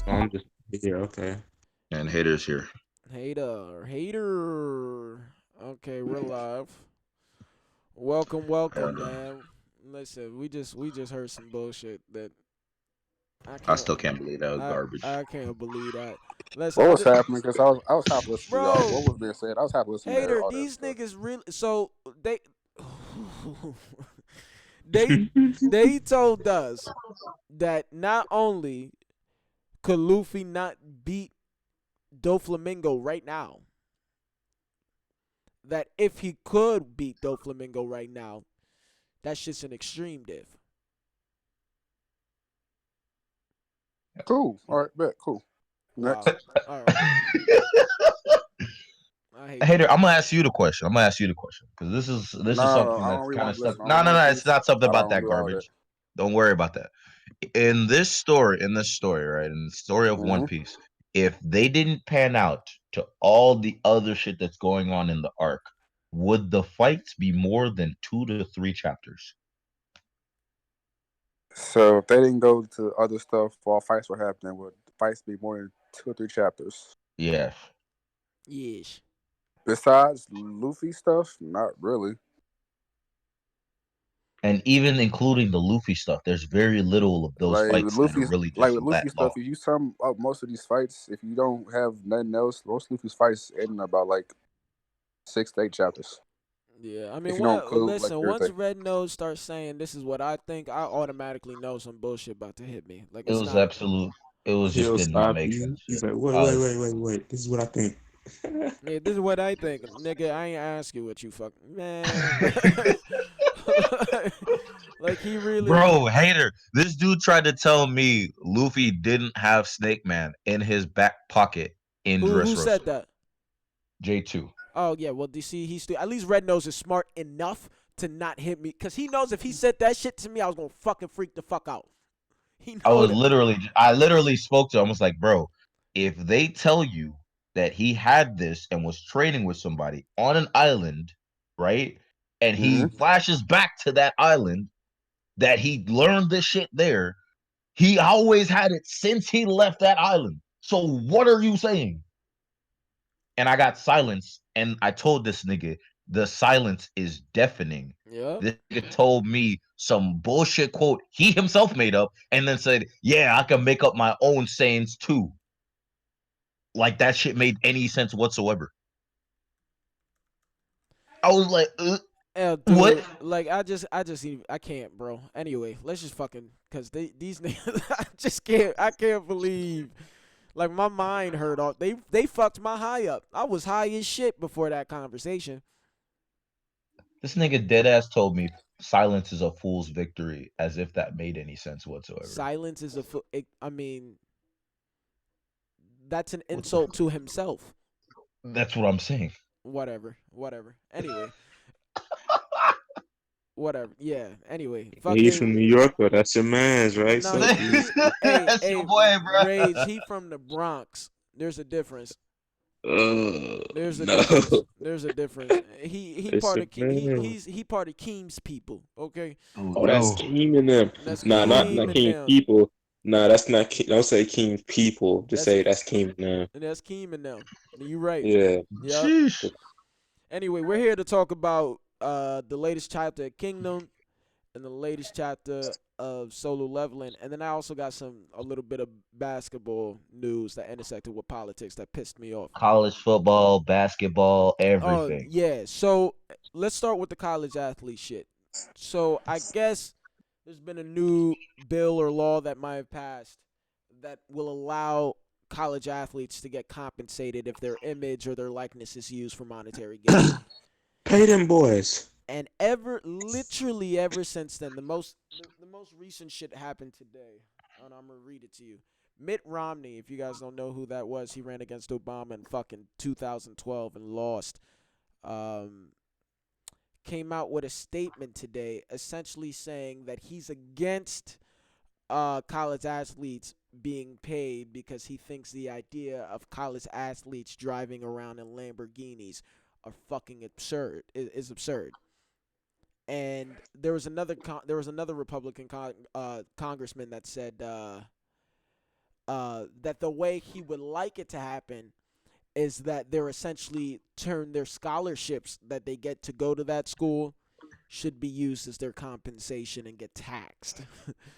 I'm just here. Okay. And haters here. Hater. Okay, we're live. Hell Welcome, no. man. Listen, we just heard some bullshit that I I can't still can't believe that was I garbage. I can't believe that. Listen, What I was just happening? Because I was half listening to y'all. What bro, was being said? I was half listening to hater. all that These stuff. niggas really they they they told us that not only could Luffy not beat Doflamingo right now, that if he could beat Doflamingo right now, that's just an extreme diff. Cool. All right, bet. Cool. Wow. Next. All right. I hate Hater, I'm niggas. gonna ask you the question. I'm gonna ask you the question because this is No, something I don't that's really kind want of to stuck. listen. I No, want no, One no. It's Piece. not something I about don't that do all that. garbage. Don't worry about that. In this story, right? In the story of One Mm-hmm. Piece, if they didn't pan out to all the other shit that's going on in the arc, would the fights be more than 2 to 3 chapters? So if they didn't go to other stuff while fights were happening, would fights be more than 2 or 3 chapters? Yes. Yes. Besides Luffy stuff, not really. And even including the Luffy stuff, there's very little of those Like with fights that are Luffy's, really like just with that Luffy long. stuff, if you sum up most of these fights, if you don't have nothing else, most Luffy's fights end in about like 6 to 8 chapters. Yeah, I If mean, you don't what? include like Listen, once everything. Red Nose starts saying this is what I think, I automatically know some bullshit about to hit me. Like It it's was not. absolute. It was just He'll did not stop make you. sense. He's like, wait, Uh, wait, wait, wait, wait. This is what I think. Yeah, this is what I think, nigga. I ain't ask you what you fucking man. Like he really. Bro, hater. This dude tried to tell me Luffy didn't have Snake Man in his back pocket in Who Dressrosa. said that? J2. Oh yeah, well, do you see, he's still, at least Red Nose is smart enough to not hit me, cause he knows if he said that shit to me, I was gonna fucking freak the fuck out. He know that. I literally spoke to him. I was like, bro, if they tell you that he had this and was training with somebody on an island, right? And he Mm-hmm. flashes back to that island that he learned this shit there. He always had it since he left that island. So what are you saying? And I got silence. And I told this nigga, the silence is deafening. Yep. This nigga told me some bullshit quote he himself made up and then said, yeah, I can make up my own sayings too. Like that shit made any sense whatsoever. I was like, what? Dude, like I can't, bro. Anyway, let's just fucking, cause these niggas, I can't believe. Like my mind hurt off. They fucked my high up. I was high as shit before that conversation. This nigga dead ass told me silence is a fool's victory, as if that made any sense whatsoever. Silence is I mean, that's an What the insult to himself. That's what I'm saying. Whatever. Anyway, whatever. Yeah. Anyway, He's fucking from New York, but that's your man's, right? no. So he's That's your Hey, boy, Rage. bro. He from the Bronx. There's a difference. There's a no. difference. There's a difference. He It's part your of man. he part of Keem's people. Okay, Oh Oh, that's no. Keem and them. that's Nah, not Keem not and Oh King them. people. Nah, that's not. Don't say King people. Just That's say that's Keem and them. that's Keem and them. You right. Yeah. no. Yep. Sheesh. Anyway, we're here to talk about the latest chapter of Kingdom and the latest chapter of Solo Leveling, and then I also got a little bit of basketball news that intersected with politics that pissed me off. College football, basketball, Oh everything. yeah, so let's start with the college athlete shit. So I guess there's been a new bill or law that might have passed that will allow college athletes to get compensated if their image or their likeness is used for monetary gain. Pay them boys. And literally ever since then, the most recent shit happened today, and I'm gonna read it to you. Mitt Romney, if you guys don't know who that was, he ran against Obama in fucking 2012 and lost. Um, Came out with a statement today, essentially saying that he's against college athletes being paid because he thinks the idea of college athletes driving around in Lamborghinis are fucking absurd. Is absurd. And there was another Republican congressman that said that the way he would like it to happen is that they're essentially turn their scholarships that they get to go to that school should be used as their compensation and get taxed.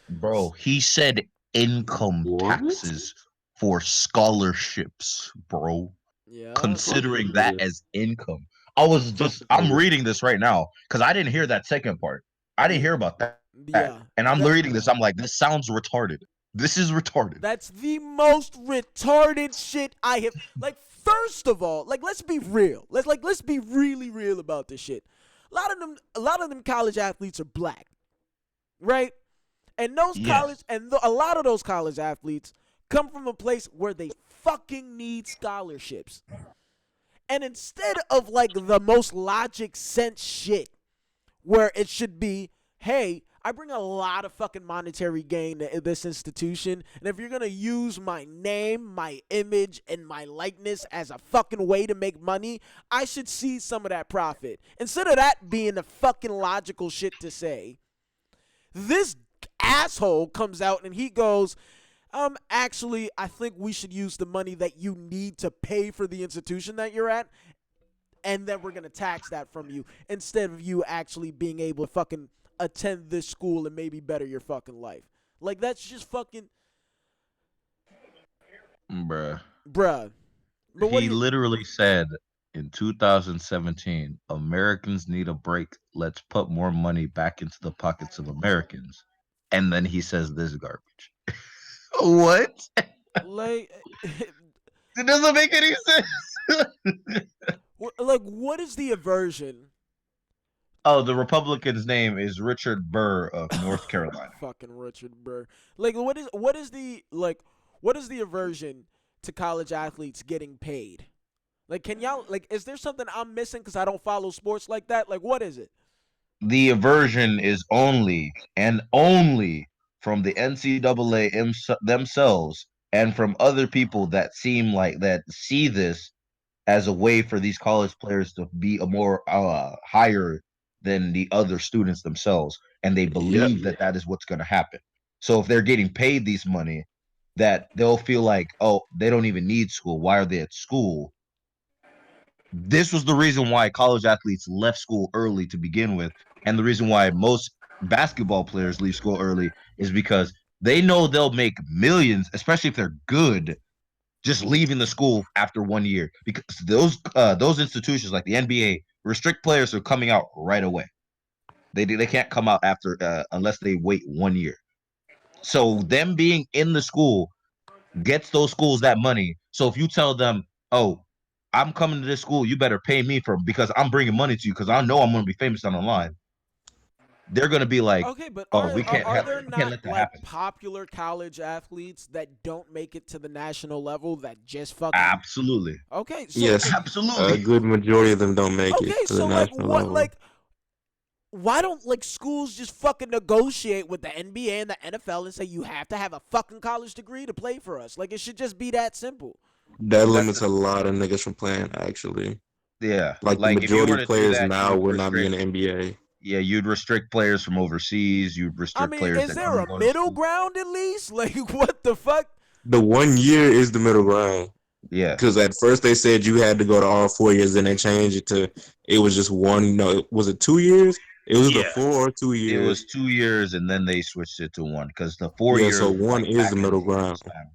Bro, he said income What? taxes for scholarships, bro. Yeah. Fuck Considering that this. as income. Fuck I'm this. reading this right now because I didn't hear that second part. I didn't Yeah. hear about that. Yeah. And I'm That reading this. I'm like, this sounds retarded. This is retarded. that's the most retarded shit I have. Like, first of all, like, let's be real. Let's be really real about this shit. A lot of them college athletes are black, right? And those college Yes. and a lot of those college athletes come from a place where they fucking need scholarships. And instead of like the most logic sense shit, where it should be, hey, I bring a lot of fucking monetary gain to this institution, and if you're gonna use my name, my image, and my likeness as a fucking way to make money, I should see some of that profit. Instead of that being the fucking logical shit to say, this asshole comes out and he goes, actually, I think we should use the money that you need to pay for the institution that you're at, and then we're gonna tax that from you instead of you actually being able to fucking attend this school and maybe better your fucking life. Like, that's just fucking Bruh. bruh. But what do He you literally said in 2017, Americans need a break. Let's put more money back into the pockets of Americans. And then he says this garbage. What? like It doesn't make any sense. like what is the aversion? Oh, the Republican's name is Richard Burr of North Carolina. Fucking Richard Burr. Like, what is the aversion to college athletes getting paid? Like, can y'all, like, is there something I'm missing because I don't follow sports like that? Like, what is it? The aversion is only and only from the NCAA themselves and from other people that seem like that see this as a way for these college players to be a more higher than the other students themselves, and they Yep. believe that that is what's going to happen. So if they're getting paid these money, that they'll feel like, oh, they don't even need school. Why are they at school? This was the reason why college athletes left school early to begin with, and the reason why most basketball players leave school early is because they know they'll make millions, especially if they're good, just leaving the school after 1 year, because those institutions like the NBA restrict players from coming out right away. They can't come out after unless they wait 1 year. So them being in the school gets those schools that money. So if you tell them, "Oh, I'm coming to this school, you better pay me for because I'm bringing money to you because I know I'm going to be famous on the line," they're going to be like, Okay, but "Oh, are there we can't not let that like happen." popular college athletes that don't make it to the national level that just fucking Absolutely, okay? So Yes. if absolutely. A good majority of them don't make it okay, to the so like national what level. like why don't like schools just fucking negotiate with the NBA and the NFL and say you have to have a fucking college degree to play for us? Like, it should just be that simple. That That's limits a lot of niggas from playing, actually. Yeah. Like the Like if you majority were of to do players that, you now would would not be in restrict. the NBA. Yeah, you'd restrict players from overseas. You'd I restrict mean, players is that there couldn't a go to middle school. ground at least? Like, what the fuck? The 1 year is the middle ground. Yeah, Because at first they said you had to go to all 4 years, then they changed it to it was just one. No, was it 2 years? It was the yeah. 4 or 2 years. It was 2 years, and then they switched it to one because the four Yeah, so years was one like is the back in middle ground. Jordan's time.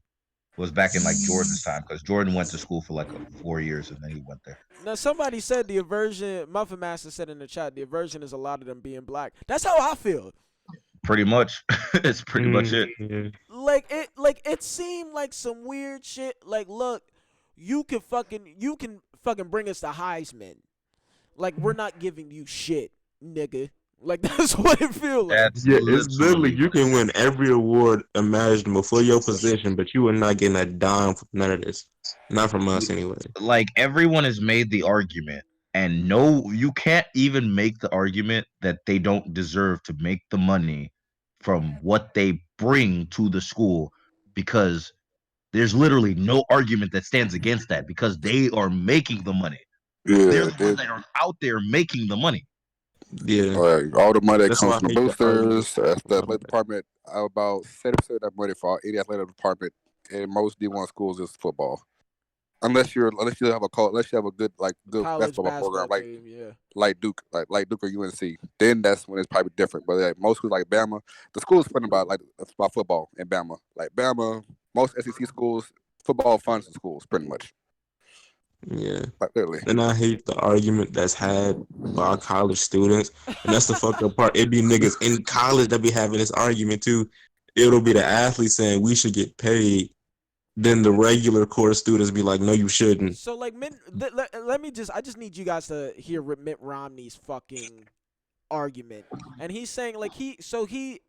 Was back in like Jordan's time because Jordan went to school for like 4 years and then he went there. Now, somebody said the aversion, Muffin Master said in the chat, the aversion is a lot of them being black. That's how I feel. Pretty much, it's pretty much it. Yeah. Like it seemed like some weird shit. Like, look, you can fucking bring us the Heisman. Like, we're not giving you shit, nigga. Like, that's what it feel like. That's Yeah, it's literally literally you what it can win is. every award imaginable for your position, but you are not getting a dime from none of this. Not from us anyway. Like everyone has made the argument, and no, you can't even make the argument that they don't deserve to make the money from what they bring to the school because there's literally no argument that stands against that because they are making the money. They're Yeah, the ones that are out there making the money. Yeah, like all the money that that's comes why I from the hate the argument. boosters, the athletic department, about 70% of that money for any athletic department in most D1 schools is football. Unless you have a good College basketball program basketball team, yeah. like Duke, like Duke or UNC, then that's when it's probably different. But like, most schools like Bama, the schools fun about football in Bama. Like Bama, most SEC schools, football funds the schools pretty much. Yeah. Like literally. And I hate the argument that's had by college students. And that's the fucked up part. It be niggas in college that be having this argument too. It'll be the athletes saying we should get paid. Then the regular course students be like, no, you shouldn't. So like, let me I just need you guys to hear Mitt Romney's fucking argument, and he's saying like he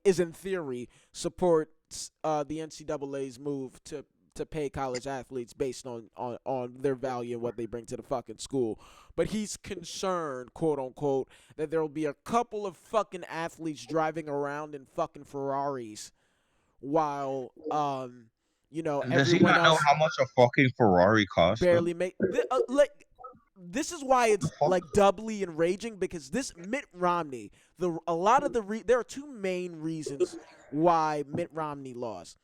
is in theory supports the NCAA's move to pay college athletes based on their value and what they bring to the fucking school, but he's concerned, quote unquote, that there will be a couple of fucking athletes driving around in fucking Ferraris while Does he everyone not know else how much a fucking Ferrari costs? barely make like. This is why it's like doubly enraging, because this Mitt Romney, there are two main reasons why Mitt Romney lost.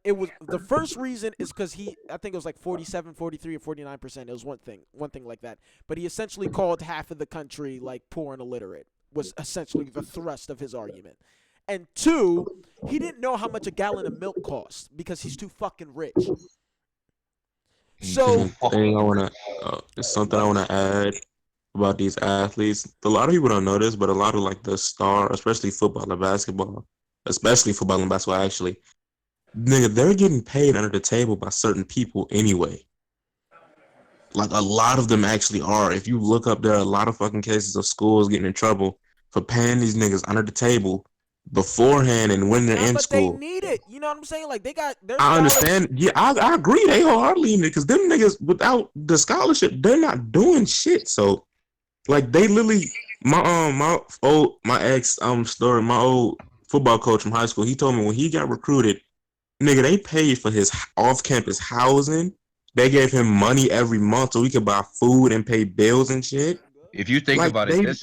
It was the first reason is because I think it was like 47, 43, or 49%. It was one thing like that. But he essentially called half of the country like poor and illiterate, was essentially the thrust of his argument. And two, he didn't know how much a gallon of milk costs because he's too fucking rich. So It's something I wanna add about these athletes. A lot of people don't know this, but a lot of like the star, especially football and basketball, especially football and basketball, actually, nigga, they're getting paid under the table by certain people anyway. Like a lot of them actually are. If you look up, there are a lot of fucking cases of schools getting in trouble for paying these niggas under the table beforehand and when they're in but they school. need it. You know what I'm saying? Like they got their I understand. Yeah, I agree. They wholeheartedly in it because them niggas without the scholarship, they're not doing shit. So, like, they literally, my old football coach from high school. He told me when he got recruited, nigga, they paid for his off-campus housing. They gave him money every month so he could buy food and pay bills and shit. If you think Like about it, they, this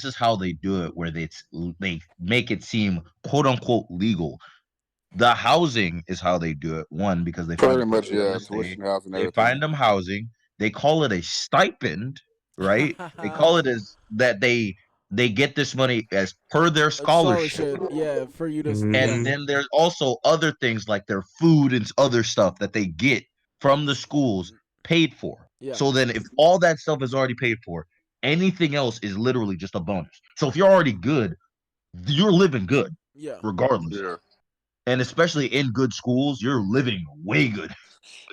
is how they do it, where they make it seem quote unquote legal. The housing is how they do it. One, because they find Pretty a much, place for them yeah. to stay. Tuition, house, and They everything. find them housing. They call it a stipend, right? They call it as that they get this money as per their a scholarship. scholarship, yeah, for you to, yeah, And then there's also other things like their food and other stuff that they get from the schools paid for. yeah, So then if all that stuff is already paid for, anything else is literally just a bonus. So if you're already good, you're living good yeah. regardless. Yeah. And especially in good schools, you're living way good.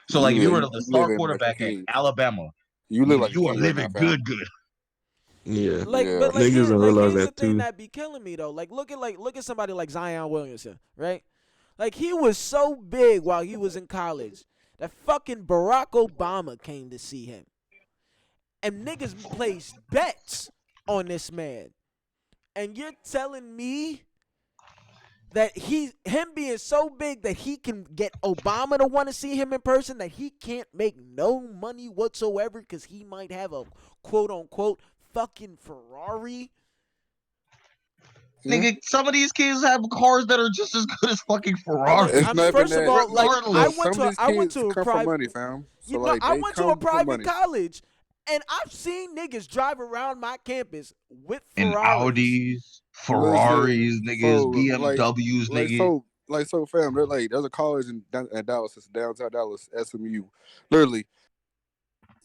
So like if you Yeah, were you the star living like a quarterback at king. Alabama, You live nigga, like a you are king right now, living fam. good. yeah, Yeah. niggas don't realize here's the that thing too. that be killing me though. Look at somebody like Zion Williamson, right? Like he was so big while he was in college that fucking Barack Obama came to see him, and niggas placed bets on this man. And you're telling me that him being so big that he can get Obama to want to see him in person, that he can't make no money whatsoever because he might have a quote unquote fucking Ferrari? Nigga, some of these kids have cars that are just as good as fucking Like Ferraris. It's I'm not even first of that. all, like Regardless. Some of these I went kids to a come from private, money, fam. So you know, like I they went to a come from private money. college, and I've seen niggas drive around my campus with And Ferraris. Audis, Listen, Ferraris, niggas, so BMWs, nigga. fam. They're like there's a college in Dallas, it's downtown Dallas, SMU. Literally,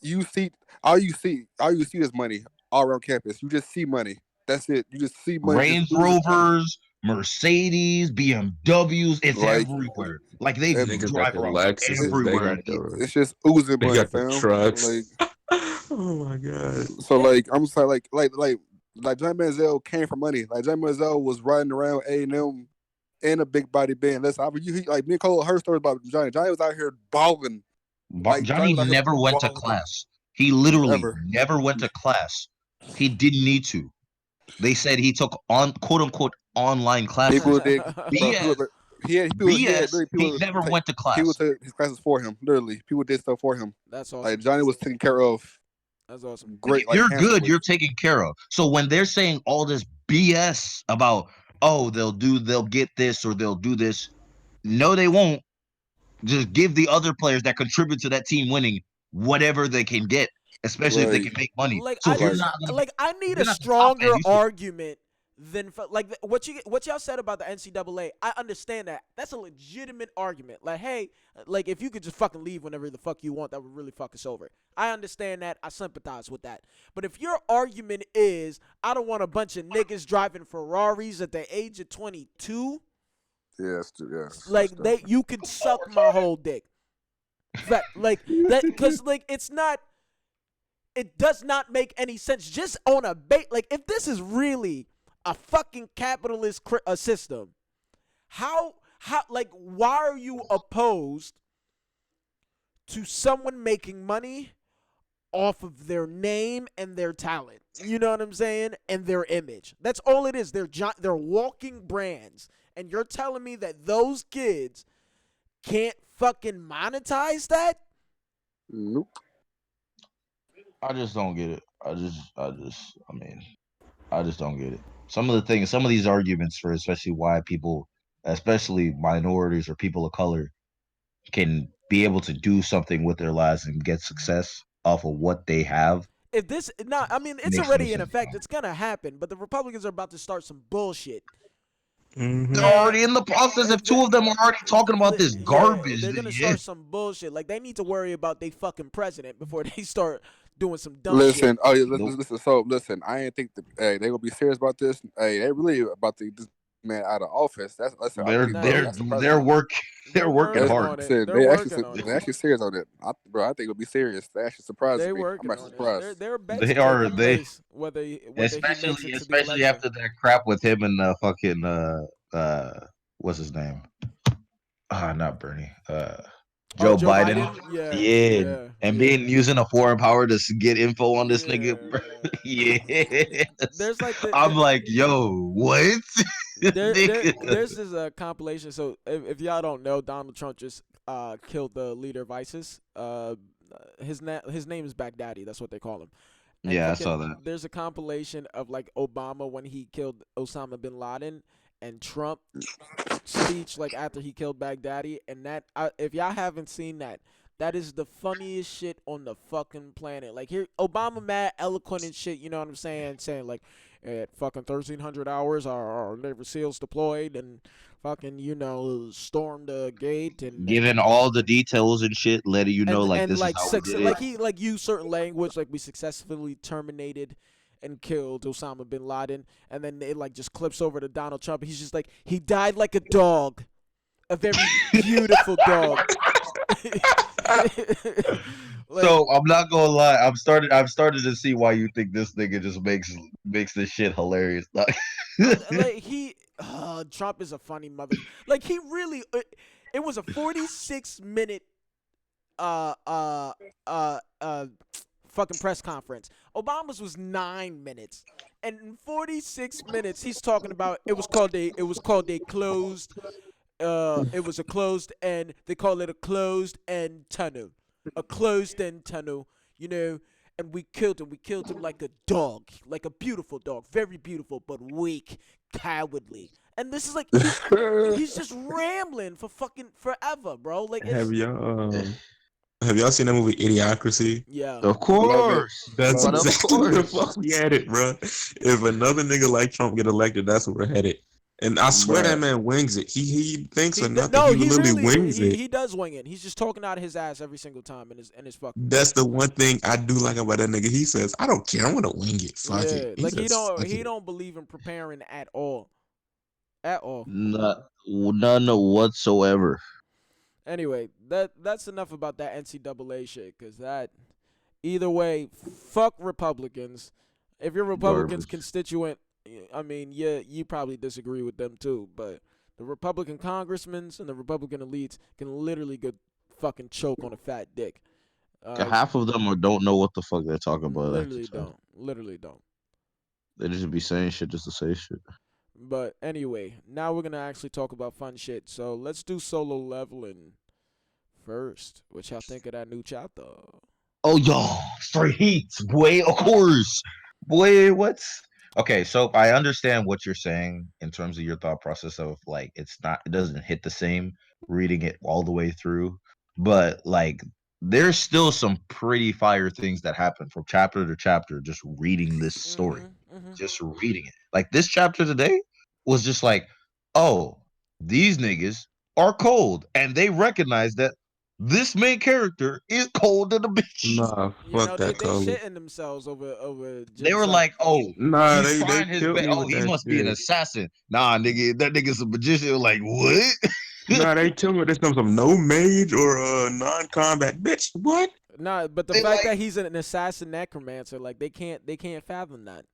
you see all you see is money all around campus. You just see money. That's it. You just see money, just Range oozes money. Rovers, Mercedes, BMWs, it's Like everywhere. Like they and just Niggas got drive the around Lexuses, they everywhere. got the it's just oozing they money, got the fam. Like trucks. Oh my god. so, And I'm just like Johnny Manziel came from money. Like Johnny Manziel was riding around A&M in a big body band. Listen, like me and Cole heard stories about Johnny. Johnny was out here balling. Like Johnny Johnny was out here never went to balling class. He literally ever. never went to class. He didn't need to. They said he took on quote unquote online classes. People did, bro. BS. He had BS. literally He people never take went to class. his classes for him. Literally, people did stuff for him. that's Like awesome. Johnny was taken care of That's awesome. Like great, if like you're good, handsomely. you're taken care of. So when they're saying all this BS about, oh, they'll get this or they'll do this, no, they won't. Just give the other players that contribute to that team winning whatever they can get, especially if they can Like, make money. Like So I if you're like, just not like like I need if you're a not the top end, stronger you should. argument than like what y'all said about the NCAA. I understand that. That's a legitimate argument. Like, hey, like if you could just fucking leave whenever the fuck you want, that would really fuck us over. I understand that. I sympathize with that. But if your argument is I don't want a bunch of niggas driving Ferraris at the age of 22, yes, that's like different. you could suck my whole dick. Fact, like that, because like it's not. It does not make any sense. Just on a bait, like if this is really a fucking capitalist system, how like why are you opposed to someone making money off of their name and their talent? You know what I'm saying? And their image. That's all it is. They're walking brands, and you're telling me that those kids can't fucking monetize that? Nope. I just don't get it. I mean, I just don't get it. Some of the things, some of these arguments for especially why people, especially minorities or people of color, can be able to do something with their lives and get success off of what they have If this, no, I mean it's makes no already in sense. effect. It's gonna happen, but the Republicans are about to start some bullshit. They're Hmm. And already in the process. If the, two of them are already talking about this yeah, garbage, they're then gonna yeah. start some bullshit. Like they need to worry about they fucking president before they start doing some dumb shit. Listen, oh yeah, Nope. listen. So listen, I ain't think hey, they gonna be serious about this. Hey, they really about to get this man out of office. That's listen. I They're think, Nah, bro, they're that surprises they're me. work they're they're working working hard. on it. Listen, They're working on they it. actually serious on it. Bro, I think it'll be serious. They actually surprising They me. I'm working actually on it. surprised. There are bets They are taking they place whether he makes especially it to the especially election. after that crap with him and fucking what's his name? Not Bernie. Oh, Joe Joe Biden. Biden? Yeah, Yeah. yeah, And yeah, being using a foreign power to get info on this nigga, yeah, bro. yeah. Yes. There's like I'm like, yo, what? Nigga. there's this compilation. So if y'all don't know, Donald Trump just killed the leader of ISIS. His name is Baghdadi. That's what they call him. And Yeah, I saw fucking that. there's a compilation of like Obama when he killed Osama bin Laden and Trump speech like after he killed Baghdadi, and if y'all haven't seen that, that is the funniest shit on the fucking planet. Like here, Obama mad eloquent and shit. You know what I'm saying? Saying like, at fucking 1300 hours, our Navy SEALs deployed and fucking stormed the gate Giving all the details and shit, letting you know like and this is like how we six did it. like he like used certain language like we successfully terminated and killed Osama bin Laden, and then it like just clips over to Donald Trump. He's just like he died like a dog, a very beautiful dog. like So I'm not gonna lie, I've started to see why you think this nigga just makes this shit hilarious. like he Trump is a funny mother. Like he really it was a 46-minute uh uh uh fucking press conference. Obama's was 9 minutes. And in 46 minutes, he's talking about it was called a closed it was a closed end. They call it a closed end tunnel, a closed end tunnel. You know, and we killed him. We killed him like a dog, like a beautiful dog, very beautiful but weak, cowardly. And this is like he's just rambling for fucking forever, bro. Like Have it's y'all have y'all seen that movie Idiocracy? yeah. Of Love it, course, That's but love it. of exactly where the course, fuck we at it, bro. If another nigga like Trump get elected, that's where we're headed. And I swear that Bruh. man wings it. He thinks or nothing. No, He he literally really wings it. he does wing it. He's just talking out of his ass every single time, and it's fucking That's great. the one thing I do like about that nigga. He says, "I don't care. I'm gonna wing it. Fuck it." Yeah, He like says, "Fuck he it." don't believe in preparing at all. none whatsoever. Anyway, that's enough about that NCAA shit, cause that either way, fuck Republicans. If you're Republicans Garbage. constituent, I mean, yeah, you probably disagree with them too, but the Republican congressmen and the Republican elites can literally go fucking choke on a fat dick. Half of them don't know what the fuck they're talking about. Like you Literally said, don't. Literally don't. they just be saying shit just to say shit. But anyway, now we're gonna actually talk about fun shit. So let's do solo leveling first. What y'all think of that new chapter? Oh, yo, straight heat, boy. Of course, boy. What's okay? So I understand what you're saying in terms of your thought process of like it doesn't hit the same reading it all the way through, but like there's still some pretty fire things that happen from chapter to chapter just reading this story. Just reading it. Like this chapter today was just like, oh, these niggas are cold. And they recognize that this main character is cold in a bitch. Nah, You fuck know, they that color. shitting themselves over They just were like like, oh, Nah, he's they trying his killed best. me Oh, with he that must be an shit. assassin. Nah, nigga, that nigga's a magician. Like, what? Nah, they killed me with this some no mage or non-combat. Bitch, what? nah, but the They fact like that he's an assassin necromancer, like they can't fathom that.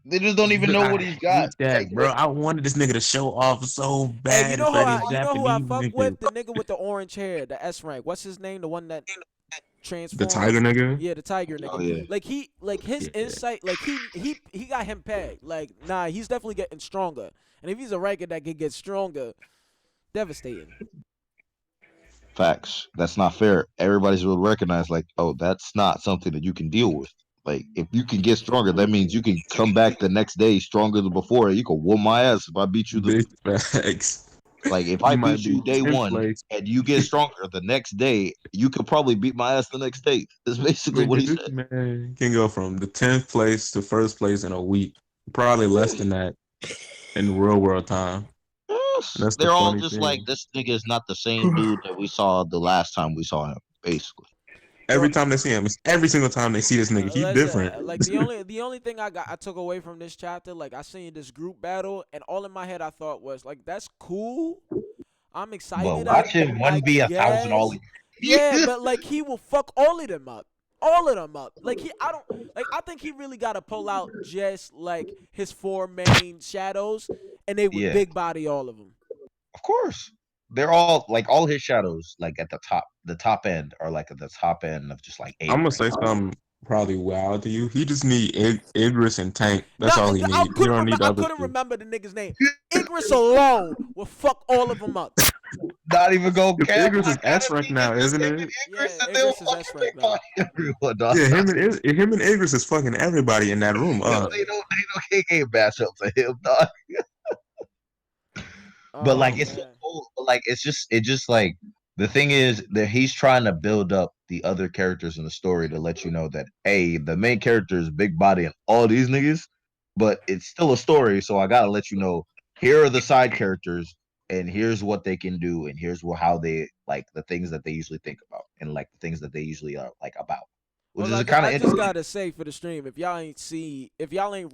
they just don't even know I what he's got. hate that, bro. I wanted this nigga to show off so Hey, bad, especially these you know who I Japanese fuck niggas. with? The nigga with the orange hair, the S rank. What's his name? The one that The tiger transforms. nigga. Yeah, the tiger Oh nigga. yeah. Like his Yeah. insight, like he got him pegged. Like, nah, he's definitely getting stronger. And if he's a ranker that can get stronger, devastating. Facts. That's not fair. Everybody's will recognize, like, oh, that's not something that you can deal with. Like, if you can get stronger, that means you can come back the next day stronger than before. You can whoop my ass if I beat you. Big facts. Like, if I You might beat be you day 10th one place. and you get stronger the next day, you could probably beat my ass the next day. That's basically what Nigga, he this said. man can go from the 10th place to first place in a week. Probably less than that in real world time. And Yes. that's the They're all funny just like, thing. this nigga is not the same dude that we saw the last time we saw him, basically. Every time they see him, it's every single time they see this nigga, he different. Like the only thing I took away from this chapter, like I seen this group battle, and all in my head I thought was like, that's cool. I'm But excited. watching I one be 1,000 all. guess. Yeah, but like he will fuck all of them up. All of them up. Like I don't like I think he really gotta pull out just like his four main shadows and they would Yeah. big body all of them. Of course. They're all like all his shadows, like at the top end are like at the top end of just like I'm A gonna rank. say something probably wild to you. He just need Idris and Tank. That's Not all he I need. He couldn't don't need the I other couldn't two. remember the nigga's name. Igris alone will fuck all of them up. Not even go If cap. Idris I is gotta S rank be now, Idris, isn't him and it? Igris, Yeah, and they'll Igris is fucking S big rank now. body everyone, dog. Yeah, him and Idris is fucking everybody in that room Yo, up. they can't match up to him, dog. But like Oh it's so man. cool. But like it just like the thing is that he's trying to build up the other characters in the story to let you know that hey, the main character is big body and all these niggas, but it's still a story. So I gotta let you know here are the side characters and here's what they can do and here's how they like the things that they usually think about and like the things that they usually are like about, which Also, is a kind of I just interesting. gotta say for the stream, if y'all ain't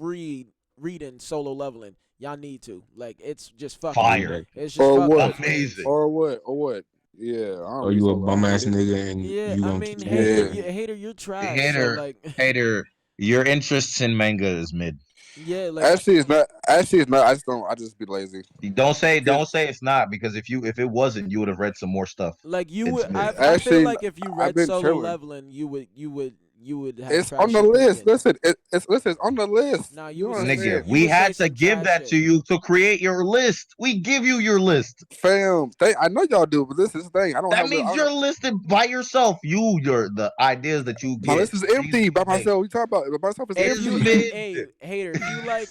reading solo leveling, y'all need to. Like it's just fucking, Read Fire, that. it's just Or fucking what? amazing. flames. Or what? Or what? Yeah, I don't Or read you a solo. I bum don't ass read it. nigga and Yeah, you I gonna mean, keep reading Yeah. it. hater, you're trash. So Hater, like, hater, your interests in manga is mid. yeah, like Actually, it's not. Actually, it's not. I just don't. I just be lazy. Don't say it's not because if it wasn't, you would have read some more stuff. you It's would. mid. I feel Actually, like if you I've read been solo chilling. leveling, you would have It's trash on the shit list. thinking. Listen, it's on the list. Nah, You you know would what I'm say some. saying, Nigga, You we would say had to some give trash that to shit. you to create your list. We give you your list. fam? I know y'all do, but this is the thing. I don't That have. means I don't, you're listed by yourself. Your the ideas that you my get, list is things empty that by you make myself. We talk about by myself is If is you, empty. hey, mid. hater,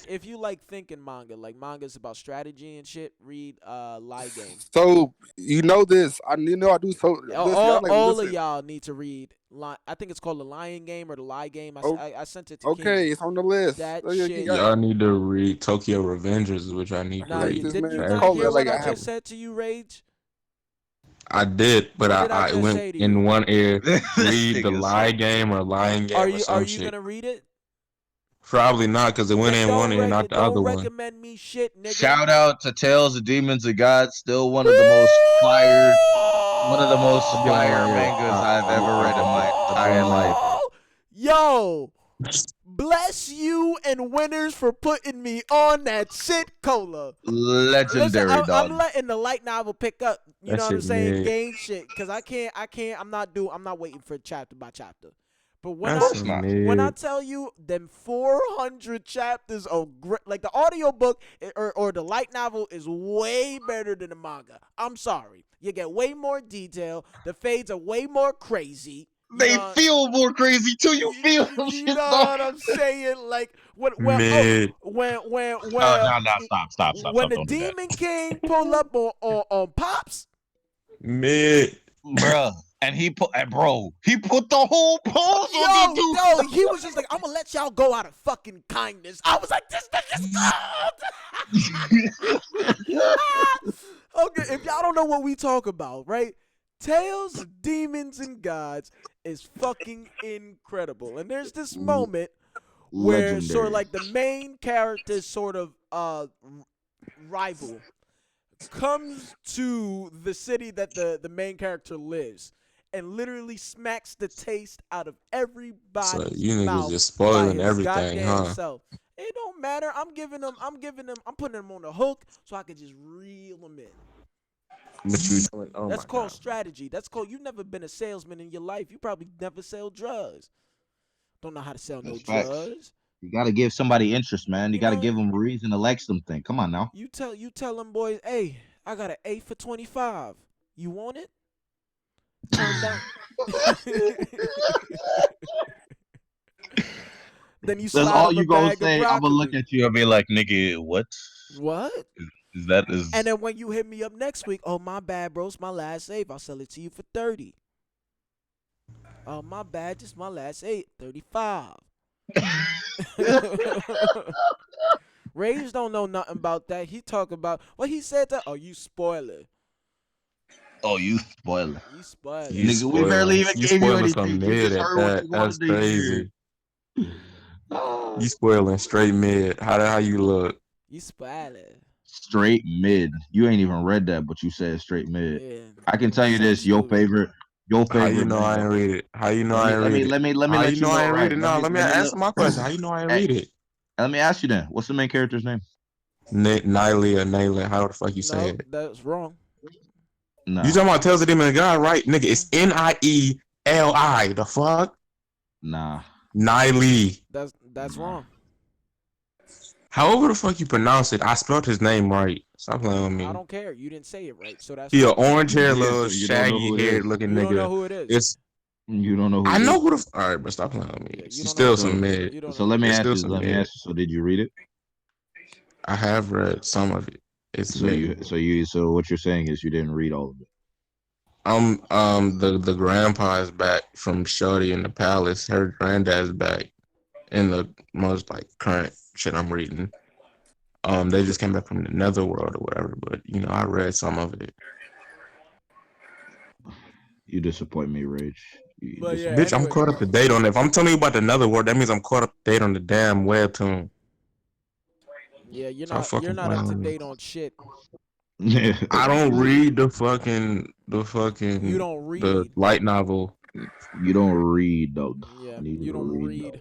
if you like thinking manga, like manga's about strategy and shit, read Lie Game. So you know this. You know I do. So listen, y'all like All of listen. y'all need to read. I think it's called the Lion Game or the Lie Game. Oh, I sent it to King. okay, it's on the list. That shit. Y'all need to read Tokyo Revengers, which I need to Nah, Like you read this didn't you man. for not Call hear it everything. what like I I have. just said to you, Rage? I did, but What did I I just went say to in you? one ear, This read the nigga Lie so Game or Lion Are Game or you some gonna shit. read it? Probably not, because it went Then in one ear, not the other don't one. recommend me shit, nigga. shout out to Tales of Demons and Gods, still Woo! one of the most I'll give one fire ear a mangas pop I've and you ever read in fucking my get entire life. Yo, bless you and winners for putting me on that shit, Cola. Listen, Legendary I'm dog. letting the light novel pick up. You that know what I'm shit saying? mid. Game shit, cause I can't. I'm not waiting for chapter by chapter. But Of That's course some not. when I mid. tell you them 400 chapters of great, like the audio book or the light novel is way better than the manga. I'm sorry, you get way more detail. The fades are way more crazy. You They know, feel more crazy too. You feel them you shit know though. what I'm saying? Like Mid, No, no, stop. when the Don't do that, Demon King pull up on Pops, mid, bruh. And he put the whole pose on the dude. he was just like, I'm gonna let y'all go out of fucking kindness. I was like, this nigga's cold. Okay, if y'all don't know what we talk about, right? Tales of Demons and Gods is fucking incredible. And there's this moment where sort of Legendary. like the main character's sort of rival comes to the city that the main character lives and literally smacks the taste out of so everybody's you niggas mouth just by spoiling his everything, goddamn huh? self. It don't matter. I'm putting him on the hook so I can just reel him in. But you telling, oh That's my called god, strategy. That's called, you've never been a salesman in your life. You probably never sell drugs. Don't know how to sell no That's facts. drugs. You gotta give somebody interest, man. You You gotta know, give them a reason to like something. Come on now. you tell them boys, hey, I got an 8 for 25. You want it? Turn down. Then you That's slide all them a you gonna bag of say. I'm gonna look broccoli. at you and be like, nigga, what? What? Is that is And then when you hit me up next week, oh my bad, bro, it's my last save. I'll sell it to you for 30. Oh my bad, just my last 35. Raves don't know nothing about that. He talk about what he said to. Oh, you spoiler. Oh, you spoiler. You spoiler. you Nigga, we barely spoiling, even you gave you spoiling some anything. You mid just at heard what that. you That's wanted to hear. crazy. You spoiling straight mid. How you look? You spoiler. Straight mid. You ain't even read that, but you said straight mid. Yeah. I can tell you So this, stupid. your How you favorite know I band. ain't read it? How you know Let I me ain't let read me it? let me let me How you let you know I know ain't read right. it? No, let me answer my question. How you know I ain't Hey, read it? let me ask you then. What's the main character's name? Niley or Naylor, how the fuck you say No, it? that's wrong. You Nah, talking about Tales of Demon and God, right? Nigga, Mm-hmm. it's Nieli. The fuck? nah. Niley. That's wrong. However the fuck you pronounce it, I spelled his name right. Stop playing with I me. don't care. You didn't say it right, so that's He a wrong. orange You hair, did, little so you don't know shaggy who it haired is. looking You don't know nigga. who it is. It's You don't know who I it know is. who the all right, but stop playing with me. Yeah, you She's don't know still who it some So is. mid. You don't know so who let it me It's is. ask still you. some Let me mid. ask you. So did you read it? I have read some of it. It's mid. So what you're saying is you didn't read all of it. The grandpa is back from Shorty in the palace. Her granddad's back in the most like current shit I'm reading. They just came back from the netherworld or whatever, but you know, I read some of it. You disappoint me, Rage. You But yeah, Bitch, disappoint I'm anyway. caught up to date on it. If I'm telling you about the netherworld, that means I'm caught up to date on the damn webtoon. Yeah, Stop you're fucking not up playing to with me. date on shit. me. I don't read You don't the read. light novel. You don't read, dog. Yeah, I need you you to don't read, read. dog.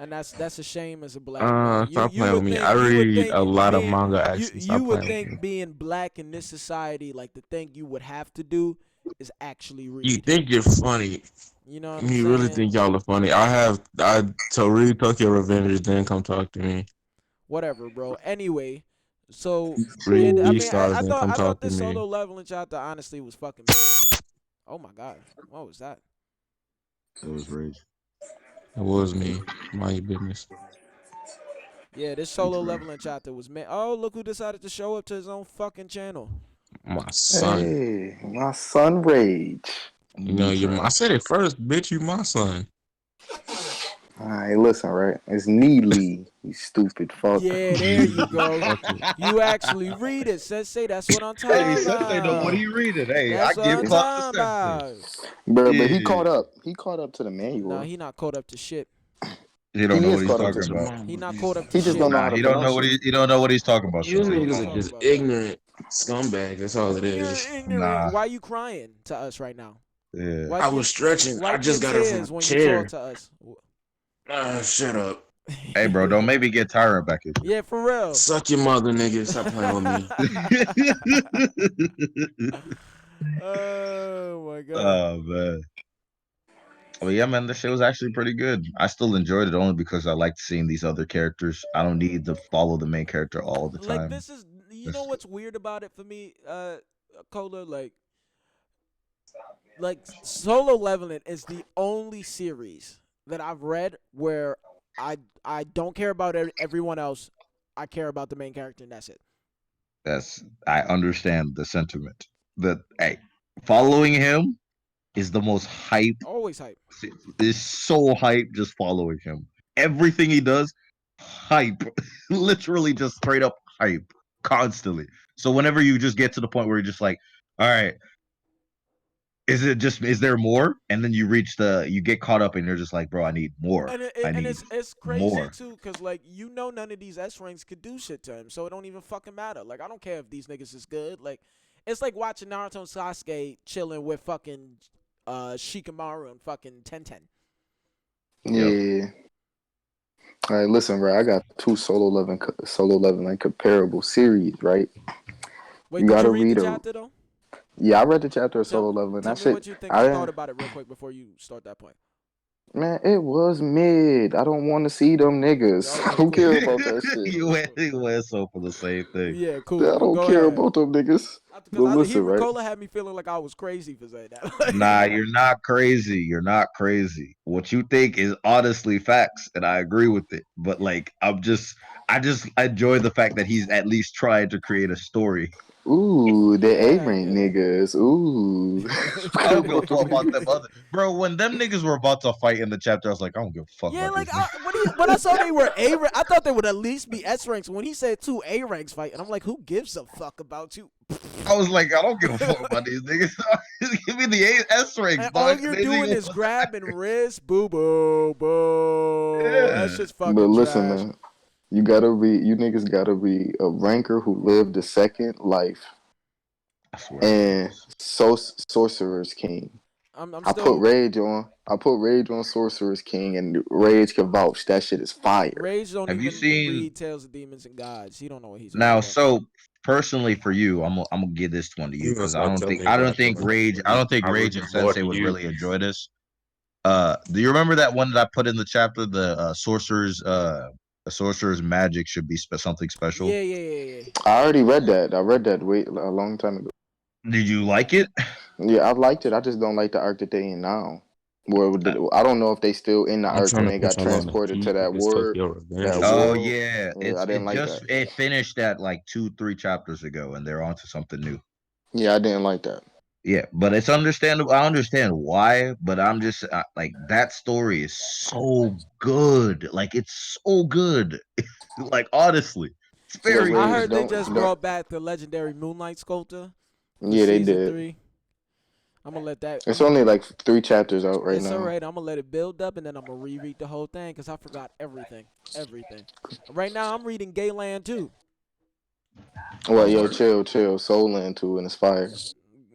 And that's a shame as a black man. Stop playing with me. I You would read think a lot of being manga actually. you Stop would playing with me. think being black in this society, like the thing you would have to do is actually You read. think you're funny. You know what I'm You really saying? think y'all are funny. I to read Tokyo Revengers, then come talk to me. Whatever, bro. Anyway, so yeah, Read I mean, Beastars, then come I thought talk to this me. solo leveling chapter honestly was fucking mid. Oh my god, what was that? It was Rage. It was me. Mind your business. Yeah, this He solo tried. leveling chapter was mid. Oh, look who decided to show up to his own fucking channel. My son. Hey, my son Rage. You know, He I tried. said it first, bitch. You my son. All right, listen, right? It's Needly, you stupid fuck. Yeah, there you Needly. go. Fuck it. You actually read it, Sensei. That's what I'm Hey, talking Sensei know what about. he reading. Hey, I That's what give I'm props to talking Sensei. about. Bro, but he Yeah. caught up. He caught up to the Nah, manual. he not caught up to shit. He don't He know is what he's caught up Fuck to talking is it. your about. He mama. not caught up to He just shit. don't know how Nah, to pronounce it. he don't know what he's talking about, You That's Sensei. what niggas he's are talking just about. ignorant scumbags. That's all it You're is. ignorant. Nah. Why you crying to us right now? Yeah. I was stretching. I Wipe your just got her from tears a when you talk chair. to us. Shut up. Hey, bro, don't make me get tired back at you. Yeah, for real. Suck your mother, nigga. Stop playing with me. Oh my god. Oh man. Well, yeah, man, this shit was actually pretty good. I still enjoyed it only because I liked seeing these other characters. I don't need to follow the main character all the Like time. this is, you know That's what's weird about it for me, Cola? Like like Solo Leveling is the only series that I've read where I don't care about everyone else. I care about the main character, and that's it. I understand the sentiment. That hey, following him is the most hype. Always hype. Is so hype just following him. Everything he does, hype. Literally just straight up hype constantly. So whenever you just get to the point where you're just like, all right, is there more? And then you get caught up and you're just like, bro, I need more. I And need it's crazy more. too, cause like none of these S ranks could do shit to him, so it don't even fucking matter. Like I don't care if these niggas is good. Like it's like watching Naruto and Sasuke chilling with fucking Shikamaru and fucking Tenten. Yep. Yeah. All right, listen, bro. I got two solo leveling comparable series, right? Wait, You did you gotta read the read a. chapter though? Yeah, I read the chapter of Tell solo leveling. tell That me shit. what you think. I Thought didn't. about it real quick before you start that point. Man, it was mid. I don't want to see them niggas. I Okay, don't cool, care cool, about cool, that cool, shit. cool, cool. You went so for the same thing. Yeah, cool. I don't Go care ahead. about them niggas. But Because he listen, right? Ricola had me feeling like I was crazy for saying that. Nah, you're not crazy. You're not crazy. What you think is honestly facts, and I agree with it. But like, I just enjoy the fact that he's at least trying to create a story. Ooh, the A Yeah, I rank get it. niggas. Ooh. I don't give a fuck about them other bro. When them niggas were about to fight in the chapter, I was like, I don't give a fuck Yeah, about like these niggas. when I saw they were I thought they would at least be S ranks. When he said two A ranks fight, and I'm like, who gives a fuck about you? I was like, I don't give a fuck about these niggas. Give me the S ranks, And all dog. you're They doing niggas is grabbing wrist, boo boo boo. That yeah. shit's But fucking listen, trash. man. You niggas gotta be a ranker who lived the second life I swear to God. and Sorcerer's King. I'm I put still Rage on. I put Rage on Sorcerer's King, and Rage can vouch. That shit is fire. Rage don't Have you even seen read Tales of Demons and Gods. He don't know what he's talking now? about. So personally, for you, I'm gonna give this one to you You gonna because start telling me I what don't I can think read Rage, for you. I Rage read and more Sensei than would you. really enjoy this. Do you remember that one that I put in the chapter? The sorcerer's magic should be something special. Yeah, yeah, yeah, yeah. I already read that. I read that way a long time ago. Did you like it? Yeah, I liked it. I just don't like the arc that they in now. I don't know if they still in the I'm arc trying when to they put got y'all on the transported to peak of that this word, Tokyo Revenge or that Oh something. world. yeah, Yeah, I didn't like that. it finished that like 2-3 chapters ago, and they're on to something new. Yeah, I didn't like that. Yeah, but it's understandable. I understand why, but I'm just like that story is so good. Like it's so good. Like honestly, it's Yo, very I Rage, good. heard they don't just don't. brought back the legendary Moonlight Sculptor for Yeah, they season did. 3. I'm gonna let that. It's only like 3 chapters out right It's all now. right. I'm gonna let it build up, and then I'm gonna reread the whole thing because I forgot everything, everything. Right now, I'm reading Gayland too. Well, yo, Word. chill. Soul Land 2 and it's fire.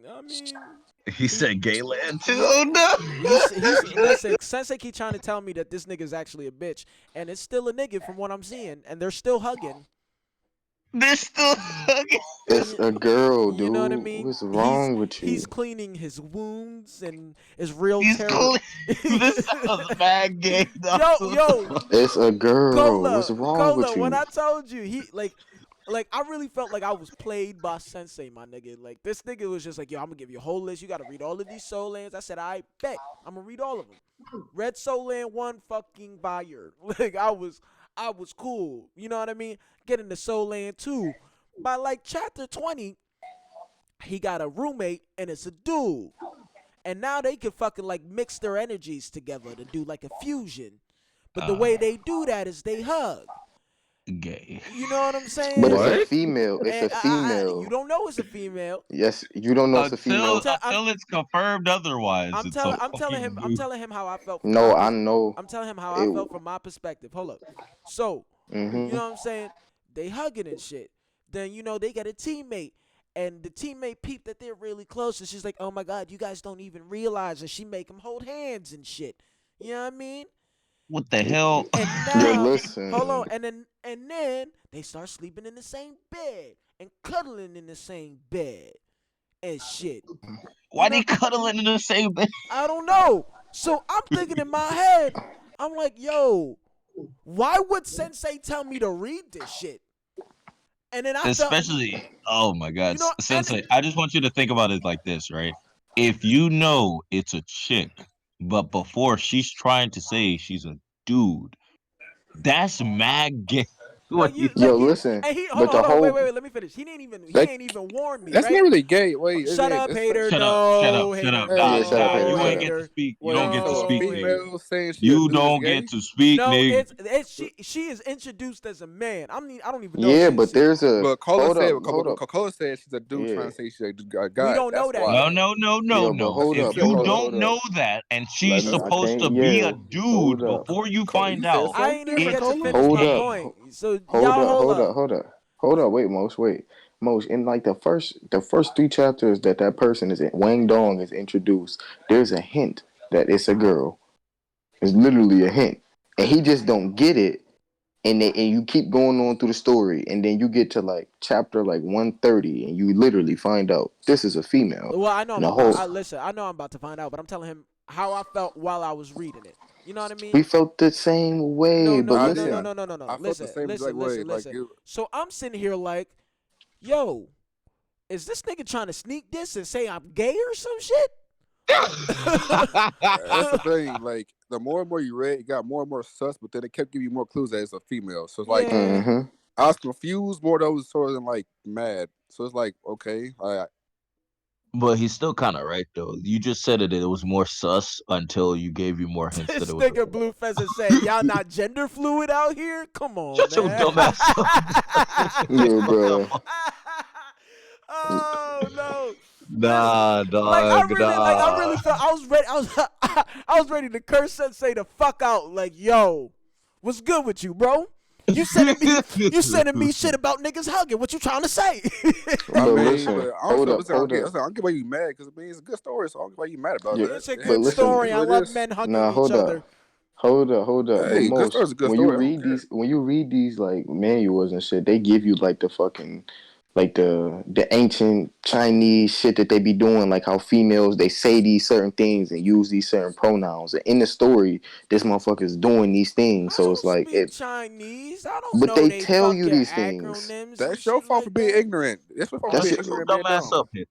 I mean, He he, said Gayland too. yeah, Oh no. he's listen. Sensei keep trying to tell me that this nigga's actually a bitch, and it's still a nigga from what I'm seeing, and they're still hugging. This still. It's a girl, You know what I dude. mean? What's wrong with He's you? cleaning his wounds and is real He's terror. cool. This sounds bad gay. Yo, It's a girl. What's wrong Cola. with When you? I told you, like I really felt like I was played by Sensei, my nigga. Like this nigga was just like, yo, I'm gonna give you a whole list. You gotta read all of these Soul Lands. I said, I bet I'm gonna read all of them. Read Soul Land 1 fucking fire. Like I was cool. You know what I mean? Getting to Soul Land 2. By like chapter 20, he got a roommate and it's a dude. And now they can fucking like mix their energies together to do like a fusion. But the way they do that is they hug. Gay. You know what I'm But saying? it's a What? female. It's And a you female. don't know it's a female. Yes, you don't know it's a I'm, female. te- I'm It's confirmed otherwise, it's a I'm fucking telling him how I felt from No, I know. I'm telling him how I It. felt from my perspective. Hold up. So, you Mm-hmm. know what I'm saying? They hugging and shit. Then they got a teammate. And the teammate peeped that they're really close, and she's like, "Oh my God, you guys don't even realize." And she make them hold hands and shit. You know what I mean? what the hell? And Yo, now, hold on, listen. and then they start sleeping in the same bed and cuddling in the same bed and shit. You Why know, they cuddling in the same bed? I don't know. So I'm thinking in my head, I'm like, yo, why would Sensei tell me to read this shit? And then I felt, Especially, oh my God, you know, and Sensei. I just want you to think about it like this, right? if you know it's a chick, but before she's trying to say she's a dude, that's mad gay. What you Yo, he listen, and he but hold the on, wait, whole wait, wait, let me finish. He that ain't even warned me, That's not right? really gay. Wait, Shut up, hater. Shut up, shut up, No, shut up. hater. hey, yeah, Nah, shut up, nah, hater, No, you shut ain't up. get to hater. speak. You don't wait. get to So a speak, No, nigga. hater. female saying she a You dude is don't get gay? to speak, No, nigga. it's she is introduced as a man. I don't even know if Yeah, she's a but she. there's a But Cola hold said, up, hold up. Cola said she's a dude Yeah, trying to say she's a We god. don't know That's that why. No, yet. no, no, no, yo, but no. That's hold what he If up, said, you hold up, Cola. hold don't up. know that and Let she's me. I supposed can't to be a yell. dude Hold up, before you You find said out, I something ain't even different, get it's to Cola. finish hold my up, gay. point. So hold y'all up, hold hold up. up, hold up, hold up. Wait, Most, wait, Most. In like the first three chapters that person is in, Wang Dong is introduced. There's a hint that it's a girl. It's literally a hint, and he just don't get it. And you keep going on through the story, and then you get to like chapter like 130, and you literally find out this is a female. Well, I know And I'm the about. whole Listen, I know I'm about to find out, but I'm telling him how I felt while I was reading it. You know what I we mean? felt the same way, No, but no, I no, no, no, listen, didn't. no, no, no, no. I felt the Listen, same exact listen, way. listen, Like listen. So I'm sitting here like, yo, is this nigga trying to sneak this and say I'm gay or some shit? that's the thing. Like the more and more you read, it got more and more sus, but then it kept giving you more clues that it's a female. So it's like Yeah. mm-hmm. I was confused more those sort of than like mad. So it's like okay, But he's still kind of right though. You just said it was more sus until you gave you more hints that This it was. nigga Blue Pheasant said, y'all not gender fluid out here? Come on, Shut your man. dumb ass up. Yo, bro. Oh no. Listen, Nah, dog, I nah. really felt I was ready I was ready to curse Sensei the fuck out. Like, yo, what's good with you, bro? You sending me shit about niggas hugging. What you trying to say? I But mean, listen, but hold also, up, listen, hold up. I don't get why you mad because I mean it's a good story, so I don't get why you mad about Yeah, that. It's a but good listen, story. It's I what it love is. men hugging nah, each hold other. up. Hold up. But Hey, good most story's a good story. I don't care. when you read these like manuals and shit, they give you like the fucking like the ancient Chinese shit that they be doing, like how females they say these certain things and use these certain pronouns. And in the story, this motherfucker's doing these things. I So it's don't like speak it, Chinese. I don't but know they they tell you fucking these things. acronyms and That's your shit fault for like being that. ignorant. That's your fault for Nah, That's being shut your ignorant, dumb being ass dumb. up here.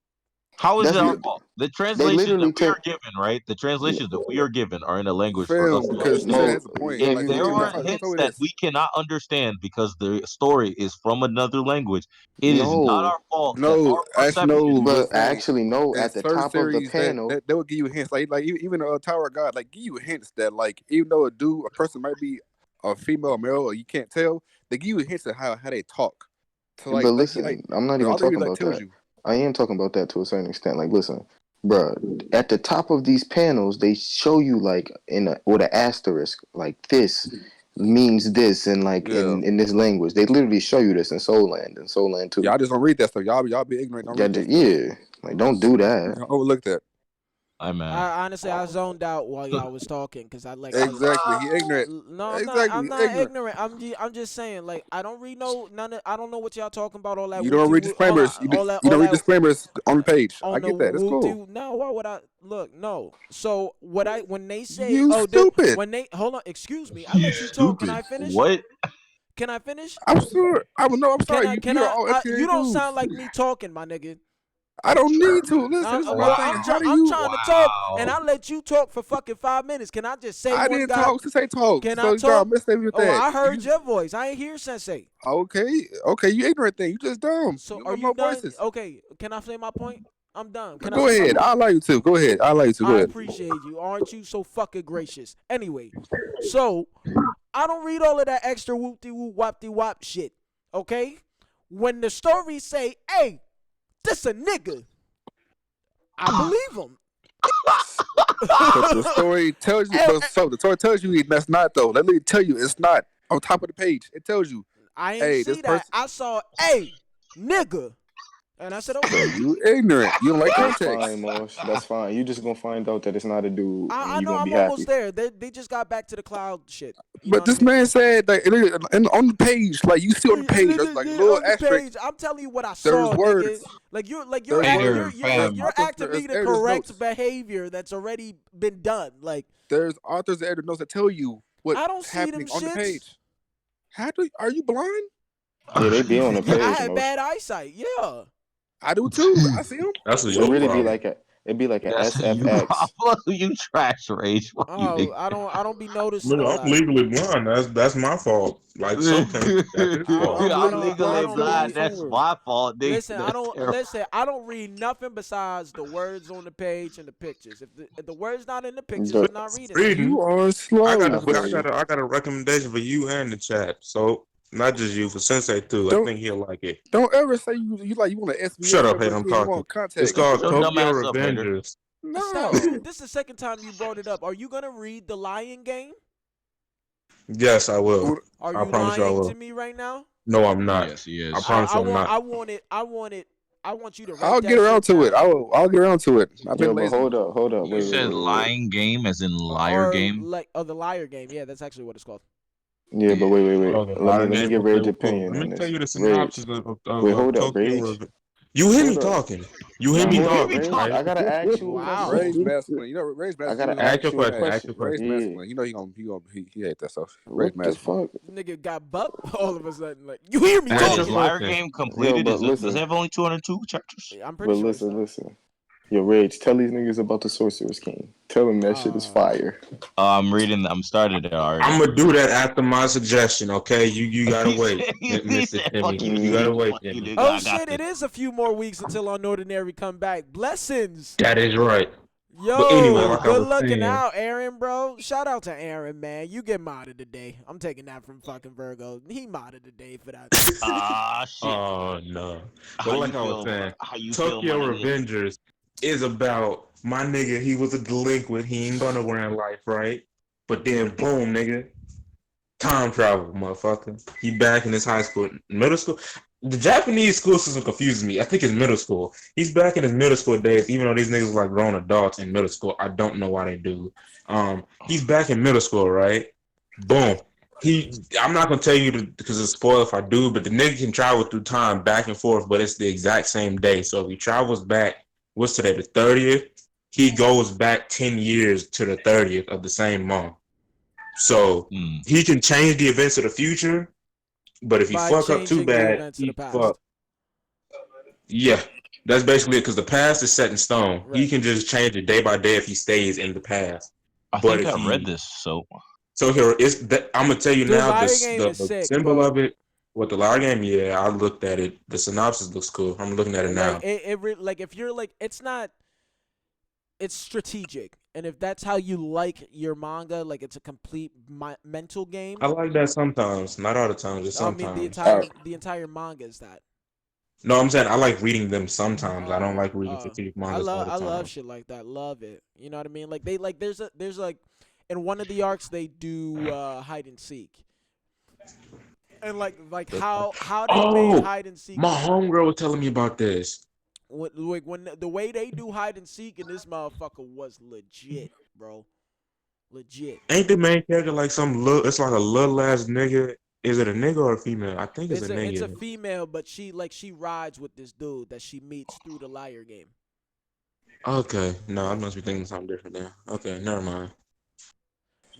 How is it that's our fault? The they translations that literally we tell are given, right? The translations that we are given are in a language for us Fam, to because you said understand. Mo. that's the point. Have If Like, you there okay, are that's how hints it that is. we cannot understand because the story is from another language, it is not no? our fault that No, our actually, perception. no. But Listen, actually, no. in At the certain top of the series, panel, that they would give you hints. Like even Tower of God, like give you hints that like even though a person might be a female or male, or you can't tell, they give you hints of how they talk. So but like listen, I'm not the even author talking like about tells that. you. I am talking about that to a certain extent. Like, listen, bruh, at the top of these panels, they show you like with an asterisk, like this means this, and like Yeah, in this language, they literally show you this in Soul Land too. y'all just don't read that stuff. Y'all be ignorant. Don't Yeah, read that stuff. yeah, like don't do that. Don't overlook that. I'm man. I honestly I zoned out while y'all was talking because I was Exactly. He ignorant. no, I'm Exactly. not Ignorant. ignorant. I'm just saying like I don't read no none of, I don't know what y'all talking about all that You don't whoopty read whoop all disclaimers. that all that You all don't read that disclaimers on the page. I on the get that. It's cool. whoopty. No, why would I look? No. So what I when they say You oh this stupid. when they hold on excuse me I You let you talk. Can stupid. I finish? What? Can I finish? I'm sure. I don't know. I'm Can sorry. I can You're I, all you FTA don't dudes. sound like me talking, my nigga. I don't need to. Listen, this is my Well, thing. How do I'm you? trying to talk, and Wow. I let you talk for fucking 5 minutes. Can I just say I one didn't god? talk since I talked. Can I So y'all talk? missed me with Oh, that. I heard You your voice. I ain't hear Sensei. okay? Okay, you ignorant thing. You just dumb. So You are don't you know done? voices. Okay. Can I say my point? I'm done. Can I Go say my ahead. point? I'll allow you to. Go ahead. I'll allow you to. Go I ahead. appreciate you. Aren't you so fucking gracious? Anyway, so I don't read all of that extra whoopty whoop wopty wop shit. Okay? When the stories say, hey, this a nigga, I believe him. But the story tells you. But so the story tells you that's not though. Let me tell you, it's not on top of the page. It tells you, I ain't hey, this see that. person. I saw, hey, nigga. And I said, Bro, okay. you ignorant. You don't like That's context. fine, Mosh. That's fine. You just gonna find out that it's not a dude, and I you know gonna be I'm almost happy. there. They just got back to the cloud shit. You know But what I this mean? man said that on the page, like you see on the page, there's like a little On the asterisk. page, I'm telling you what I There's saw, nigga. words. Like There's words. Hater, fam. you're acting me the There's correct notes. behavior that's already been done. Like There's authors and editor notes that tell you I what's don't see them happening on the shits. page. Are you blind? Yeah, they be on the Yeah, I page, had Mosh. bad eyesight. Yeah. I do too. I see them. That's It your really be problem. like a It'd be like a That's you. SFX. You trash rage. Fuck you, Oh, I don't be noticing Look, all I'm that. legally blind. That's my fault. Like something, that's his fault. I I'm don't I legally don't really. blind. That's my fault, nigga. Listen, I That's don't terrible. listen. I don't read nothing besides the words on the page and the pictures. If the words not in the pictures, The, I'm not reading that. Reading. You are I slow, feel you. I got a recommendation for you and the chat. So not just you, for Sensei too. I don't think he'll like it. don't ever say you want an Shut SVS up, Hayden. member I'm again. You talking. want It's contact. Shut called your Fuck. dumb Tokyo ass up, hater. Revengers. Stop. No. This is the second time you brought it up. Are you gonna read the Lion Game? Yes, I will. Are I you promise you I lying to will. me right now? No, I'm not. Yes, he I is. promise I you I'm want not. I want it. I want it. I want you to I'll write get that around shit to it. down. I'll get around to it. I've Yo, been but lazy. hold up, You said wait. lying game, as in liar Or game. like the Liar Game. Yeah, that's actually what it's called. Yeah, but Yeah. wait. Oh, the Let me live game. get Okay, Rage well, cool. opinion Let on me tell this. you the Rage. synopsis Wait, hold up, Tokyo Rage. Revenge. You hear me Hold up. talking. You hear Now me hold You up, be talking, Rage. right? talking. I gotta ask you a Wow. Rage question. masculine. You know, Rage I masculine. gotta Ask your ask you a question. Hey, Ask your question. Rage question. Yeah. masculine. You know he hate that stuff. Rage What the masculine. fuck? Nigga got buck all of a sudden. Like you hear me Ask Wait, your is talking? liar question. game Yo, completed? but Does it listen. have only 202 chapters? I'm pretty But sure it's done. listen. Yo, Rage, tell these niggas about the Sorcerer's King. Tell them that shit is fire. I'm reading. I'm started it already. I'm gonna do that after my suggestion. Okay, you gotta he wait, said, he Mr. said, "Fuck Timmy. you, You Mm. gotta nigga. wait, Fuck you, Timmy. nigga. Oh I got shit! this." It is a few more weeks until Unordinary come back. Blessings. That is right. But anyway, Yo, like I good was looking saying, out, Aaron, bro. Shout out to Aaron, man. You get modded today. I'm taking that from fucking Virgo. He modded today for that. Ah, shit. oh no. But How you like I was feel? saying, How you feel, my Tokyo nigga? Revengers is about my nigga. He was a delinquent. He ain't gonna nowhere in life, right? But then boom, nigga, time travel, motherfucker. He back in his high school, middle school. The Japanese school system confuses me. I think it's middle school. He's back in his middle school days, even though these niggas are like grown adults in middle school. I don't know why they do. He's back in middle school, right? Boom. I'm not gonna tell you because it's spoiled if I do, but the nigga can travel through time back and forth, but it's the exact same day. So if he travels back, what's today, the 30th? He goes back 10 years to the 30th of the same month. So Hmm. he can change the events of the future, but if he By fuck up too changing the bad, events of the he fuck. past. Yeah, that's basically it. Because the past is set in stone. He Right. can just change it day by day if he stays in the past. I But think if I read he this. So here it's I'm gonna tell you The now Liar Game is the sick, symbol but of it. What the liar game? Yeah, I looked at it. The synopsis looks cool. I'm looking at it like now. like if you're like it's not it's strategic. And if that's how you like your manga, like it's a complete mental game. I like that sometimes, not all the time, just I mean the sometimes. entire the entire manga is that. No, I'm saying I like reading them sometimes. I don't Oh, like reading oh. strategic mangas all the I love time. shit like that. Love it. You know what I mean? Like they like there's like in one of the arcs they do hide and seek. And like how they made Oh, hide and seek my homegirl was telling me about this. when the way they do hide and seek in this motherfucker was legit, bro. Legit. Ain't the main character like some little? It's like a little ass nigga. Is it a nigga or a female? I think it's a It's a nigga. female, but she rides with this dude that she meets through the Liar Game. Okay, no, I Yeah. must be thinking something different then. Okay, never mind.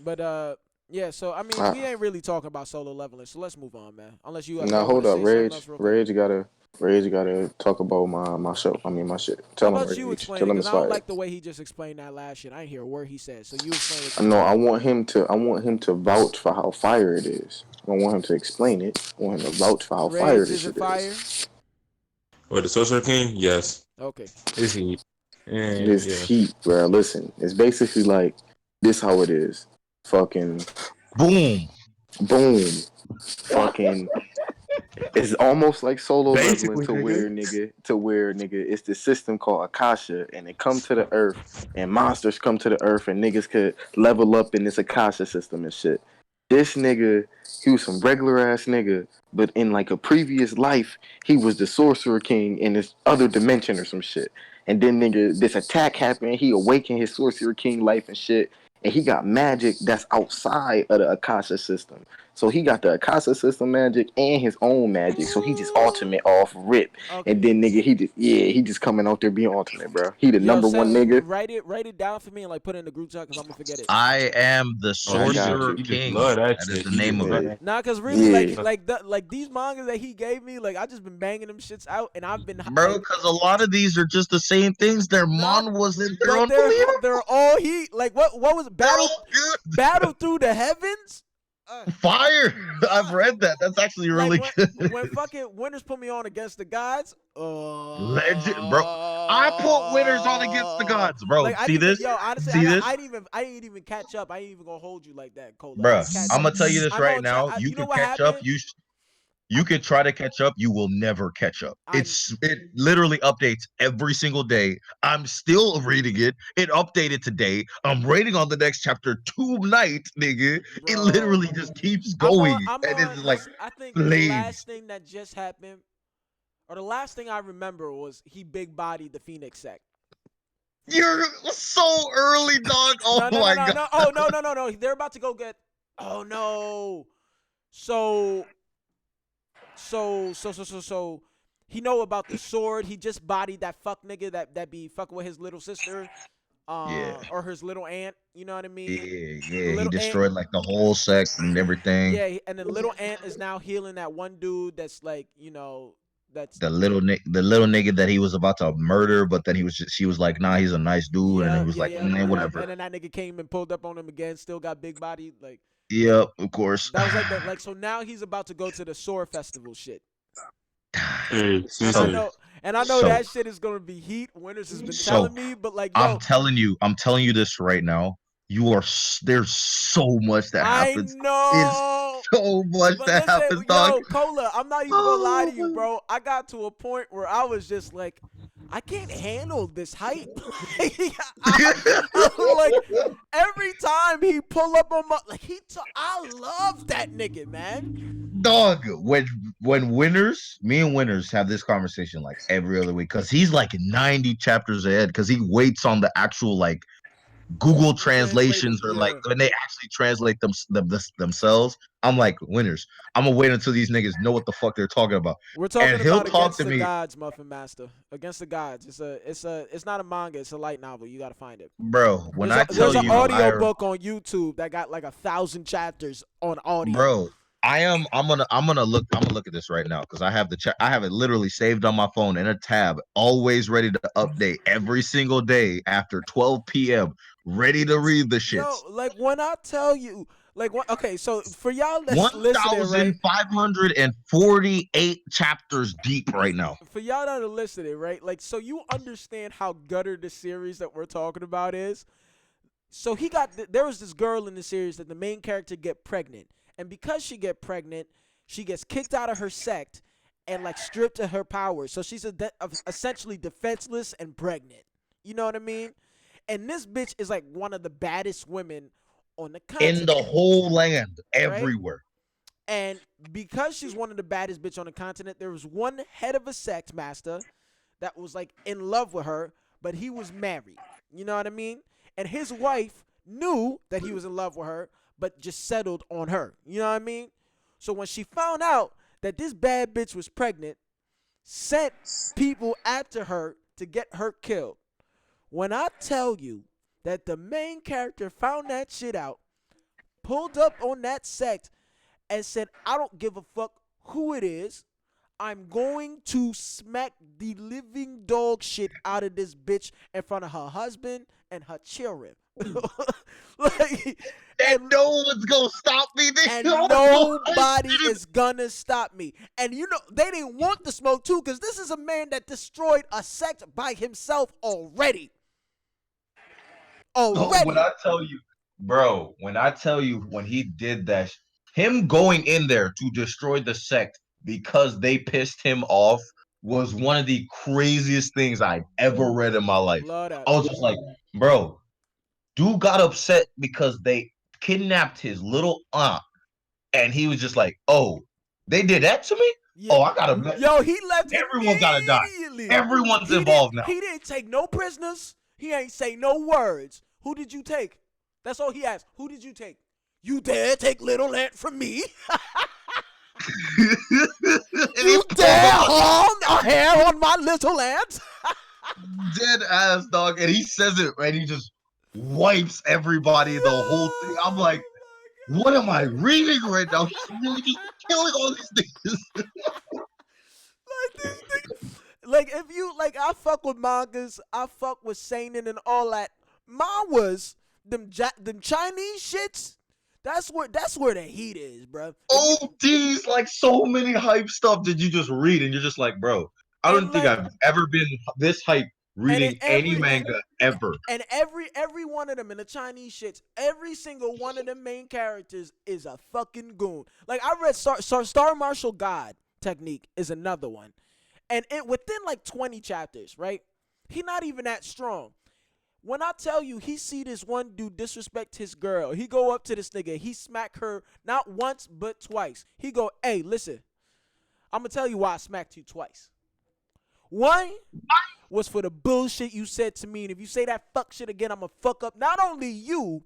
But yeah, so I mean Uh, we ain't really talking about solo leveling, so let's move on, man. Unless now y'all want hold to up, say something else real quick. Rage gotta talk about my show. I mean my shit. How Tell him about you Rage. explain Tell it? him Because it's I don't fire. like the way he just explained that last shit. I didn't hear a word he said. So you explain what you No, said. I want him to vouch for how fire it is. I don't want him to explain it. I want him to vouch for how fire Rage, this is it shit fire? is. What the Sorcerer King? Yes, Okay. is he? And This yeah, heat, bro. Listen, it's basically like this how it is. Fucking boom. boom. Fucking it's almost like solo leveling basically, nigga. to where nigga it's the system called Akasha and it come to the earth and monsters come to the earth and niggas could level up in this Akasha system and shit. This nigga, he was some regular ass nigga, but in like a previous life, he was the sorcerer king in this other dimension or some shit. And then nigga, this attack happened, he awakened his sorcerer king life and shit, and he got magic that's outside of the Akasha system. So he got the Akasa system magic and his own magic. So he just ultimate off rip. And Okay. then nigga, he just coming out there being ultimate, bro. He the Yo, number one nigga. write it down for me and like put it in the group chat because I'm gonna forget it. I am the Oh, I got Sorcerer you. he just King. love that That is shit. the He name just of love it. Yeah. Nah, cause really, Yeah. like these mangas that he gave me, like I just been banging them shits out, and I've been Bro, like, because a lot of these are just the same things. Their nah, mon was in. They're but they're unbelievable. all heat. Like what was it? They're all good. Battle through the heavens? Fire. I've Uh, read that. That's actually like really good. when fucking winners put me on against the gods. Legend, bro. I put winners on against the gods, bro. Like I See didn't even, this? yo, honestly, See this? I didn't even catch up. I ain't even gonna hold you like that, Cola. I Bruh, ain't catch I'm up. gonna tell you this I'm right gonna try. now. You You know could what catch up. happened? You could try to catch up. You will never catch up. I, It literally updates every single day. I'm still reading it. It updated today. I'm waiting on the next chapter tonight, nigga. It bro. literally just keeps going, I'm and on. it's like I think the flames. last thing that just happened, or the last thing I remember was he big bodied the Phoenix sect. You're so early, dog. Oh my god. No. Oh no. They're about to go get. Oh no. So he know about the sword. He just bodied that fuck nigga that be fucking with his little sister, Yeah. or his little aunt. You know what I mean? Yeah, The yeah. He little aunt. destroyed like the whole sect and everything. Yeah, and then little aunt is now healing that one dude that's like, that's The little nigga that he was about to murder, but then she was like, nah, he's a nice dude, and he was like, whatever. And then that nigga came and pulled up on him again. Still got big body. Like Yep, of course. that was like the like. So now he's about to go to the sword festival shit. Hey, And I So Sensei. know, so that shit is gonna be heat. Winners has been so telling me, but like, I'm yo, telling you this right now. There's so much that I happens. It's know. so much But that listen, happens, dog. yo, Cola, I'm not even gonna lie to you, Oh, bro. I got to a point where I was just like, I can't handle this hype. I'm like, every time he pull up on my, like I love that nigga, man. dog. When winners, me and winners have this conversation like every other week because he's like 90 chapters ahead because he waits on the actual like Google The translated, translations or like yeah. when they actually translate themselves. I'm like, winners. I'm gonna wait until these niggas know what the fuck they're talking about. We're And talking he'll about talk Against to the me, Gods, Muffin Master. Against the Gods. It's not a manga. It's a light novel. You gotta find it. bro. When I There's tell an you, audio book on YouTube that got like 1,000 chapters on audio. bro, I'm gonna look at this right now because I have I have it literally saved on my phone in a tab, always ready to update every single day after 12 p.m. Ready to read the Yo, shits. like when I tell you, okay, so for y'all that's listening, right? 1,548 chapters deep right now. For y'all that are listening, right? Like, so you understand how gutter the series that we're talking about is. So there was this girl in the series that the main character get pregnant, and because she get pregnant, she gets kicked out of her sect and like stripped of her powers. So she's essentially defenseless and pregnant. You know what I mean? And this bitch is like one of the baddest women on the In the continent, whole land, right? everywhere. And because she's one of the baddest bitch on the continent, there was one head of a sect master that was like in love with her, but he was married. You know what I mean? And his wife knew that he was in love with her, but just settled on her. You know what I mean? So when she found out that this bad bitch was pregnant, sent people after her to get her killed. When I tell you that the main character found that shit out, pulled up on that sect, and said, I don't give a fuck who it is. I'm going to smack the living dog shit out of this bitch in front of her husband and her children. like, And no one's gonna stop me. and nobody is gonna stop me. And you know, they didn't want the smoke too, because this is a man that destroyed a sect by himself already. When I tell you, bro, when I tell you when he did that, him going in there to destroy the sect because they pissed him off was one of the craziest things I've ever read in my life. Love that. I was just like, bro, dude got upset because they kidnapped his little aunt, and he was just like, oh, they did that to me? Yeah. Oh, I gotta. Yo, he left Everyone's gotta die. immediately. Everyone's involved now. He didn't take no prisoners. He ain't say no words. Who did you take? That's all he asked. Who did you take? You dare take little ant from me? And he's You pulling dare up harm a hair on my little ant? dead ass dog, and he says it, and he just wipes everybody the whole thing. I'm like, what am I reading right now? He's really just killing all these things. Like this thing. Like if you like, I fuck with mangas. I fuck with seinen and all that. Mangas, them Chinese shits. That's where the heat is, bro. If you ODs, like so many hype stuff that you just read, and you're just like, bro, I and don't think like I've ever been this hype and it reading any manga ever. and every one of them in the Chinese shits, every single one of them main characters is a fucking goon. Like I read Star Martial God Technique is another one, and it within like 20 chapters, right? He not even that strong. When I tell you, he see this one dude disrespect his girl, he go up to this nigga, he smack her not once but twice. He go, hey, listen, I'm gonna tell you why I smacked you twice. One was for the bullshit you said to me, and if you say that fuck shit again, I'm gonna fuck up not only you,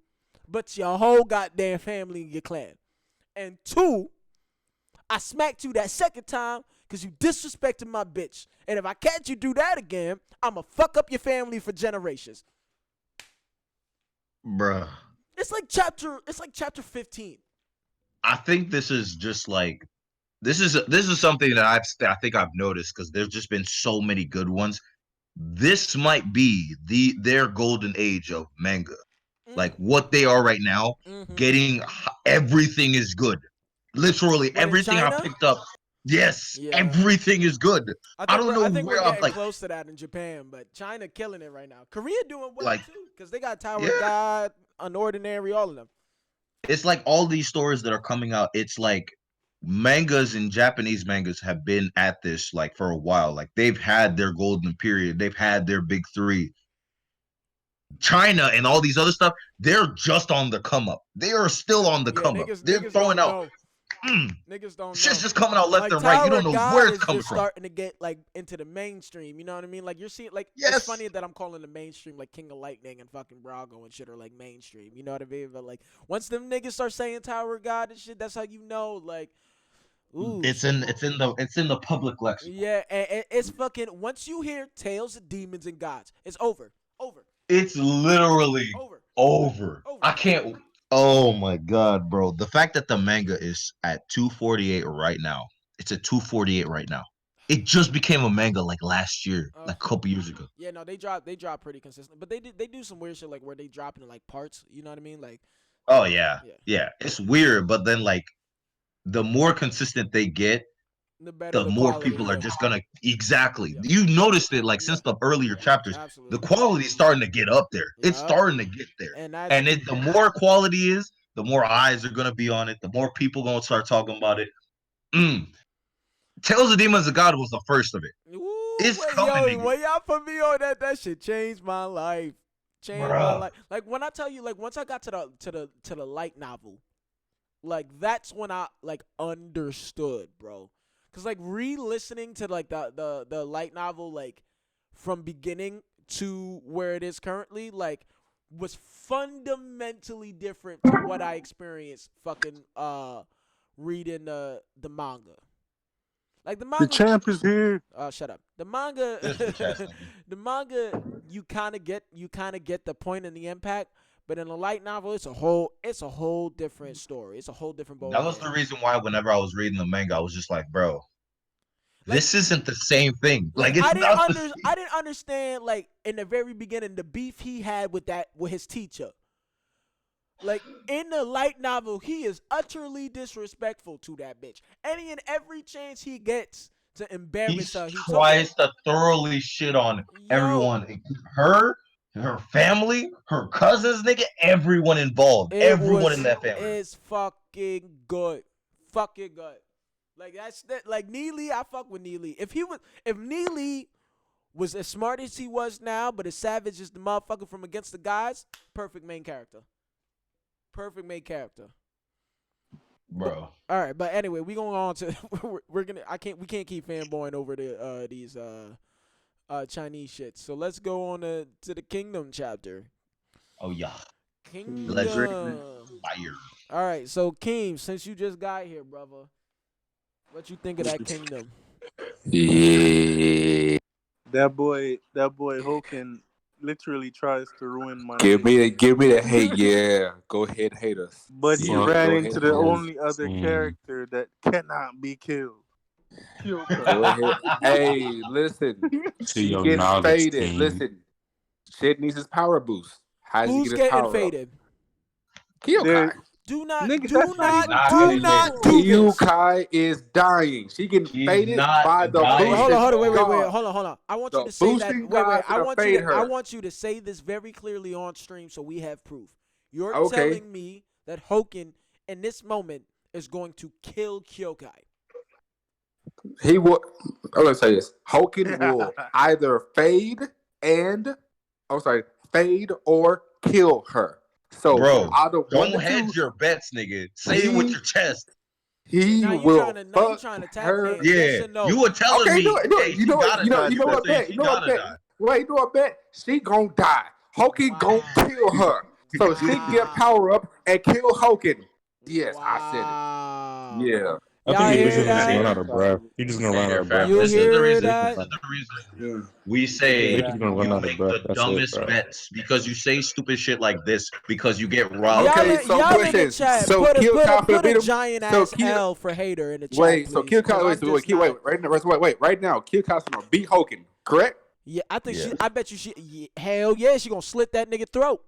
but your whole goddamn family and your clan. And two, I smacked you that second time because you disrespected my bitch. And if I catch you do that again, I'ma fuck up your family for generations. Bruh. It's like chapter 15. I think this is just like this is something that I think I've noticed because there's just been so many good ones. This might be their golden age of manga. Like what they are right now, Mm-hmm. getting everything is good. Literally What in everything I China? picked up. Yes, Yeah. everything is good. I don't know I think we're where I'm getting like close to that in Japan, but China killing it right now. Korea doing well like too, because they got Tower of yeah. God, Unordinary, all of them. It's like all these stories that are coming out. It's like mangas and Japanese mangas have been at this like for a while. Like they've had their golden period. They've had their big three. China and all these other stuff, they're just on the come up. They are still on the Yeah, come up. niggas They're niggas throwing don't out know. mm, Niggas don't shit's know. just coming out left Like and right. You Tower don't of know where God it's is coming just from. starting to get like into the mainstream. You know what I mean? Like you're seeing like it's Yes. funny that I'm calling the mainstream like King of Lightning and fucking Brago and shit are like mainstream. You know what I mean? But like once them niggas start saying Tower of God and shit, that's how you know like, ooh It's shit. in the public lexicon. Yeah, and it's fucking once you hear Tales of Demons and Gods, it's over. Over. It's literally Over. over. Over. I can't. Oh my god, bro! The fact that the manga is at 248 right now. It's at 248 right now. It just became a manga like last year, like a couple years ago. Yeah, no, they drop pretty consistent, but they do some weird shit like where they drop in like parts. You know what I mean? Like, Oh yeah, yeah, yeah. It's weird, but then like the more consistent they get, the better the the more quality. people are Yeah, just gonna exactly. yeah, You noticed it like yeah, since the earlier chapters, the absolutely. quality's starting to get up there. It's Yup, starting to get there, and that's and the more quality is, the more eyes are gonna be on it. The more people gonna start talking about it. Mm. Tales of Demons of God was the first of it. ooh, It's wait, coming, yo, nigga. when y'all put me on that, that shit changed my life. Changed my Bruh. life. Like when I tell you, like once I got to the light novel, like that's when I like understood, bro. Cause like re-listening to like the light novel like from beginning to where it is currently like was fundamentally different to what I experienced fucking reading the manga. Like the The manga, champ is here. shut up. The manga, This bitch ass nigga. the manga, you kind of get the point and the impact. But in a light novel, it's a whole different story. It's a whole different ball That was game. the reason why whenever I was reading the manga, I was just like, bro, Like, this isn't the same thing. like Like it's not the I didn't understand like in the very beginning the beef he had with his teacher. Like in the light novel, he is utterly disrespectful to that bitch. Any and every chance he gets to he embarrass her, he took it. tries to thoroughly shit on Yo, everyone, her family, her cousins, nigga, everyone involved, everyone in that family. it's fucking good. Fucking good. Like that's that like Neely, I fuck with Neely. If Neely was as smart as he was now, but as savage as the motherfucker from Against the Gods, perfect main character. Perfect main character. But Bro. all right, but anyway, we going on to we're gonna we can't keep fanboying over these Chinese shits. So let's go on to the Kingdom chapter. Oh yeah. Legendary Kingdom. fire. All right, so Keem, since you just got here, brother, what you think of that kingdom? Yeah. That boy Hoken literally tries to ruin my Give me the hate. Yeah. Go ahead, hate us. but he Yeah. Fuck ran Go ahead, into the hate us. only other character that cannot be killed. Kyoka. Go ahead. Hey, listen. to She your getting knowledge, faded. King. Listen. Shit needs his power boost. How does he Who's get his getting power up? faded? Kyokai. There, Do not, nigga, that's not She's even not do getting possible. faded. not do this. Kyokai is dying. She getting She's faded not by the Wait, dying. hold boosting on, wait, god. hold on. I want you The to say that. boosting Wait, god I finna want you fade to, I her. want you to say this very clearly on stream so we have proof. You're Okay. telling me that Hoken in this moment is going to kill Kyokai. He will. I'm gonna say this. Hoken will either fade and I'm sorry, fade or kill her. So Bro, out of one don't to two, hedge your bets, nigga. Say it with he your chest. he Now will you fuck trying to tap her. dance? Yes Yeah, or no? you were telling Okay, me, hey, she gotta die. You were saying bet. she gotta die. Wait, you know what bet? She gonna die. Hoken gonna Wow. kill her. So she can get Wow. power up and kill Hoken. Yes, I said it. Wow. Yeah. I think Y'all he just hear gonna that? run out of breath. He just gonna run out Hater of breath. fam, You That's this is it. the hear reason. He just This that? gonna is the reason Yeah. we he say just gonna run you out of make breath. the That's it, dumbest bro. bets because you say stupid shit like this because you get riled Y'all, up. Okay, so y'all in the questions. chat, So Kill Confident put a beat him. giant So ass Kill L for hater in the chat, wait. So please, Kill because I'm wait. just not. Wait. Right now, Kill Confident beat Hoken. Correct? Yeah, I think Yeah. I bet you she. Yeah, hell yeah, she gonna slit that nigga throat.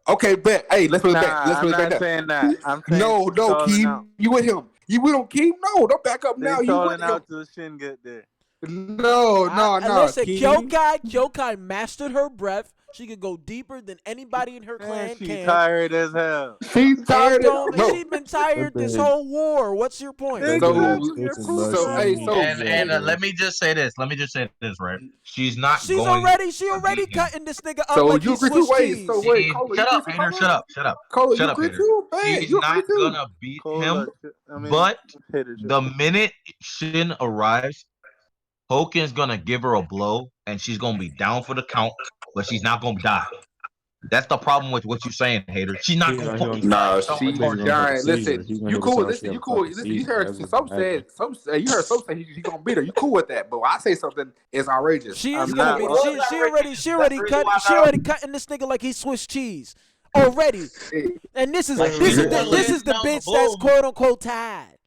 Okay, bet. Hey, let's put it back. Nah, Let's I'm put it back not now. saying that. I'm saying No, she's stalling out. Keem. You with him. You with him, Keem? No, don't back up They now. You with stalling him. out till Shin get there. No, Listen, Keem. Kyokai mastered her breath. She could go deeper than anybody in her Man, clan she can. tired as hell. She's It tired of don't. no. She's been tired this whole war. What's your point? That bitch is So Exactly. You're switching, bro. proving so my hey, She, point. so And yeah, bro. let me just say this. Right? She's not She's going she to beat already him. cutting this nigga up so like you he's agree too? Swiss Wait, so cheese. wait, Cola, you Shut agree up, too, hater. Cola? Shut You up, agree hater. too? Bet She's you agree not too. gonna beat Cola, him, I mean, but hitter. the minute Shin arrives, Hokin's gonna give her a blow, and she's gonna be down for the count, but she's not gonna die. That's the problem with what you're saying, hater. She's not He's gonna not fucking gonna. die. Nah, It's not That bitch she's is retarded. gonna have a dying. seizure. Listen, He's gonna you hit her cool. till she Listen, have you a cool. fucking Listen, you seizure. heard That's what's some gonna happen. say you heard some say he gonna beat her. You cool with that? But when I say something, it's outrageous. She is I'm gonna not. be. Well, She already cutting this nigga like he's Swiss cheese already. Hey, And this is like this she's is the the one this laying is the down the bitch that's blows. quote unquote tied.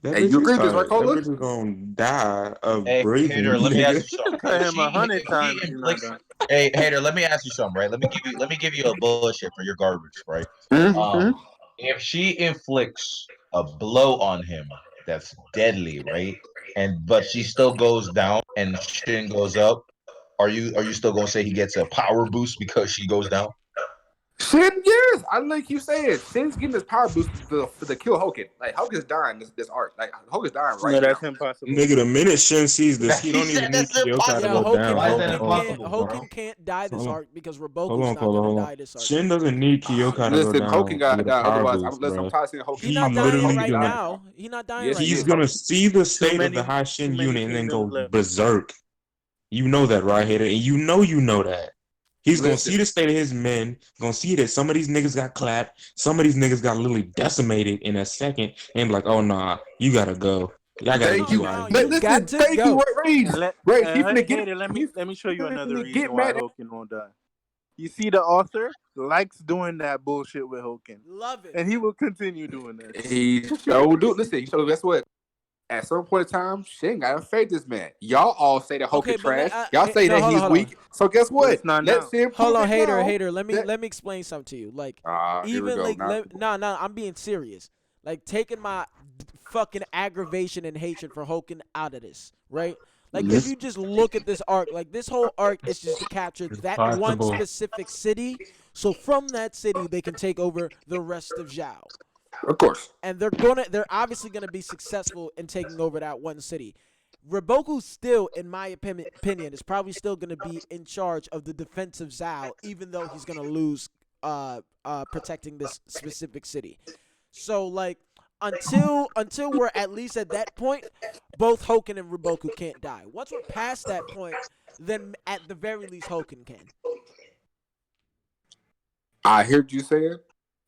That hey, bitch you is agree with this, right, tired. That Cola? bitch is gonna die of Hey, breathing, hater, let me ask nigga. you something. Cut him 100 If she times. You're not inflicts, done. hey, hater, let me ask you something, right? Let me give you a bullshit for your garbage, right? Mm-hmm. If she inflicts a blow on him that's deadly, right? And but she still goes down and Shin goes up, are you still gonna say he gets a power boost because she goes down? Shin, yes. I like you saying. Shin's getting this power boost for the kill Hogan. Like Hogan's dying this arc. Like Hogan's dying No, right that's now. impossible. Nigga, the minute Shin sees this, he He don't said even need that's Kyokai to Yeah, go impossible. down. Why is that impossible, bro? Hoken can't die this Hold on. arc because Hold Roboku's on, not Cola, gonna hold on. die this arc. Shin doesn't need Kyokai to go Listen, Hogan down to gotta get a die. power Otherwise, boost, I'm bro. tired of seeing Hogan He He not pop up. dying literally Hogan's right dying. now. He not dying Yes, right he he's is. now. gonna see the Too state of the many, High too Shin many unit and then kingdoms go left. berserk. You know that, right, Hater? And you know that. He's gonna Listen, see the state of his men, gonna see that some of these niggas got clapped, some of these niggas got literally decimated in a second, and be like, oh nah, you gotta go. I gotta thank get No, you you. out of no, here. you got Listen, to thank you, go. Rage. And Rage, he finna get. hater, let me show you another Finna reason get why mad. Hoken won't die. You see, the author likes doing that bullshit with Hoken, Love it. and he will continue doing that shit. He showed do. Listen, he showed. Guess what? At some point in time, she ain't gotta fade this man. Y'all all say that Okay, Hogan but trash. Y'all say no, that he's hold on. weak. So guess But what? it's not Let's now. see him Hold prove on, it hater, now. hater. Let That, me explain something to you. Like, here we even go. like, no, I'm being serious. Like, taking my fucking aggravation and hatred for Hoken out of this, right? Like, if This you just look at this arc, like this whole arc is just to capture is that one possible. specific city. So from that city, they can take over the rest of Zhao. Of course. And they're obviously gonna be successful in taking over that one city. Raboku still, in my opinion, is probably still gonna be in charge of the defense of Zhao, even though he's gonna lose protecting this specific city. So like until we're at least at that point, both Hoken and Raboku can't die. Once we're past that point, then at the very least Hoken can. I hear what you saying,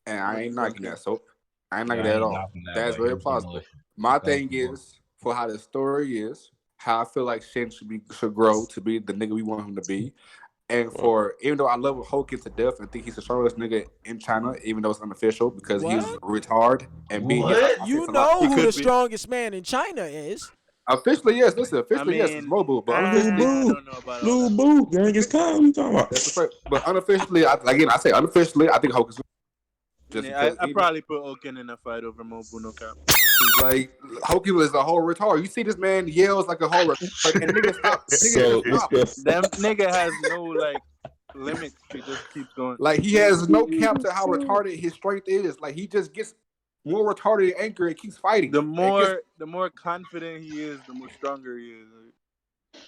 and What I you ain't gonna knocking do? that. So I ain't Yeah, knocking I that at ain't all. knocking that, That's but very he's plausible. demolition. My Thank thing you, bro. is for how the story is, how I feel like Shin should grow to be the nigga we want him to be. And for even though I love Hogan to death and think he's the strongest nigga in China, even though it's unofficial because he's What? retard and B he What? I say You it's a lot. know He who the could be. strongest man in China is? Officially, yes. Listen, I officially, yes, it's mean, mobile, but Lil unofficially, I Boo, don't know about all Lil that. Boo, Genghis Khan. What you talking about? that's the fact. But unofficially, I say unofficially, I think Hogan's just Yeah, because I he probably put Oken in a fight over Mobu no cap. like Hogan is a whole retard. You see this man yells like a whole retard, and niggas stop. Niggas So just it's stop. Them nigga has no like limits. He just keeps going. Like he has no cap to how retarded his strength is. Like he just gets more retarded and angry and keeps fighting. The more confident he is, the more stronger he is.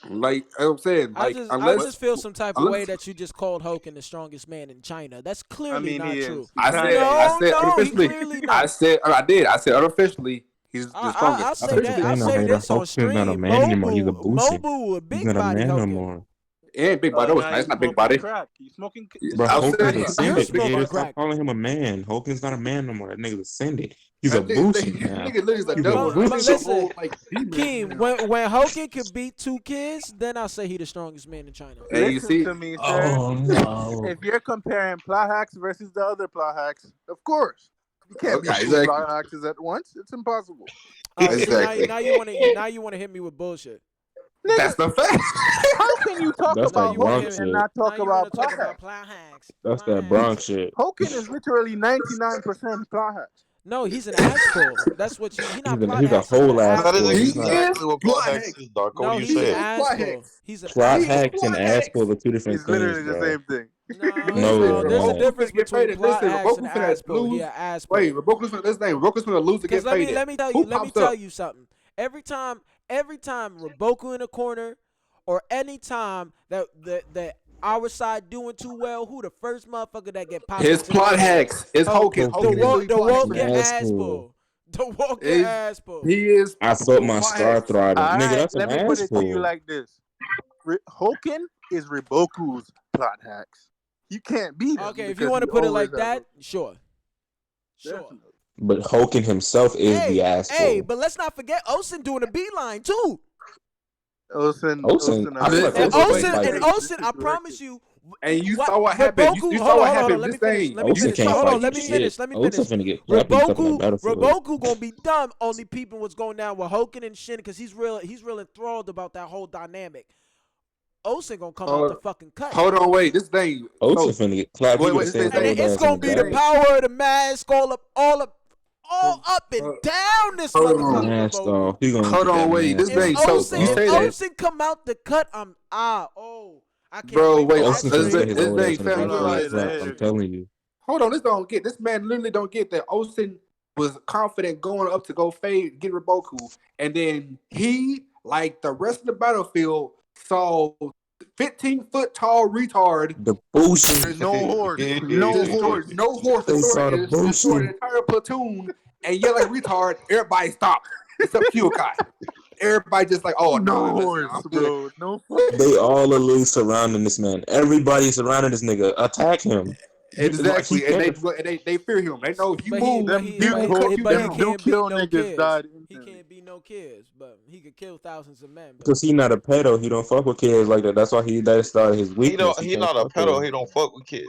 Like I'm saying, I like just I unless just feel some type of way unless that you just called Hogan the strongest man in China. That's I clearly mean, not he true. is. He kinda I is. No, said no, he unofficially. clearly not. I said unofficially he's the I strongest. say But that. Officially, I ain't no say hater. this on Hogan's not a stream. man anymore. He's a boosie. Mobu, a He's big not a body man no Hogan. more. and big body. Oh, No, now it's he's not big smoking body. crack. He's smoking. Bro, I'll You're, say Hogan's he, you're, you're he's ascended. big smoking Haters, body. stop crack. calling him a man. Hogan's not a man no more. That nigga's ascended. He's a That boosie now. nigga literally is a He's a devil. But, That but nigga's a boosie. listen, whole like demon. Keem, when Hogan could beat 2 kids, then I'll say he the strongest man in China. And you Listen see, to me, sir. Oh no. If you're comparing Plahax versus the other Plahax, of course you can't beat okay, two exactly, Plahaxes at once. It's impossible. See exactly. now you want to hit me with bullshit. Nigga, That's the fact. how can you talk That's Now that about you want to Hogan Bronx hit and shit. not now talk you want about to talk Plahax? about plow hacks. That's Plow that hacks. Bronx shit. Hogan is literally 99% Plahax. No, he's an ass pull. That's what you. He not plot He's a hacks. He's an whole ass ass That is pull. pull. He's not He exactly is what plot plot hex hex. is, Darko. No, What are you he's He an saying? is ass plot pull. hex. He's an plot He ass is pull. hacks and plot ass pull hex. are two different It's things, literally the bro. same thing. No, No, Listen, they're no. There's a not. Raboku difference finna get between faded. plot Listen, hacks and Raboku ass finna pull. He lose. an ass Wait, pull. Raboku's finna this name. Raboku's finna lose to Because get faded. let me tell Who you pops tell up? you something. Every time Raboku in the corner, or any time that our side doing too well, who the first motherfucker that get popped His into the plot corner? hacks. It's Hogan. The Hogan Hogan is is walk literally the plot walk hacks an for your him. ass asshole. pull. The walk your Is ass pull. he is I felt my plot star hacks. thriving. All Nigga, right, that's an let me put ass it to you pull. like this: Hogan is Riboku's plot hacks. You can't beat him Okay, if you because want he to put it always like has that, a sure. Sure. definitely. But Hogan himself is the ass pull. But let's not forget Osen doing a beeline too. Olsen, Osen, I feel like And Olsen But can wait, Osen fight. and this Osen, is I directed. promise you. and you What saw what happened. Raboku? You Hold saw on, what hold on. happened. Let me This finish. thing. Let me Olsen finish. can't Hold fight on. Let me shit. finish. Let me Olsen finish. finna get clapped. He talking about Battlefield. Raboku gonna be dumb only peeping what's going down with Hogan and Shin because he's real enthralled about that whole dynamic. Osen gonna come out the fucking cut. Hold on, wait. This thing. Olsen So finna get clapped. He wait, would wait. have This stayed his And old it's ass in gonna the be the back. power of the mask all up and down this hold on. motherfucker Mask Raboku. off. He gonna Hold get that on, wait. This mask If thing. off. So you Osen say that, come out the cut, I can't bro. wait for Wait. that Olsen finna This stay stream. his this old thing. ass in the Fam, back. Hold you on, He realize get let clapped. her I'm go. telling you. hold on, this don't get. This man literally don't get that Osen was confident going up to go fade, get Riboku, and then he, like the rest of the battlefield, saw 15-foot tall retard The bullshit. No horse, no destroy horse. no horse, They saw the destroy the bullshit. entire platoon, and yell like retard. Everybody stop. Except Kyokai. Everybody just like, oh No no, listen, horse, I'm good. bro. No fucking They horse. all literally surrounding this man. Everybody surrounding this nigga. Attack him. He Exactly, and can't. they fear him. They know if you But he move, but Them he he but will he, cut but, you but he down. them can't beat kill no niggas kids. died He instantly. can't beat no kids, but he could kill thousands of men. But Because he not a pedo. He don't fuck with kids like that. That's why that started his He weakness. don't. He He can't not a fuck with pedo. him. He don't fuck with kids.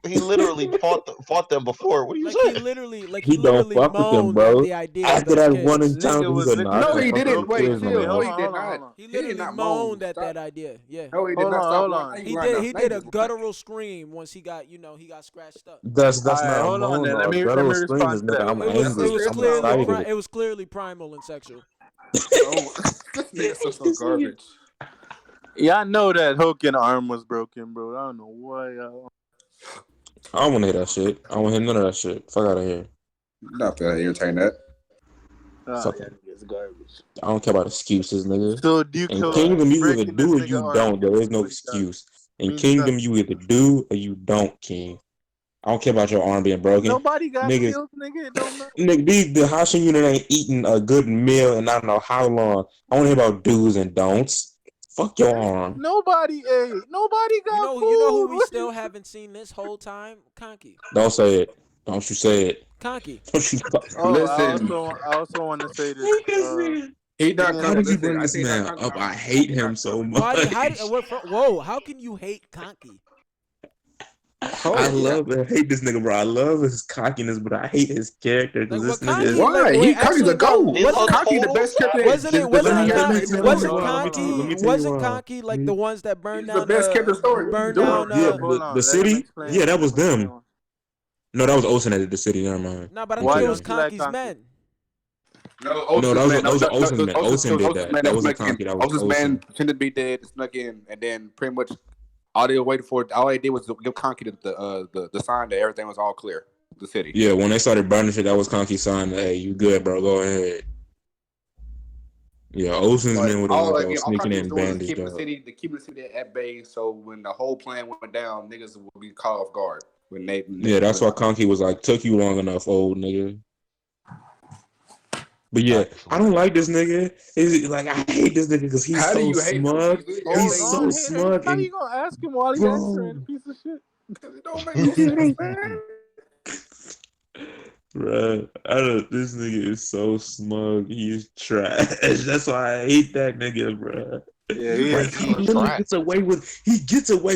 He literally fought them before. What are you like he saying? literally He don't fuck with them, moaned at bro. the idea of After those that one kids. encounter, Nigga he was said, "No, I No, literally can't he fuck with didn't. the Wait, kids no okay, chill. No, more." he did hold not. on. He He did literally not moan. moaned at Stop. that idea. Yeah. No, he did Hold not. on, Stop hold lying. on. Now you He lying did now. he Now you did a just lying. guttural scream once he got scratched up. That's Alright, not a hold on moan then. though. A Let me guttural scream respond is to nigga. that. I'm It angry. I'm sound low. excited. It was clearly primal and sexual. Oh, this nigga so This nigga- garbage. Yeah, I know that Hogan arm was broken, bro. I don't know why. I don't want to hear that shit. I don't want to hear none of that shit. Fuck out of here. Not to entertain that. Fuck Yeah, it. it's garbage. I don't care about excuses, nigga. So do you In kill Kingdom, you either breaking this do or nigga you arm don't. There is no what he got? excuse. In Means Kingdom, nothing. you either do or you don't, King. I don't care about your arm being broken. Nobody got Niggas, killed, nigga. It don't matter. nigga, the Hashim unit ain't eating a good meal in I don't know how long. I want to hear about do's and don'ts. Fuck your arm. Nobody ate. Nobody got You know who food. we still haven't seen this whole time? Conky. Don't say it. Don't you say it. Conky. Don't you Oh, Listen, I also want to say this. hate this man. he Me not and How coming. did you Listen, bring I this think he not man coming. up? I I hate think he him not so coming. much. Whoa, how can you hate Conky? I love and hate this nigga, bro. I love his cockiness, but I hate his character Like because what this nigga is. Conky? Like Why? wait, He Conky's actually the no. GOAT. He look Conky the total best captain. Wasn't it? Let Wasn't me it? let me tell you Wasn't why. Wasn't Conky like the ones that burned He's the down best captain story. What you burned doing? down Yeah, Hold on. the Let him city. explain. Yeah, that was Let him them. No, that was Olsen that did the city. Never mind. Nah, but I Why think it Continue. was don't you like Conky's Conky? men. No, No, Osa's man. that was No, Olsen's man. it Olsen did Osa's that. man That that wasn't snuck in. Conky. That was Osa's man Olsen. pretended to be dead, snuck in, and then pretty much all they were waiting for, all they did was give Conky the sign that everything was all clear. The city. Yeah, when they started burning shit, that was Conky's sign. Hey, you good, bro? Go ahead. Yeah, Olsen's But men were the all ones that again, was all sneaking Conky in was and doing was bandaged up. keeping the city at bay. So when the whole plan went down, niggas would be caught off guard. When they Yeah, that's why Conky was like, took you long enough, old nigga. But yeah, I don't like this nigga. Like I hate this nigga because he's How do so you hate him? smug. Hold He's so on. smug How you and gonna ask him while he bro, answering? Piece of shit. Because it don't make no sense, man. bro, I don't. This nigga is so smug. He is trash. That's why I hate that nigga, bro. Yeah, he Like is. he literally gets away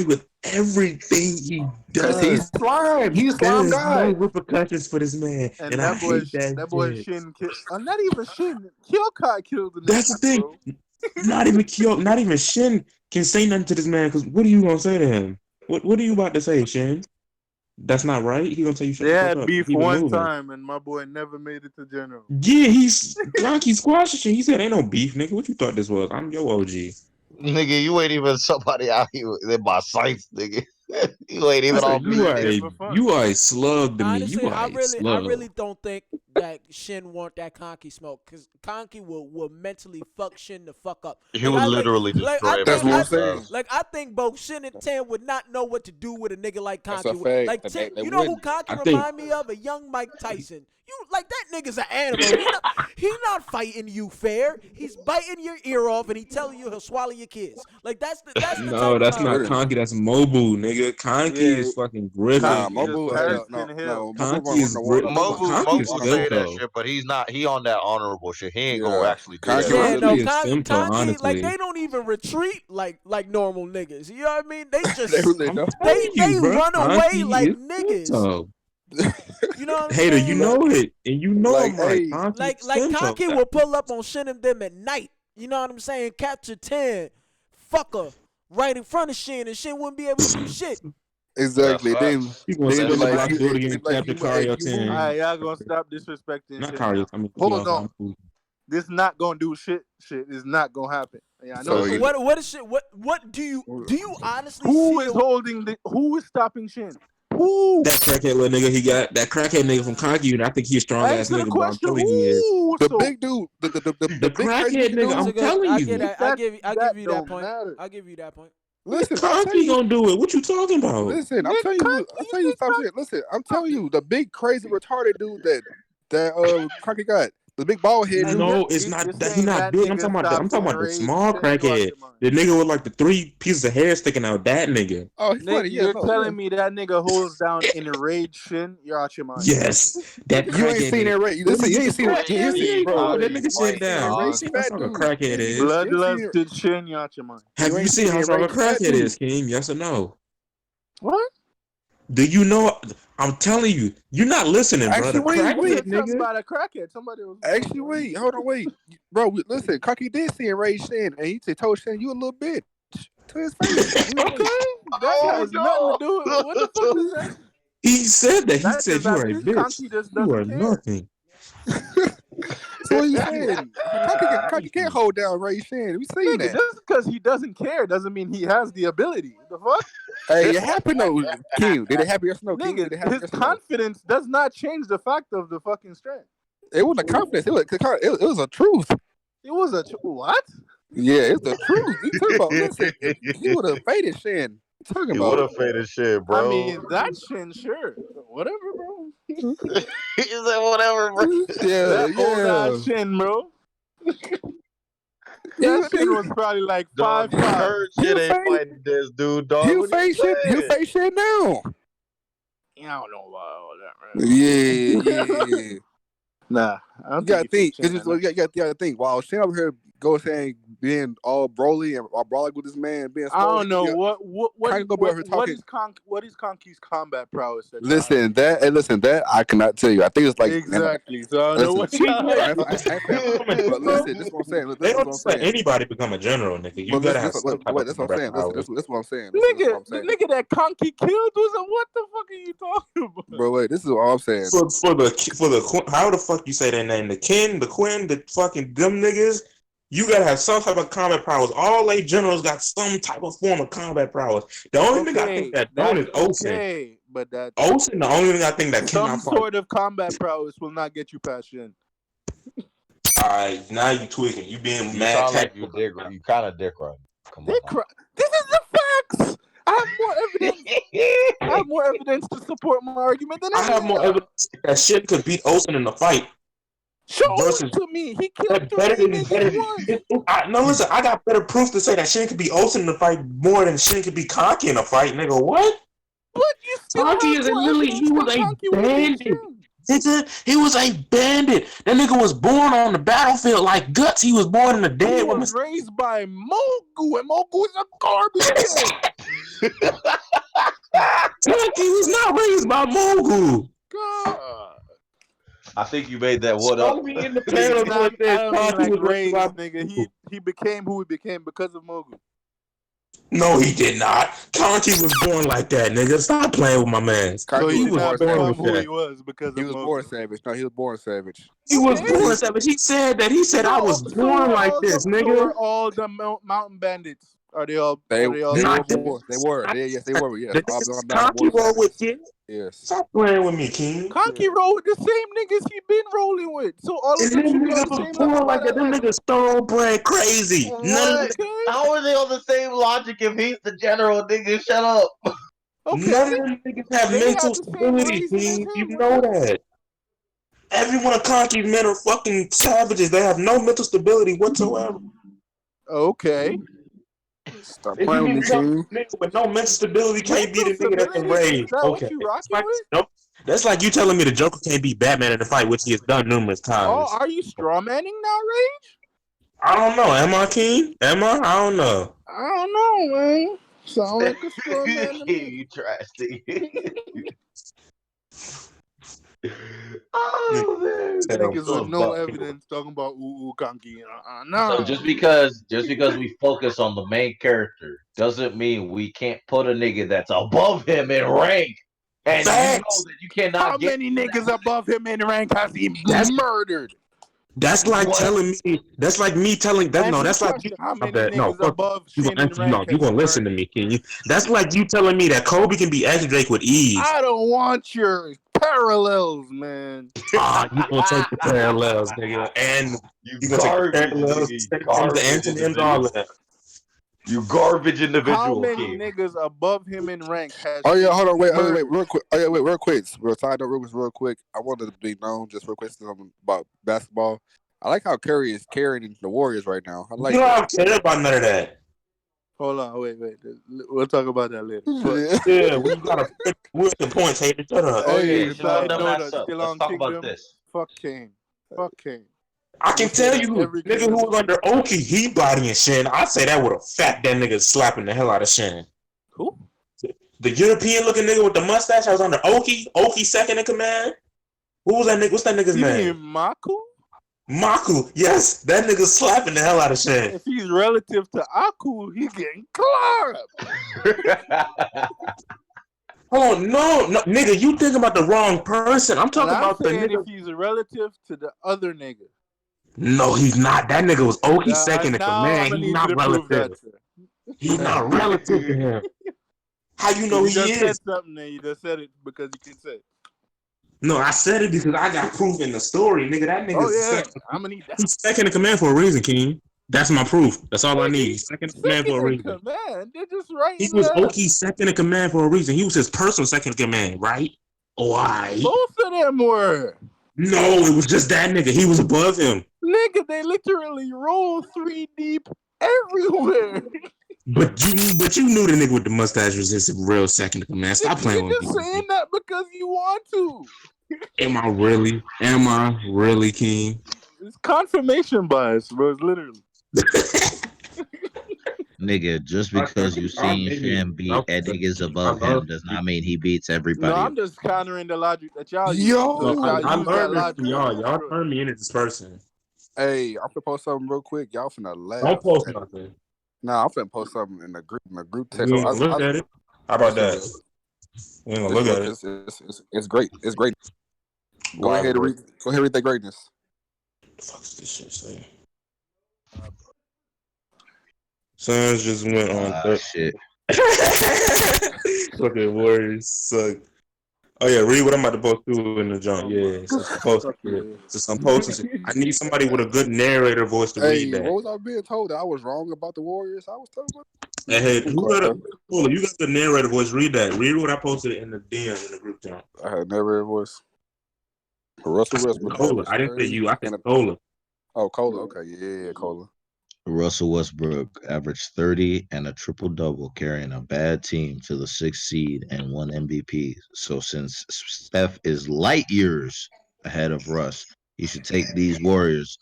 with everything he Because he's does. slime. He's There slime is no god. repercussions for this man, And and I hate that that boy shit. Shin, not even Shin, Kyokai killed the That's nigga, the thing. bro. Not even Shin can say nothing to this man. Because what are you gonna say to him? What are you about to say, Shin? That's not right. He gonna tell you shut They the fuck had up. beef Keep it one moving. time, and my boy never made it to general. Yeah, he's Donkey squashing shit. He said, "Ain't no beef, nigga. What you thought this was? I'm your OG." Nigga, you ain't even somebody out here in my sights, nigga. You ain't I even said, on "You me, are Yeah, nigga. a for fun. you are a slug to me. Honestly, You are a I slug." really don't think that Shin want that Conky smoke because Conky will mentally fuck Shin the fuck up. He would literally destroy him That's as what I'm one saying. does. I think both Shin and Tan would not know what to do with a nigga like That's Conky. a fact. Like They you know who wouldn't. Conky I think remind me of? A young Mike Tyson. You like that nigga's an animal. He not fighting you fair. He's biting your ear off and he telling you he'll swallow your kids. Like that's the no, type of that's not Conky. Literally. Conky. That's Mobu, nigga. Conky Yeah, is fucking Griffin. Nah, Conky just Mobu, carries no, Shin Hill. Mobu Conky is on the Griffin. Mobu on Conky is Mobu on the simp say Mobu. that though. shit, but he's not. He on that honorable shit. He ain't gonna Yeah, actually do that Conky Yeah, shit. no, Conky is simp though. Conky, like Honestly, they don't even retreat like normal niggas. You know what I mean? They They just really I'm don't. telling you, they bro. run away Conky like is simp niggas. though. You know what I'm Hater, you saying? know it, and you know Like, I'm right. hey, Conky is Like simp though. Conky will pull up on Shin and them at night. You know what I'm saying? Capture 10, fucker, right in front of Shin, and Shin wouldn't be able to do shit. That's exactly. facts. He gonna Then spin be the That's like, block, facts. do it they again, be like, capture if Cario you 10. All move, right, y'all gonna stop disrespecting Not Shin now. Cario, I mean Hold Kiosk. on. I'm cool. This not gonna do shit. Shit is not gonna happen. Yeah, I know So that. you, What is shit? What do you honestly Who see? is holding the? Who is stopping Shin? Who? That crackhead little nigga he got, that crackhead nigga from Conky, and I think he's a strong ass Answer the nigga, bro. I'm question. telling you he is. Who? the So big dude, The the big crazy crackhead looking nigga, That's I'm a dude. good. telling I you. get that. I give you that don't point. matter. I'll give you that point. Listen, I'm telling Conky you. gonna do it. What you talking about? Listen, I'm Nick telling you. I'm telling you. Stop shit. Listen, I'm telling you. The big crazy retarded dude that Crockett got. The big bald head And dude. No, it's you're not that he saying not that big. nigga I'm stopped talking about the enraged small Shin? You out crackhead. your mind. The nigga with like the 3 pieces of hair sticking out. That nigga. Oh, he's Nick, funny. Yeah, you're no, yeah. telling me that nigga holds down enraged Shin? You're out your mind. Yes, that You ain't crackhead seen nigga. that right. What Listen, is you you ain't just seen go? it. Hey, You Hell ain't yeah, seen, hey, you bro. go. I That be nigga You sit ain't white, seen down. Have you enraged dog. seen how fat strong a dude. crackhead is? You ain't seen it. Bloodlusted Shin, you out your mind. Have You you ain't seen seen how strong a enraged fat crackhead is, dude. King? Yes or no? What? Do you know? I'm telling you, you're not listening, bro. The Actually, Who wait. crackhead said something nigga. about a crackhead? Somebody was. Actually, wait. Hold on, wait, bro. Listen, Cocky did see enraged Shan, and he told Shan, "You a little bitch." To his face. He was Okay, like, that Oh has nothing to do with what the fuck no! was that? He said that. He That said just you I are a think bitch. Conky just You are doesn't care. nothing. so what you saying? Cocky can't hold down Ray Shan. We seen Nigga, that. just because he doesn't care doesn't mean he has the ability. The fuck? Hey, it happened though, King. Did it happen? Yes or no, King? Did Nigga, it happen? his Yes or no? confidence does not change the fact of the fucking strength. It wasn't a confidence. It was a truth. It was a what? Yeah, it's the truth. You talking about? Listen, if he would have faded Shan. You talking He would about? have faded shit, I bro. mean, that Shin, sure. Whatever, bro. He said whatever, bro. Yeah, That old ass yeah. Shin, bro. That shit was probably like Dog, 5'5". Kurt shit ain't fighting this dude, dog. He'll What are you face shit. He'll saying? face shit now. Yeah, I don't know about all that, man. Yeah. Nah, I don't You think gotta he think. beat It's Shane just enough. you gotta think. While Shane over here saying being all broly and all brawling with this man, being I small, don't know kind of gonna be over here what talking. is Conky's combat prowess that y'all Listen, haven't seen? that I cannot tell you. I think it's like, man, Exactly. So I don't know listen, what y'all Yeah, fam, become a but general. listen, this is what I'm saying. They This is don't what I'm just let saying. anybody become a general, nigga. You But gotta listen, have some type wait, of that's what I'm combat saying. powers. This is what I'm saying. This is what Nigga, I'm the saying. nigga that Conky killed was a what the fuck are you talking about? Bro, wait, this is what I'm saying. For the how the fuck you say their name? The Ken, the Quinn, the fucking them niggas. You gotta have some type of combat powers. All they generals got some type of form of combat powers. The only nigga I think Okay, that don't that's is Osen. okay, but that Osen, the only thing I think that some cannot fight. sort of combat prowess will not get you past Shin. Alright, now you tweaking. You being You mad sound like tactical. you kind of dick right. Come on now. This is the facts. I have more evidence. I have more evidence to support my argument than I any have of more y'all. evidence that shit could beat Osen in the fight Show versus it to me. He killed better 3 than niggas once. no, listen, I got better proof to say that Shin could be Osen in the fight more than Shin could be Conky in a fight, nigga. What? But you still Conky have is more literally evidence he was that a Conky would have beat bandit. Shin. Nigga, he was a bandit. That nigga was born on the battlefield like guts. He was born in a He dead was woman's. raised by Mogu, and Mogu is a garbage kid. Conky was not raised by Mogu. God. I think you made that one up. Show me in the Nigga, panel where it I says don't mean Conky like was raised by raised, nigga. Mogu. He became who he became because of Mogu. No, he did not. Conky was born like that, nigga. Stop playing with my man. So Conky he He was did was born not born become like savage. who he that. was because He of was born Mogu. savage. No, he was born savage. He was Okay. born savage. He said that. He said I was born like this, So nigga. are all the mountain bandits? Are they all They were Not born. They this. were. Not Yes, they this. were. Yes, The all niggas mountain Conky born roll with savages. you. Yes. Stop playing with me, King. Conky roll with the same niggas he been rolling with. So all of And them them should be on niggas the was same level born by like that. that Them level. niggas thoroughbred crazy. None of them, What? Okay. How are they on the same logic if he's the general, nigga? Shut up. Okay. none of them niggas have They mental have the same stability, raising as King. You him. know that. Every one of Conky's men are fucking savages. They have no mental stability whatsoever. Okay. Stop If you playing with mean me, to tell me King. a nigga with no mental stability can't beat Mental a nigga that's been stability? Is raised, that what okay. you It's rocking like, with? nope. That's like you telling me the Joker can't beat Batman in a fight, which he has done numerous Oh, times. are you straw manning now, Rage? I don't know. Am I King? Am I? I don't know. I don't know, man. Sound like a straw man to me. You trash nigga. Nigga Oh man. said I'm Niggas with So, no but, evidence talking about ooh Conky. so No. just because we focus on the main character doesn't mean we can't put a nigga that's above him in rank. And you know facts. that you How cannot get many niggas above him in rank has he That's murdered? that's like what? telling me. That's like me telling that. No, Answer the that's like you. question. How I many bet no. niggas Fuck. above You Shin gonna in answer? No, rank you has he gonna listen to murdered? me, King. That's like you telling me that Kobe can be X Drake with ease. I don't want your parallels, man. You gonna take the parallels, nigga, and You you gonna take the garbage, parallels, nigga. the You same the garbage antonyms, all individual. of that. You garbage How individual, many King. niggas above him in rank has Oh yeah, Shin hold on, wait, murdered? real quick. Oh yeah, wait, real quick. Real side note, real quick. I wanted to be known just real quick something about basketball. I like how Curry is carrying the Warriors right now. I You like know, I that. don't care about none of that. Hold on, wait. We'll talk about that later. But Yeah, we gotta with the points, hater. Shut up. Okay, hey, shut your side dumb note, ass up. still Let's on talk about Kingdom. this. Fuck Kane. Fuck Kane. I We can say tell that you, every nigga who Kingdom. was under Oki, he bodying Shin. I say that with a fat that nigga slapping the hell out of Shin. Who? The European looking nigga with the mustache, I was under Oki. Oki second in command. Who was that nigga? What's that nigga's You mean name? Maku? Maku. Yes, that nigga slapping the hell out of Shin. If he's relative to Aku, he getting clapped. Oh no, nigga, you thinking about the wrong person. I'm And talking I'm about the saying if nigga. he's a relative to the other nigga. No, he's not. That nigga was Oki second in Now I'm command. gonna He's need you not to prove that. relative. He's not relative to him. How you know You he just said is? something and you just said it because you can say it. No, I said it because I got proof in the story, nigga. That Oh nigga's yeah, second. I'm gonna need that. He's second in command for a reason, King. That's my proof. That's all I need. He's He's second in command for a second in reason. command. They're just He writing was that. Oki's second in command for a reason. He was his personal second in command, right? Why? Both of them were. No, it was just that nigga. He was above him. Nigga, they literally roll 3 deep everywhere. But you knew the nigga with the mustache was just a real second, man. Stop Nigga, playing you're with just me. saying that because you want to. Am I really? Am I really, King? It's confirmation bias, bro. It's literally. Nigga, just because you seen Sham beat niggas I above love him does not mean he beats No, everybody. I'm just countering the logic that y'all use No, because Yo, y'all I use that learned this logic from y'all. against Y'all Brooke. turned me into this person. hey, I'm finna post something real quick. Y'all finna Don't laugh. post nothing. Nah, I'm finna post something in the group text. We ain't gonna look at it. How about Listen, that? bro. We ain't gonna Listen, look bro. at it. It's great. It's great. Go Why, ahead and bro? read. Go ahead and read that greatness. What the fuck is this shit say? Suns just went on third. Shit. Fucking Warriors suck. Oh yeah, read what I'm about to post to in the jump. Yeah, since I'm posting shit. Since I'm posting shit. I need somebody with a good narrator voice to read Hey, that. what was I being told that I was wrong about the Warriors? I was told about. Hey, I'm who quiet, got a though. Cola, you got the narrator voice, read that. Read what I posted in the DM in the group chat. I had never voice. Russell Westbrook Cola. averaged I didn't say 30 you, I said and Cola. oh Cola. Okay, yeah, Cola. Russell Westbrook averaged 30 and a triple double, carrying a bad team to the 6th seed and won MVP. So since Steph is light years ahead of Russ, he should take these Warriors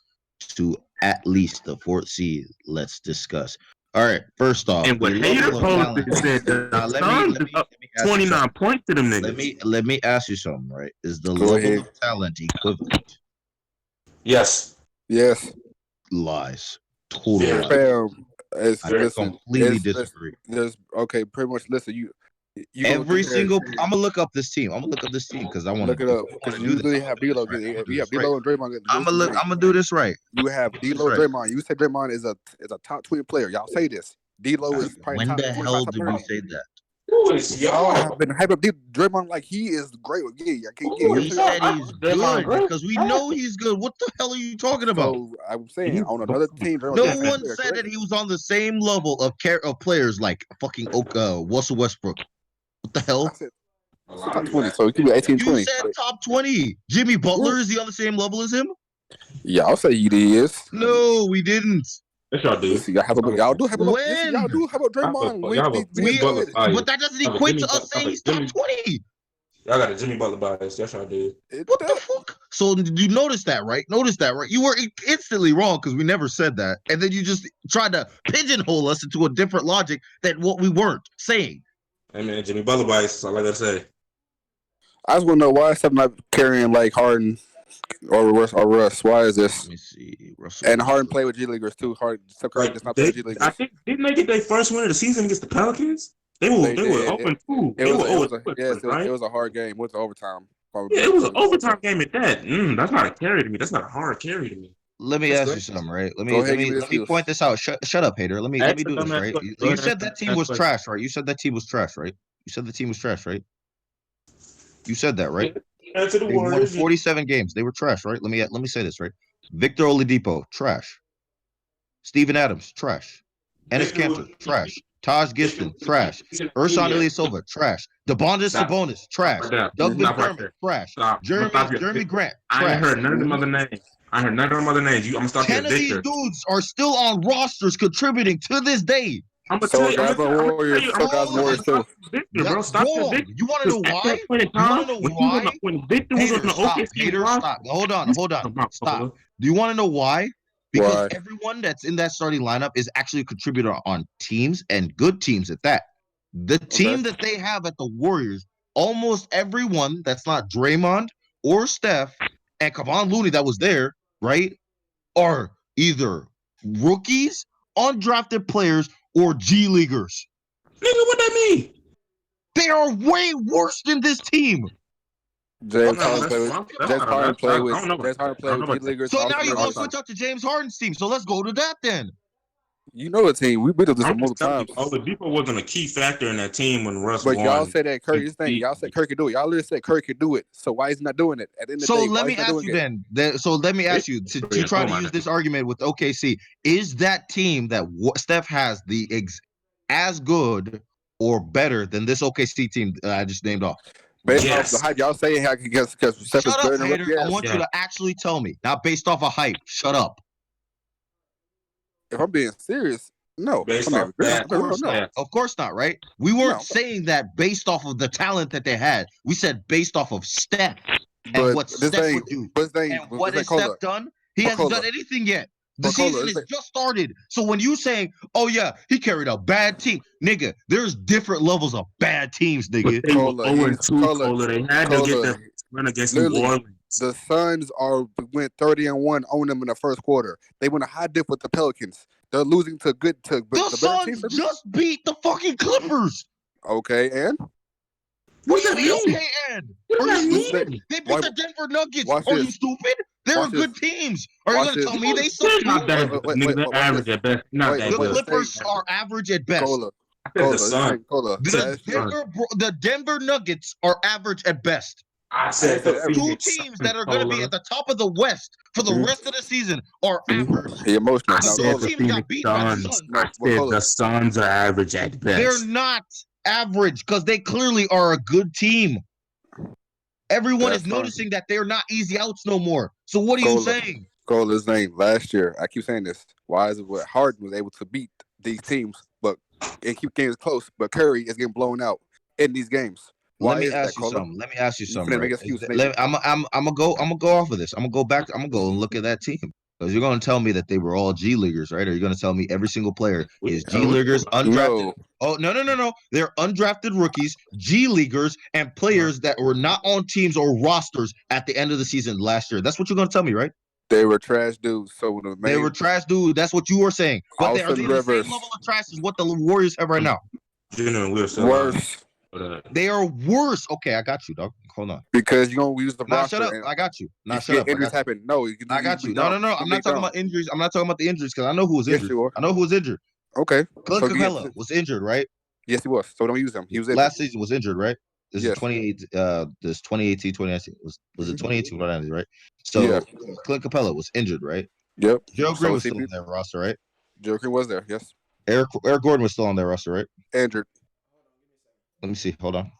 to at least the 4th seed. Let's discuss. All right, first off, And the what Hater level of posted talent. said Now the let me Suns let is me up let me ask you 29 something. points to them Let niggas. me let me ask you something. Right? Is the Go level ahead. of talent equivalent? Yes. Yes, Lies. Total Very. lies. fam. I Listen. completely disagree. There's okay. Pretty much. Listen, you gonna Every compare. single, I'm gonna look up this team. I'm gonna look up this team because I want Look to. it If up I want because to you do this, literally I'm gonna have do this D'Lo. right. I'm gonna do We have this right. D'Lo and Draymond I'm against gonna the look. Dream. I'm gonna do this right. You have Do this D'Lo, right. Draymond. You say Draymond is a top 20 player. Y'all say this. D'Lo is probably When top the 25, hell top did we 30. say that? Who is Y'all y'all? have been hyping up Draymond like he is great. Yeah, I can't get. Who You We is tell you y'all? said I he's think Draymond good Green. because we know he's good. What the hell are you talking about? so I'm saying He's on another team, Draymond No is a good one player, said correct? that he was on the same level of players like fucking Russell Westbrook. What the I hell? said, top 20. So it could be 18, You 20. said top 20. Jimmy Butler, is he on the same level as him? Yeah, I'll say he is. No, we didn't. Yes, y'all do. Listen, y'all do have up. Listen, y'all When? do have up Draymond when Y'all have a when he's We, Butler good. bias. but that doesn't Y'all have a equate Jimmy to us Butler. saying he's top 20. Y'all got a Jimmy Butler bias. Yes, y'all do. It What the does. fuck? So you notice that, right? Notice that, right? You were instantly wrong because we never said that, and then you just tried to pigeonhole us into a different logic than what we weren't saying. Hey man, Jimmy Butler bias. That's all I gotta say. I just want to know why is Steph not carrying like Harden or Russ. Why is Let this? me see. Russell And Harden Westbrook. play with G Leaguers too. Harden, Steph Curry Like does not play they, with G I Leaguers. think didn't they get their first win of the season against the Pelicans? They were They they were did. 0 2. It They was were a, it 0 was a 2 at yes. first, right? It was a hard game. Went to overtime. Yeah, Probably it was an went to overtime overtime. game at that. That's not a carry to me. That's not a hard carry to me. Let me That's ask you good. something, right? Let Go me let ahead, give me me the let me point excuse. this out. Shut up, hater. Let me Ask a do this, dumbass right? question. Go You ahead and said ask a that team dumbass was question. trash, right? You said that team was trash, right? You said the team was trash, right? You said that, Yeah. right? Answer the They won Warriors. Yeah. 47 games. They were trash, right? Let me say this, right? Victor Oladipo, trash. Steven Adams, trash. Ennis Victor was Cantor, trash. Taj Victor Gibson, was trash. an Ursan idiot. Ilyasova, trash. DeBondre Stop. Sabonis, Stop trash. right there. Doug Stop right McDermott, there. trash. Stop. I'm gonna Jeremy stop you. Jeremy Grant, I ain't trash. heard none of them other names. I heard none of them other names. I'm gonna stop you 10 at of these Victor. dudes are still on rosters contributing to this day. I'm gonna tell So you. guys on Warriors. I'm So gonna tell guys you. on No, I'm Warriors gonna too. stop you at Victor, bro. that's Stop you at wrong. Victor. You want to Because know at why? that point in You want time, to know why? when Victor was on Hater, the stop. OKC Hater, roster, stop. Hold on, you hold on. about Stop. Cola. Do you want to know why? Because Why? everyone that's in that starting lineup is actually a contributor on teams and good teams at that. The Okay. team that they have at the Warriors, almost everyone that's not Draymond or Steph and Kevon Looney that was there, right, are either rookies, undrafted players, or G Leaguers. Nigga, what that mean? They are way worse than this team. I'm James not No, Harden even play that's with fucking that's up. James not Harden that's play I with don't know about James Harden that. I play don't know with G about that. Leaguers. So now Also you're play gonna with. switch up to James Harden's team. So let's go to that then. You know the team. We beat up this I'm multiple just telling you, times. Oladipo wasn't a key factor in that team when Russ But y'all won said that Curry. This thing. MVP. Y'all said Curry could do it. Y'all literally said Curry could do it. So why is he not doing it? At the end of the So day, let why is me he not ask doing you it? then. So let me ask you to try Oh to my use God. this argument with OKC. Is that team that Steph has as good or better than this OKC team I just named off? Based off the Yes. hype, y'all saying how because Steph is Shut up, better than hater. rookie I ass. want you Yeah. to actually tell me, not based off of hype. Shut up. If I'm being serious, no. I Based mean, off real, that. Of real, course no, not. Yeah. Of course not, right? We weren't no. saying that based off of the talent that they had. We said based off of Steph and But what Steph would do. And what this has ain't Steph Cola, done? He but hasn't done Cola, anything yet. The but Cola. season has just started. So when you saying, oh yeah, he carried a bad team, nigga, there's different levels of bad teams, But nigga. they were Cola, 0 he's and 2, Cola, Cola. They had to get Cola. that win against New Literally, Orleans. the Suns went 30-1 on them in the first quarter. They went a high dip with the Pelicans. They're losing to The the better teams. Suns just beat the fucking Clippers. Okay, and What What do does you that mean, mean? okay, Ed? What Are does you that this is stupid? mean? They beat why, the Denver Nuggets. watch Are you this. stupid? They're Watch this. good teams. Are you Watch gonna this. tell me they suck They're too? not that good, nigga. They're Watch average this. at best. Not that The Wait. good. Say Clippers are average at best. Cola, I said the Cola. This Sun. ain't Cola. The Last year, Denver Nuggets are average at best. I I ain't said say the average. Two Phoenix teams Suns, that are going to be Cola. at the top of the West for the Mhm. rest of the season are average. He emotional I now. And said those the Cola. teams got Phoenix beat by the Suns. Suns. No, I but said Cola. the Suns are average at They're best. not average because they clearly are a good team. Everyone is That's fine. noticing that they're not easy outs no more. So what are you Cola. saying? Cola's name last year. I keep saying this. Why is it what Harden was able to beat these teams, but and keep games close? But Curry is getting blown out in these games. Let Why me is that, ask you Cola? something. Let me ask you You something, finna make right? an excuse, nigga. I'm gonna go off of this. I'm gonna go back. I'm gonna go and look at that team because you're gonna tell me that they were all G leaguers, right? Or you're gonna tell me every single player is G leaguers, undrafted. No, Oh no! They're undrafted rookies, G leaguers, and players that were not on teams or rosters at the end of the season last year. That's what you're gonna tell me, right? they were trash dudes. So the They were main trash, dude. That's what you were saying. But are Austin they the same Rivers level of trash as what the Warriors have right now? Junior, we're still on. worse They are worse. Okay, I got you, dog. Hold on. because you gonna use the Nah, shut roster up. and I got you. Nah, if shut you get up. I injuries got you. happen. No, I you got be you. dumb. No. You I'm be not talking dumb. about injuries. I'm not talking about the injuries because I know who was Yes, injured. you are. I know who was injured. Okay, Clint so yeah, Capella was injured, right? yes, he was. So don't use him. He was injured. Last season was injured, right? This is Yes. 28. This 2018, 2019 was it Mhm. 2018, 2019, right? Yeah. So Clint Capella was injured, right? Yep. Gerald Green So was still on CP their roster, right? Joker was there. Yes. Eric Gordon was still on their roster, right? Injured. Let me see. Hold on.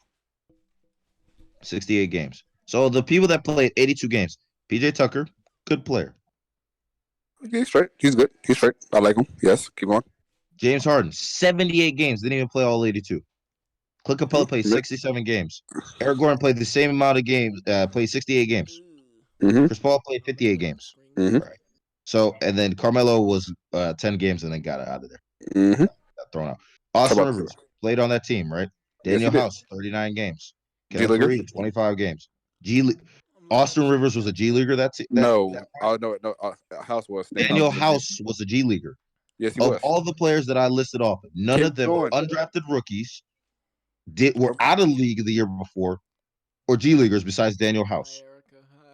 68 games. So the people that played 82 games, PJ Tucker, good player. He's straight. He's good. He's straight. I like him. Yes. Keep going. James Harden, 78 games, didn't even play all 82. Clint Capella played Mm-hmm. 67 games. Eric Gordon played the same amount of games, played 68 games. Mm-hmm. Chris Paul played 58 games. Mm-hmm. Right. So, and then Carmelo was 10 games and then got out of there. Mm-hmm. Got thrown out. Talk Austin about Rivers played on that team, right? yes, he Daniel did. House, 39 games. G Kenneth Leaguer. Faried, 25 games. Austin Rivers was a G leaguer. No. Oh no. No. House was. Daniel House Daniel was a G. House was a G leaguer. Yes, he Of was. all the players that I listed off, none of Keep them were going. undrafted rookies, were out of league the year before, or G leaguers besides Daniel House.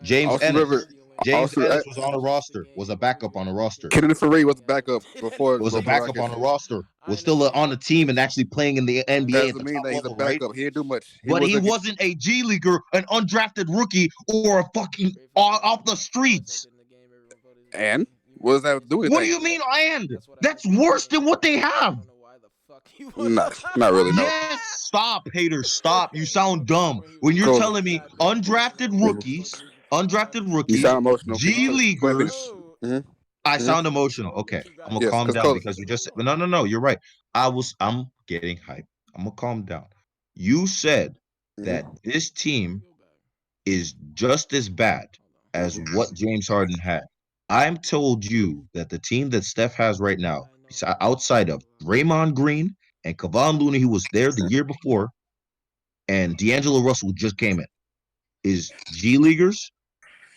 James Austin Ennis. Rivers. James Also, Ennis was on a roster, was a backup on a roster, Kennedy Farid was the backup was a before backup on Rockets. a roster, was still on the team and actually playing in the NBA at Doesn't the mean top that he's a level, right? backup. He didn't do much. He But he wasn't. wasn't a G leaguer, an undrafted rookie, or a fucking off the streets. And what does that have to do with What do anything? you mean, and? That's worse than what they have. Not really. No. Yes, stop, haters, stop. You sound dumb. When you're Cola. telling me undrafted You rookies, sound emotional. G Go ahead, finish. leaguers, Mm-hmm. I Mm-hmm. sound emotional. Okay, I'm gonna Yes, calm because down Cola. because you just said, no, you're right. I'm getting hype. I'm gonna calm down. You said that Mm-hmm. this team is just as bad as what James Harden had. I'm told you that the team that Steph has right now, outside of Draymond Green and Kevon Looney, who was there the year before, and D'Angelo Russell who just came in, is G leaguers,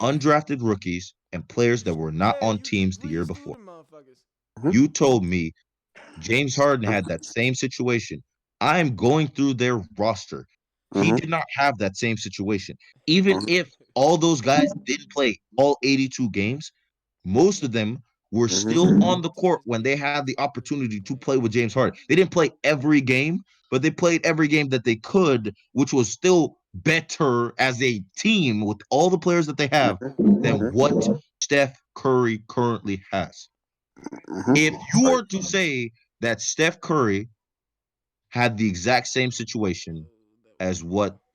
undrafted rookies, and players that were not on teams the year before. Mm-hmm. You told me James Harden had that same situation. I'm going through their roster. He Mm-hmm. did not have that same situation. Even Mm-hmm. if all those guys didn't play all 82 games, most of them were still Mm-hmm. on the court when they had the opportunity to play with James Harden. They didn't play every game, but they played every game that they could, which was still better as a team with all the players that they have than Mm-hmm. what Steph Curry currently has. If Mm-hmm. you Right. were to say that Steph Curry had the exact same situation as what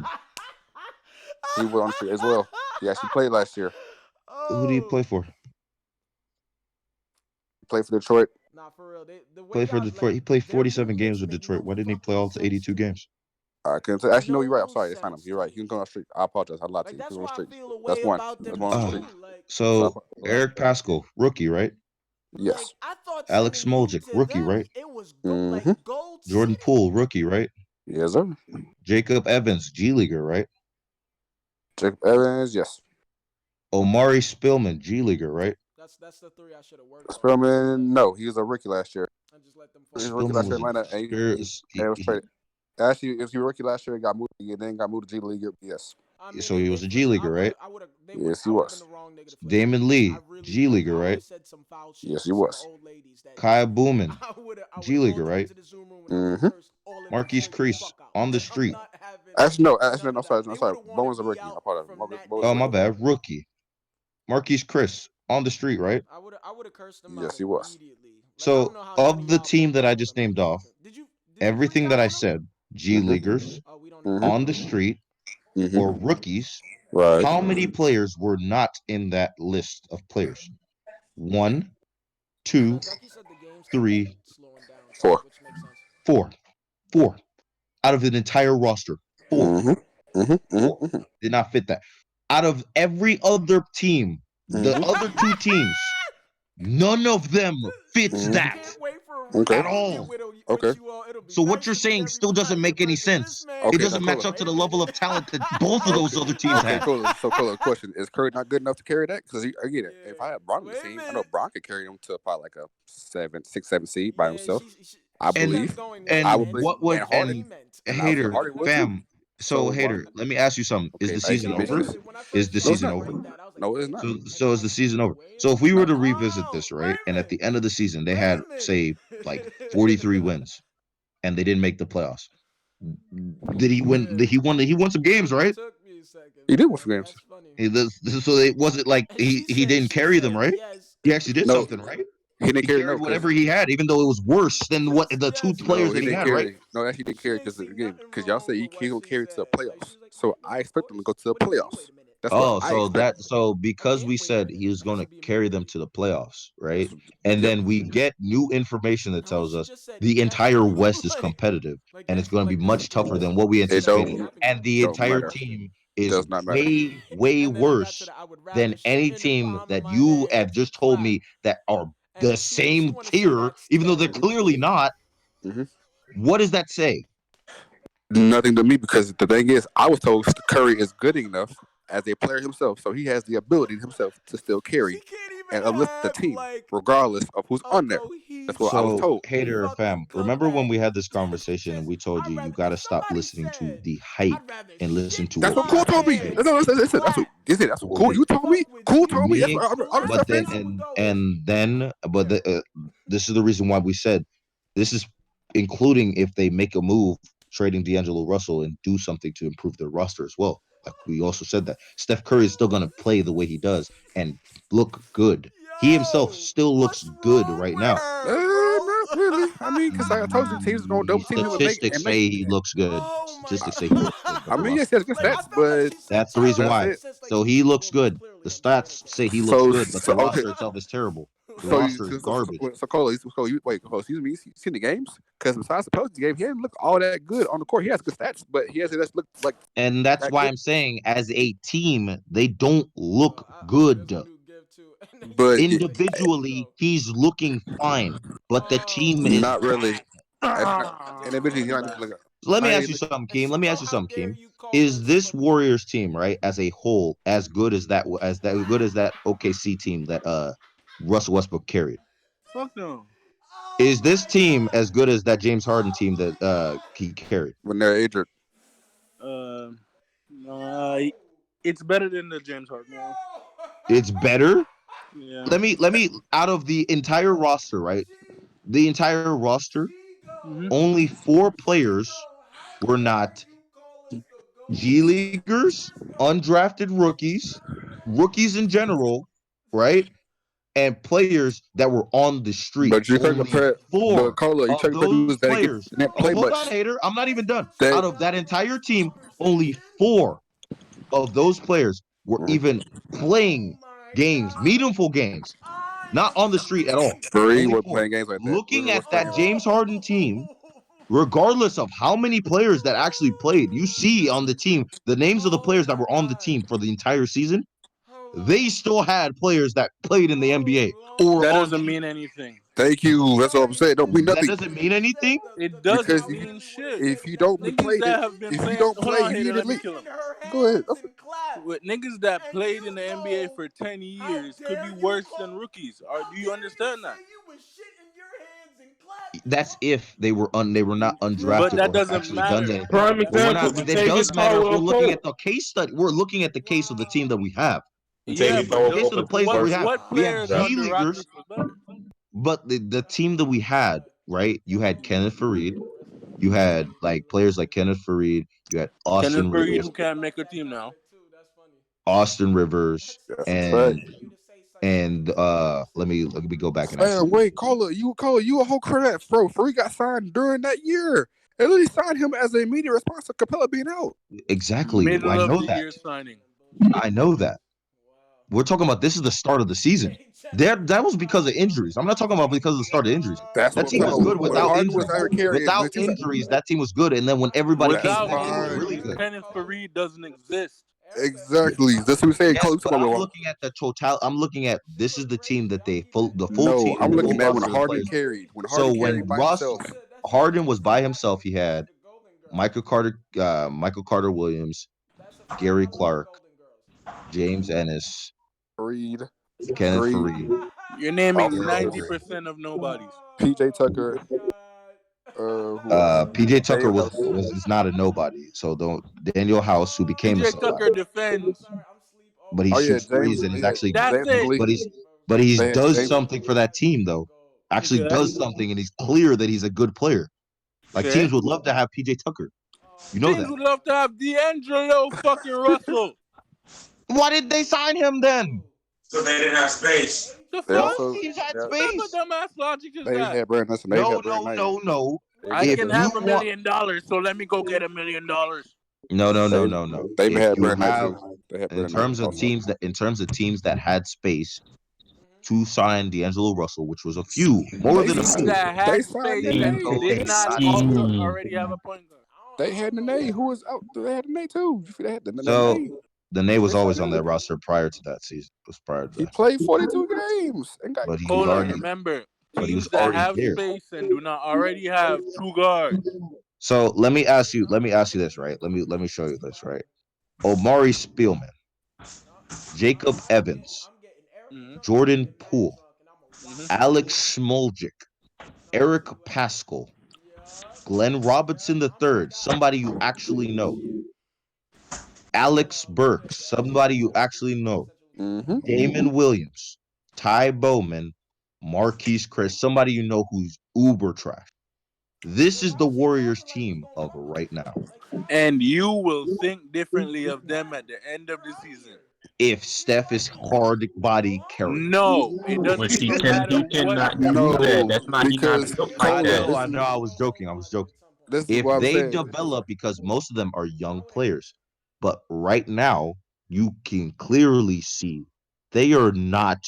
third. He was on the street as well. He actually played last year. Who did he play Oh. for? He played for Detroit. Nah, for real. The way Played for y'all Detroit. like, He played their 47 games movements with make Detroit. no Why didn't he play fucking all sense 82 to me. games? I couldn't say. Actually, no, you're right. I'm No sorry. It's not him. sense You're to right. He me. was going on the street. I apologize. I lied to Like you. He that's was on the why I street. feel a That's way one. about That's them one on the street. too. So, So Eric Pascal, rookie, right? Like yes. I thought Alex sending you Smoljic, to rookie, them, right? it was like Mm-hmm. gold Jordan city. Poole, rookie, right? Yes, sir. Jacob Evans, G Leaguer, right? Jacob Evans, yes. Omari Spillman, G Leaguer, right? That's the three I should have worked on. Spellman, no, he was a rookie last year. I just let them He was fall a to the rookie Spillman last year was in a Atlanta, and it was traded. Actually, if he was a rookie last year, he got moved, and then got moved to G League. Yes, I mean, so he was a G listen, Leaguer, right? yes, he I would have been was. the wrong nigga to flex him Damon because I Lee, really G would have. Leaguer, I would right? have said some foul shit Yes, to he some was. old ladies that Kyle Booman, I would G have Leaguer, called them right? into the Zoom room and I would have Mm-hmm. cursed all in their Marquise face the Crease fuck out. on the I'm street. not having Actually, no, none no, of that. sorry, no, They would sorry. have wanted Bowen's a me rookie. I out apologize. from that Bowen's day a Oh, my rookie. forward. bad. Rookie. Marquise Chris on the street, right? I would have cursed them out Yes, he was. immediately. Like I don't So know how none of of the y'all team picked that up I on just them named niggas off, like that. Did you freak everything that out I on them? said, G Mm-hmm. Leaguers Oh, we don't know. Mm-hmm. on the street or Mm-hmm. rookies, Right. how many players were not in that list of players? One, two, Becky said the game started three, slowing down too, Four. which makes sense. four. Four out of an entire roster. Four. Mm-hmm. Mm-hmm. Four Mm-hmm. did not fit that. Out of every other team, the Mm-hmm. other two teams, none of them fits I Mm-hmm. that can't wait for a Okay. at reunion all. with Okay. you all. It'll be So what nice you're to meet saying still doesn't everybody in make any person. This sense. man It Okay. is Now, doesn't like, match Cola. up to wait the a level minute. of talent that both of Okay. those other teams Okay. had. Cola. So, Cola. Question: is Curry not good enough to carry that? Because again, if I Yeah. had Bron on the Wait a team, I know minute. Bron could carry him to probably like a 7, 6, 7 seed by Yeah, himself. I she And kept believe. going what I and would meant, believe. what And would what they Harden, and meant. and I would say hater Harden would too. fam? So So why? hater, let me ask you something. Is Okay. the Hey, season it makes over? sense. Listen, when I Is first the No, saw it's him season not. over? break that, I was like, No, it's wait not. a minute. And So then is I the said, season over? wait So a if we were No. to minute. revisit Oh, this, right, wait a and at minute. the end of the season they Wait had a say minute. like 43 wins and they didn't make the playoffs, did he win? Yeah. He won some games, right? Took me a second, He did win man. some games. That's funny. So it wasn't like And she he said, didn't carry them, right? yes. He actually did No, something, right? he didn't He carry carried no because whatever he had, even though it was worse than what the two Yes, players no, that he he didn't had, right? carry. No, actually, he didn't she carry ain't because see again, nothing because y'all wrong say with he what gonna she carry it to the said. Like she playoffs. was like, So wait, I wait, expect him to boys. go to the What do you mean? playoffs. Wait a minute. That's what Oh, I so expect. I because can't we wait a said minute. he was I going to should be carry them immediately. to the playoffs, right? That's And yep. then we get new information that I mean, tells she us just said the yes. entire West is like, competitive and it's that's going to be like much tougher than what we this It shit already anticipated. don't happened. And the don't Answer the entire matter. question. team is Does not matter. way, way And then I got to worse the I would rather than sit any in the team palm of that my you have hands and just told clap. me that are And the if she same want to say tier, that's even though they're terrible. clearly not. Hmm. What does that say? Nothing to me because the thing is, I was told Curry is good enough as a player himself, so he has the ability himself to still She carry can't even and uplift the have team, like regardless of who's a on there. That's what I was cohesive So, told. hater fucking fam, remember when comeback. we had this conversation and Just we told I'd you you rather got to stop somebody listening to said the hype I'd rather and listen shit to That's what in what Cool my told me. facts pants and That's what clap. he said. That's what say. Cool. You told Fuck me. with Cool told me. That's Me, what the I last but respect thing then fans. I would go with. but Yeah. this is the reason why we said this is including if they make a move trading D'Angelo Russell and do something to improve their roster as well. Like we also said that Steph Curry is still going to play the way he does and look good. He himself Yo, still looks what's good wrong right with now. her, bro? Not really. I mean, because I told you teams are going to double team him Statistics and make. say he looks good. Oh my Statistics say he looks good, but I the mean, yes, roster he has looks good like I stats, terrible. felt like but she said That's the reason that's terrible. why. She it. says like So he looks well, because good. clearly The I'm saying it stats say he terrible. looks So, good, but the so okay. roster itself is terrible. The So you roster is so, so, garbage. so Cola, wait, Cola, excuse me, you seen the games? Because besides the Pelicans game, he didn't look all that good on the court. He has good stats, but he hasn't looked like And that's that why good. I'm saying, as a team, they don't Yo, look there's good. a new gift too. And then she But said like, Individually, yo, he's looking fine, but the oh team my is not really. bad. god. And eventually, he's not Yo. even like. So let me I ask ain't you look, something, And Keem. she Let me ask go, you how something, dare Keem. you call Is this this from Warriors team, right, as a whole, as good as that OKC team that Russell Westbrook carried? Fuck no. Oh Is this my team god. as good as that James Harden Oh team my that he carried? when they're injured. Uh, uh, it's better than the James Harden one. It's better. Yeah. Let me out of the entire roster, right? The entire roster, Mm-hmm. only four players were not G Leaguers, undrafted rookies in general, right? And players that were on the street. But you can't Only compare. But four Cola, you of can't compare those dudes that players. didn't Oh, play hold on, much. hater. I'm not even done. They Out of that entire team, only four of those players were even Oh playing my games, god. meaningful games, I not on the street at all. Bree Only wasn't four. playing games like that. Looking at What's playing that games like James Harden team, oh. regardless of how many players that actually played, you see on the team the names of the Oh players that my were on the god. team for the entire season. they still had players that played in the NBA or That on doesn't teams. mean anything. Thank you. That's all I'm saying. Don't mean That nothing doesn't mean anything. It because doesn't mean shit. if you don't Niggas play, that have been if you playing. don't Hold play, on, you need hater. to Let me leave. kill him. Go ahead. With niggas that played in the NBA for 10 years could be worse than rookies. Do you understand that? That's if they were not But undrafted that or have doesn't actually done matter. anything. Prime But we're example, not. It Latavius does matter if we're Caldwell looking Pope. at the case study. We're looking at the case of the team that we have. Yeah, Latavius but Caldwell Case of Pope the is the plays that we worst have. what We have players G on the leaguers, Rockets was better? but the team that we had, right? You had Kenneth Fareed. You had like players like Kenneth Fareed. You had Kenneth Austin Fareed, Rivers, who can't make a team now. Austin Rivers, That's a fact. and let me go back and actually Wait, you a whole credit, bro. Free got signed during that year. They literally signed him as an immediate response to Capella being out. exactly. I Middle of know the that. year signing. I know that. We're talking about this is the start of the season. That was because of injuries. I'm not talking about because of the start of injuries. That's That what I'm team saying. was good When without Harden was injuries. out carrying, Without injuries, that team was good. And then when everybody came Without back, they were really injuries, good. Kenneth Fareed doesn't exist. exactly. That's what we saying. Yes, Cole, you but talking I'm about? looking at the total. I'm looking at this is the team that the full No, team, I'm the full looking at when roster of Harden players. carried. When So Harden carried when by himself. Harden was by himself, he had Michael Carter Williams, Gary Clark, James Ennis, Reed, Kenneth Green, Fareed, You're naming Eric, 90% of nobodies. PJ Tucker. Who else? PJ Tucker Daniel was House. was is not a nobody. So don't Daniel House, who became a PJ somebody, Tucker defends. but he Oh yeah, shoots threes James. and is Yeah, actually, That's James it. Lee. but he's They had does James. something for that team though. Actually Okay. does something, and he's clear that he's a good player. Like Okay. teams would love to have PJ Tucker. You know Teams that. would love to have D'Angelo fucking Russell. Why did they sign him then? So they didn't have space. The They fuck? Most also teams had yeah, What type of space. dumbass logic is they that? had Brandon. Listen, they No, had Brandon no, Knight. no, no. I If can you have $1 want, million, so let me go get $1 million. no, no, no, They no, no. they even If had you Brandon Knight have, too. They had in Brandon Knight terms of also. teams that had space to sign D'Angelo Russell, which was a few, more They than a Teams few. that they had signed space Scheme, and Nene. So did they cocaine not signed. also scheme. already have a point guard. They had Nene who was out. They had Nene too. They had the So Nene. Dene was They signed always on him. that roster prior to that season. Was prior to He that, played 42 games and got but he was he Cola, already, remember, but he was teams that already have there. space and do not already have two guards. So let me ask you. Let me ask you this, right? Let me show you this, right? Omari Spielman, Jacob Evans, Mm-hmm. Jordan Poole, Mm-hmm. Alex Smoljic, Eric Pascal, Glenn Robinson III, somebody you actually know, Alex Burks, somebody you actually know, mm-hmm. Damon Williams, Ty Bowman, Marquise Chris, somebody you know who's uber trash. This is the Warriors team of right now. And you will think differently of them at the end of the season. If Steph is hard body carrying. No, it doesn't Which he even can, matter he what cannot do that. No, That's not he not because built like I Cola. that. know, This I is know, I was joking. I was joking. this is If what I'm they saying. develop, because most of them are young players, but right now you can clearly see they are not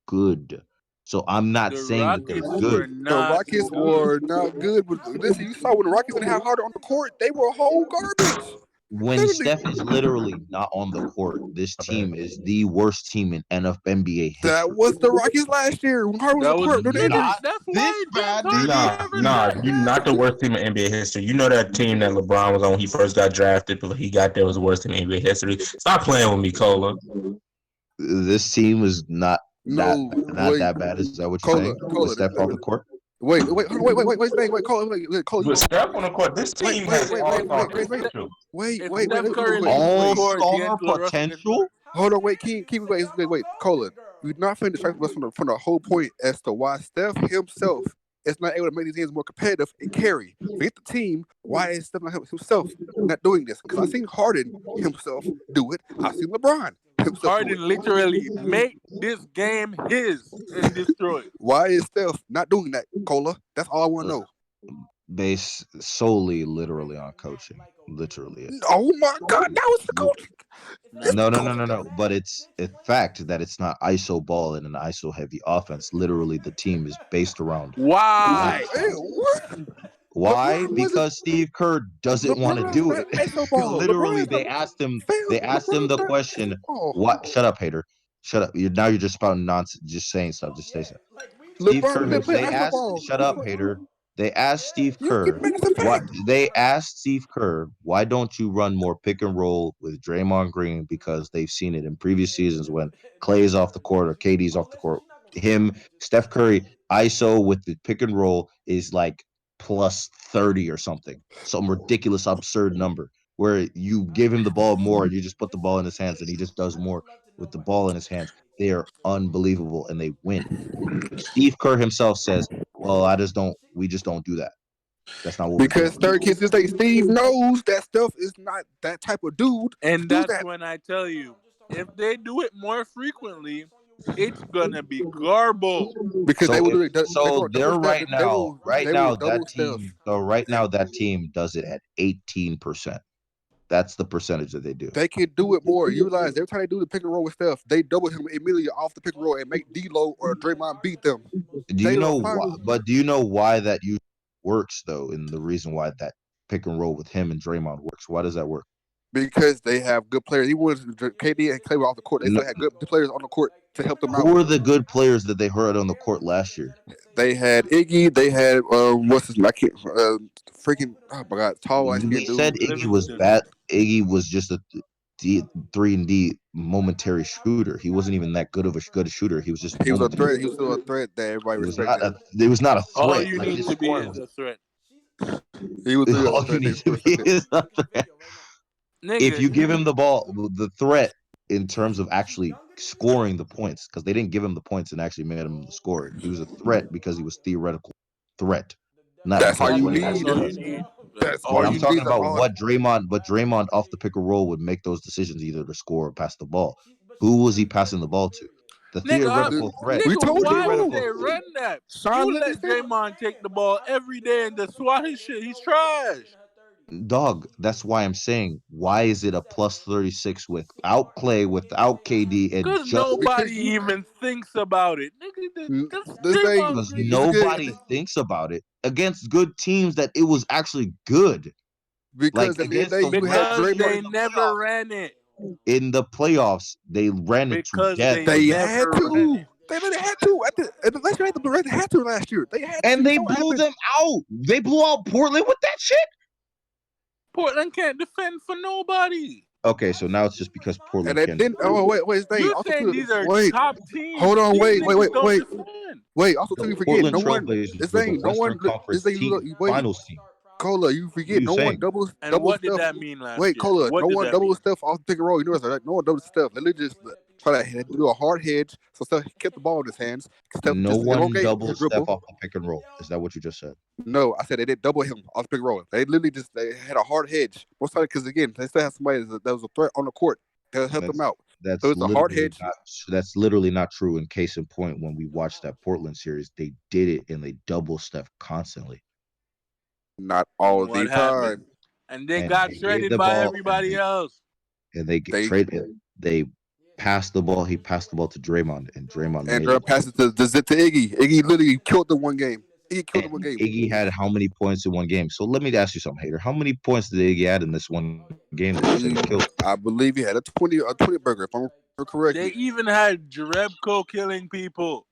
good. So I'm not the saying that they're Rockets good. were The not Rockets good. were not good. But listen, you saw when the Rockets didn't have Harden on the court, they were whole garbage. When Literally, Steph is literally not on the court, this My bad. team is the worst team in NBA that history. was the Rockets last year when Harden was on That the was court during the literally injuries. Not that's this why James bad, Harden nigga. never You said not the shit. worst team in NBA history. You know that team that LeBron was on when he first got drafted, but he got there was the worst team in NBA history. Stop playing with me, Cola. This team is No, not wait, that bad. Is that what you're saying? With Cola. Steph off the court? Hold on, wait, Cola, Cola, With Steph on the court, this team has all-star If Ste- potential. if Steph Curry leaves the All court, star D'Angelo Russell gets potential? better. Hold on, wait, keep wait, Cola. You're not finna distract us from the whole point as to why Steph himself is not able to make these games more competitive and carry. Forget the team. Why is Steph not himself not doing this? Because I've seen Harden himself do it. I've seen LeBron himself do it. Harden literally make this game his and destroy it. Why is Steph not doing that, Cola? That's all I want to know. Based solely, literally on coaching. Literally it. Oh my God, that was the Li- coach. It's No. No, the no, coach. no, no, no. But it's a fact that it's not ISO ball and an ISO heavy offense. Literally, the team is based around Why? that. What? Why? LeBron wasn't. Because Steve Kerr doesn't want to LeBron's do not it. ISO ball. Literally, LeBron's not. they asked him. Fam, They asked him LeBron's the not question. ISO ball. What? Shut up, hater. Shut up. You're just spouting nonsense, just saying stuff. Just say stuff. Steve LeBron Kerr. didn't play They asked. basketball. Shut up, hater. They asked Steve You keep Kerr. making this a What fact. they asked Steve Kerr, why don't you run more pick and roll with Draymond Green? Because they've seen it in previous seasons when Clay's off the court or KD's off the court. Him, Steph Curry, ISO with the pick and roll is like plus 30 or something, some ridiculous, absurd number where you give him the ball more and you just put the ball in his hands and he just does more with the ball in his hands. They are unbelievable and they win. Steve Kerr himself says, "Well, we just don't do that. That's not what we're Because doing." third kids just say Steve knows that stuff is not that type of dude to And do that's that. when I tell you, if they do it more frequently, it's gonna be garble. Because they So will if do it. They so, will double they're step. right now, They will double that stuff. team. So right And now that team does it at 18%. That's the percentage that they do. they can do it more. You realize every time they do the pick and roll with Steph, they double him immediately off the pick and roll and make D'Lo or Draymond beat them. Do They you will know why? find But do you know why that usually works though? And the reason why that pick and roll with him and Draymond works. Why does that work? because they have good players. Even when KD and Clay were off the court, they No, still had good players on the court to help them out. who are the good players that they heard on the court last year? They had Iggy. They had what's his? I can't freaking oh my god, tall light We skinned said dude. Iggy was Livingston. bad. Iggy was just a 3-and-D momentary shooter. He wasn't even that good a shooter. He was just He was a momentary. threat. He was still a threat that everybody It was not respected. a. It was not a All threat. you Like need his to be scoring is was. a threat. He was still a All you threat. They need still to be respected. is a threat. If Nigga, you give him the ball, the threat in terms of actually scoring the points, because they didn't give him the points and actually made him the scorer. He was a threat because he was theoretical threat, not That's all because you what he that's need. actually all you does. need. That's That's all But all I'm you you need. talking need. That's about all. But Draymond off the pick and roll would make those decisions either to score or pass the ball. Who was he passing the ball to? The theoretical threat. We The Nigga, told why would theoretical they you. threat. run that? Sean You Livingston. let Draymond take the ball every day and just swat his shit. He's trash. Dog, that's why I'm saying, why is it a plus 36 without Clay, without KD, and Because just nobody Because you even thinks about it. Nigga, that's this thing Draymond because Green. is good nobody thinks about it against good teams that it was actually good. because Like at the end of against the the day you had worst Because teams Draymond. they in the never playoffs. ran it. In the playoffs, they ran it to Because death they They against had never ran to. it. They really had to. At the last year, they had to last year. They had to. and You they saw what blew happened. them out. They blew out Portland with that shit. Portland can't defend for nobody. Okay, so now it's just because And Portland they can. didn't. Oh wait, his thing. You're Also, saying too. these are Wait, top hold teams. on. These Wait, wait, niggas wait, don't wait, defend. wait. Also, too, The you forget. Portland No one. Trailblazers This were the thing. No Western one. This Conference thing. team, Wait, finals team. Cola. You What are forget. you No one saying? And double what did stuff. that mean last Wait, year? Cola. What No did one that double mean? stuff off the pick and roll. You know that. No one double stuff. They literally just try to do a hard hedge. So stuff kept the ball in his hands. Stuff No just one elongate his doubles Steph dribble. off the pick and roll. Is that what you just said? No, I said they did double him off the pick and roll. They literally just they had a hard hedge. Most time because again they still have somebody that was a threat on the court that helped them That's out. So that's it's a hard literally hedge. not that's literally not true. In case in point, when we watched that Portland series, they did it and they double Steph constantly, Not And all what the happened? time. And they and got they gave shredded the by ball everybody else. and they get They traded. They passed the ball. He passed the ball to Draymond, and Draymond and made it. Durant passes to Zip to Iggy. Iggy literally killed them one game. Iggy killed them And one game. Iggy had how many points in one game? So let me ask you something, Hater. How many points did Iggy add in this one game that you said he killed? I believe he had a 20 burger if I remember They correctly. even had Jerebko killing people.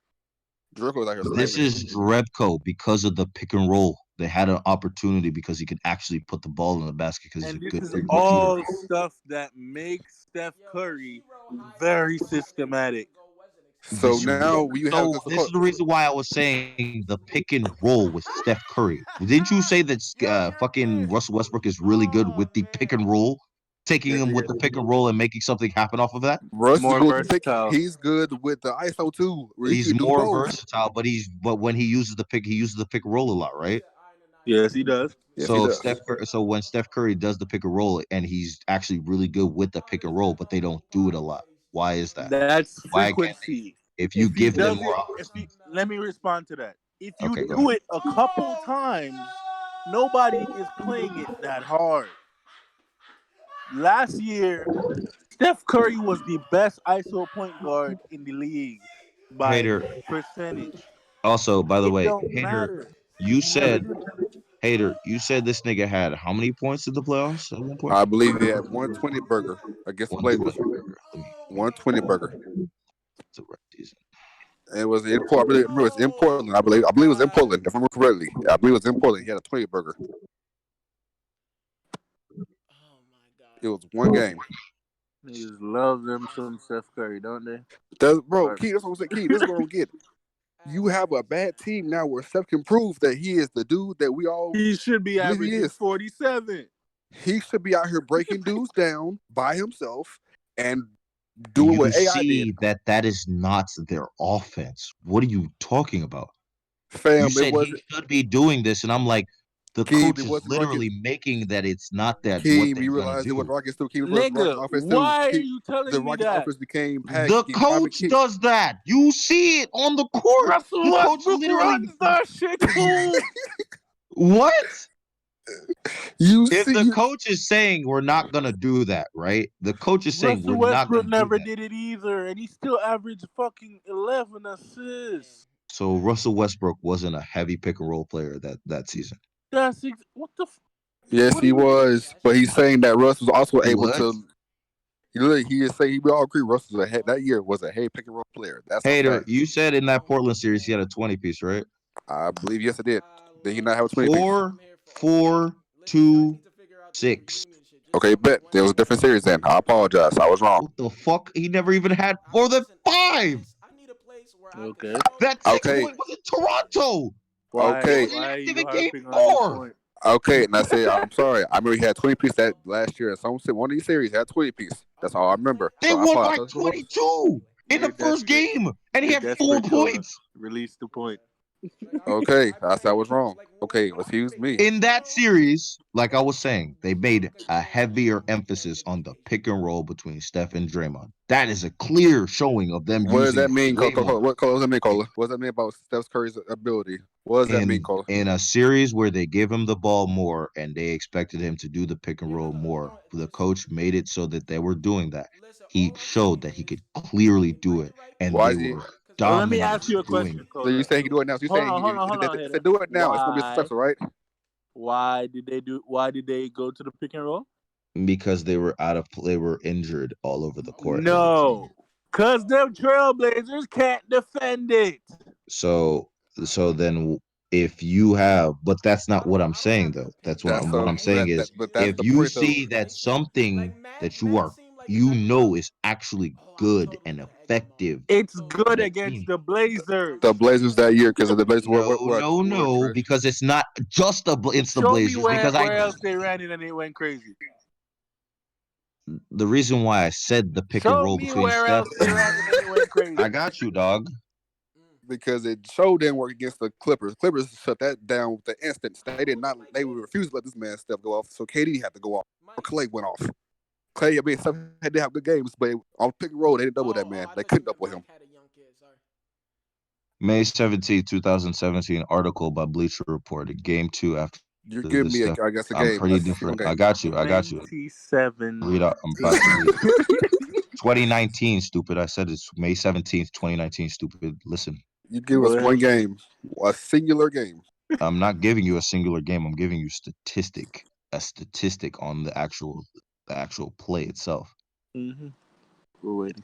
Drake was out here This slamming it. is Rebko because of the pick and roll. They had an opportunity because he could actually put the ball in the basket because he's a And this good is 3-point shooter. all stuff that makes Steph Curry very systematic. So now you have So this is the reason why I was saying the pick and roll with Steph Curry. Didn't you say that fucking Russell Westbrook is really good with the pick and roll, taking him with the pick and roll and making something happen off of that? Russ is More good with the pick. versatile. He's good with the ISO too, where he He's can do more both. versatile, but when he uses the pick and roll a lot, right? Yes, he does. Yes, he does. So when Steph Curry does the pick and roll and he's actually really good with the pick and roll, but they don't do it a lot. Why is that? That's Why can't frequency. if you If he give them does more it, opportunities? let me respond to that. If you Okay, go do ahead. it a couple times, nobody is playing it that hard. Last year, Steph Curry was the best ISO point guard in the league by Hater. percentage. Also, by the It way, don't Hater, matter. you He never said did that. you said this nigga had how many points in the playoffs at one point? I believe he had 120 burger against the 120. Blazers. Let me 120 burger. It was in Portland. I remember it was in Portland. I believe it was in Portland. If I remember correctly, I believe it was in Portland. He had a 20 burger. Oh my god. It was one game. Niggas love them some Steph Curry, don't they? Bro, Key. That's what I'm saying. Key. This is what I don't get. You have a bad team now where Steph can prove that he is the dude that we all He should be believe he averaging is. 47. He should be out here breaking dudes down by himself and doing You what AI did. see that is not their offense. What are you talking about? You Fam, it said he wasn't should be doing this, and I'm like, the Keem, coach it is wasn't Rockets. literally making that it's not that what Keem, they're you gonna realize it was do. Rockets too. Keem, it was Rockets Nigga, offense too. why are Keem, you the telling me Rockets that? offense became The packed. coach does that. You see it on the court. Russell The coach Westbrook literally runs that shit too. what? You If see, the you coach is saying we're not gonna do that, right? The coach is saying we're Russell not Westbrook gonna do never that. did it either, and he still averaged fucking 11 assists. So Russell Westbrook wasn't a heavy pick and roll player that season. What the? yes, What do he you? was, but he's saying that Russ was also able What? to. He is saying we all agree Russ was that year was a head pick and roll player. That's a Hater, fact. you said in that Portland series he had a 20 piece, right? I believe yes, it did. Did he not have a 20 piece? Four, four, two, six. Okay, bet there was a different series then. I apologize. I was wrong. What the fuck? He never even had more than five. I need a place where I can Okay. That six Okay, point was in Toronto. He okay, was Why are inactive you in game harping on your four. point? okay. And I say I'm sorry. I remember he had 20 piece that last year. Someone said one of these series had 20 piece. That's all I remember. They So I won by apologize. 22 in You're the first desperate. game, and he You're had 4 desperate, Cola. points. Release the point. Okay, I said I was wrong. Okay, excuse me. In that series, like I was saying, they made a heavier emphasis on the pick and roll between Steph and Draymond. That is a clear showing of them What does using that mean, way more. Cola? What does that mean, Cola? What does that mean about Steph Curry's ability? What does that mean, Cola? In a series where they gave him the ball more and they expected him to do the pick and roll more, the coach made it so that they were doing that. He showed that he could clearly do it, and Why they is he? were So let me dominant ask you a doing question, it. So you Cola. say he can do it now? So you Hold saying on, hold on, if hold on, they Hater. do it now, it's gonna be successful, right? Why did they do? Why did they go to the pick and roll? Because they were injured all over the court as a team. No, cause them Trailblazers can't defend it. So then if you have, but that's not what I'm saying though. That's That's what so. I'm saying is But that's if the you point though. see that something that you know is actually good and effective It's on good that against team. the Blazers. The Blazers that year because the Blazers were No, trash. because it's not just it's the Show me Blazers. Because where else they ran it and it went crazy. the reason why I said the pick and Show roll me between where Steph else they ran it and it went crazy. I got you, dog. Because it showed didn't work against the Clippers. Clippers shut that down with the instant. They did not. They refused to let this man Steph go off. So KD had to go off. Or Clay went off. Clay, I mean, Steph had to have good games, but on pick and roll, they didn't double that man. They couldn't double him. May 17, 2017, article by Bleacher Report. Game 2 after You're this giving me, stuff. I guess, a I'm game. pretty Let's see one different. I game. got you. 27. I'm about to read it. 2019, stupid. I said it's May 17th, 2019, stupid. Listen, You give Go us one ahead. game, a singular game. I'm not giving you a singular game. I'm giving you a statistic on the actual play itself. Mm-hmm. We're waiting.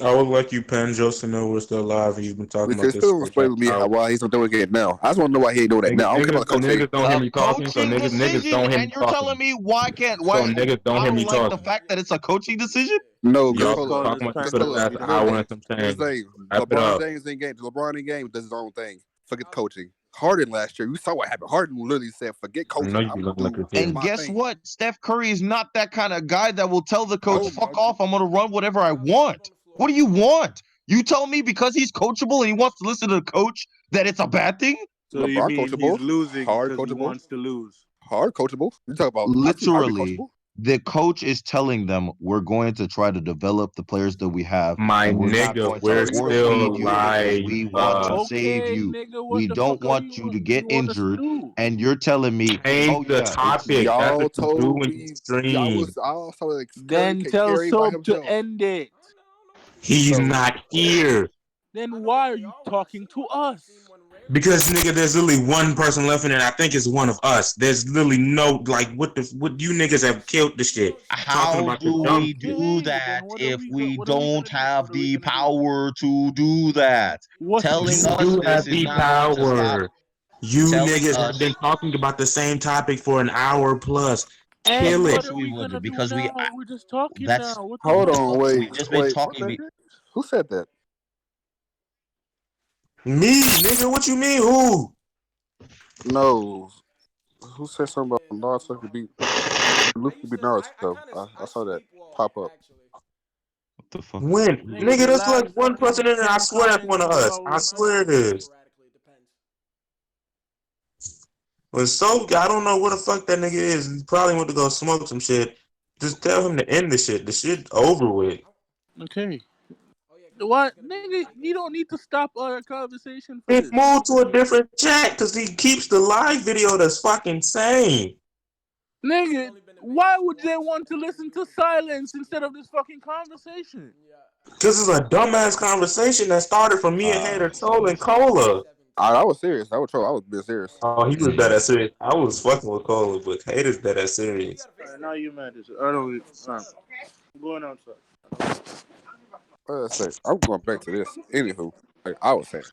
I would like you, Penjos, to know we're still alive and you've been talking about Because this still for explain like to me hours. why he's not doing it now. I just want to know why he ain't doing it now. I don't care about the So coaching. niggas don't hear A me talking, so coaching decision, niggas don't hear me and you're telling talking. me So niggas don't I hear don't me like the talking. fact that it's a coaching decision? No, because Y'all This been call Cola, is talking about this because for the trying to Cola, past get hour and votes. some here's change. the thing. Wrap it LeBron up. James in games. LeBron in games does his own thing. Forget the coaching. Harden last year, you saw what happened. Harden literally said, "Forget I know coaching. you I'm be gonna looking like do a kid. And my guess thing." what? Steph Curry is not that kind of guy that will tell the coach, Oh fuck my! off, I'm going to run whatever I want. What do you want? You tell me because he's coachable and he wants to listen to the coach that it's a bad thing? So you LeBron mean coachable, he's losing hard because he coachable, wants to lose? hard coachable. You talk about I see hardly Literally, coachable. the coach is telling them we're going to try to develop the players that we have My and we're not nigga, going to we're So you force don't want still to feed you. do alive. anything. We want to save Okay, you. nigga, what We the don't fuck are want you you to you get want us to injured. do? And you're telling me, Change oh the yeah, it's topic. That's Y'all what you do told when you me stream. I saw like Curry Then can tell carry by Soap to himself. end it. He's So not here. Then why are you talking to us? Because nigga, there's literally one person left in it. I think it's one of us. There's literally no like what you niggas have killed the shit. Talking How about the do dumb we shit. do Okay, that then what are if we we what are we don't gonna do? have What are we the gonna do? power to do that? What's the Telling You power? us do this have is the not going to stop. power. You Telling niggas have been us, talking about the same topic for an hour plus. And Kill of it. what course are we we would, gonna do because we now? We're just talking that's now. What the Hold fuck? on, wait, we've just been wait. What the talking. heck? Who said that? Me, nigga, what you mean? Who? No. Who said something Yeah, about no, Naruto could beat I Luffy could used beat to. I Naruto? kind of. I I saw that sleepwalk pop up. actually. What the fuck? When? Nigga, Nigga, the there's like last one person fucking in there. I 10 swear that's one comments of is us. about I Might swear it happen is. sporadically. It depends. But so I don't know where the fuck that nigga is. He probably went to go smoke some shit. Just tell him to end the shit. The shit over with. Oh, Okay. oh yeah, because this is What? gonna be Nigga, like you this. don't need to stop our conversation for He this. moved to a different chat because he keeps the live video the fucking same. He's Nigga, only been in why Vegas would they once, want to and he's listen to really good. silence instead of this fucking conversation? Yeah, Because it's a dumbass conversation that started from me and Uh, Hater Soul and Cola. 17. I was serious. I was troll. I was being serious. Oh, he was dead mm, at serious. I was fucking with Cola, but Hater's dead at You serious. gotta fix Alright, it. now you mad as I don't. Alright, I'm going outside. I say I'm going back to this. Anywho, like I was saying,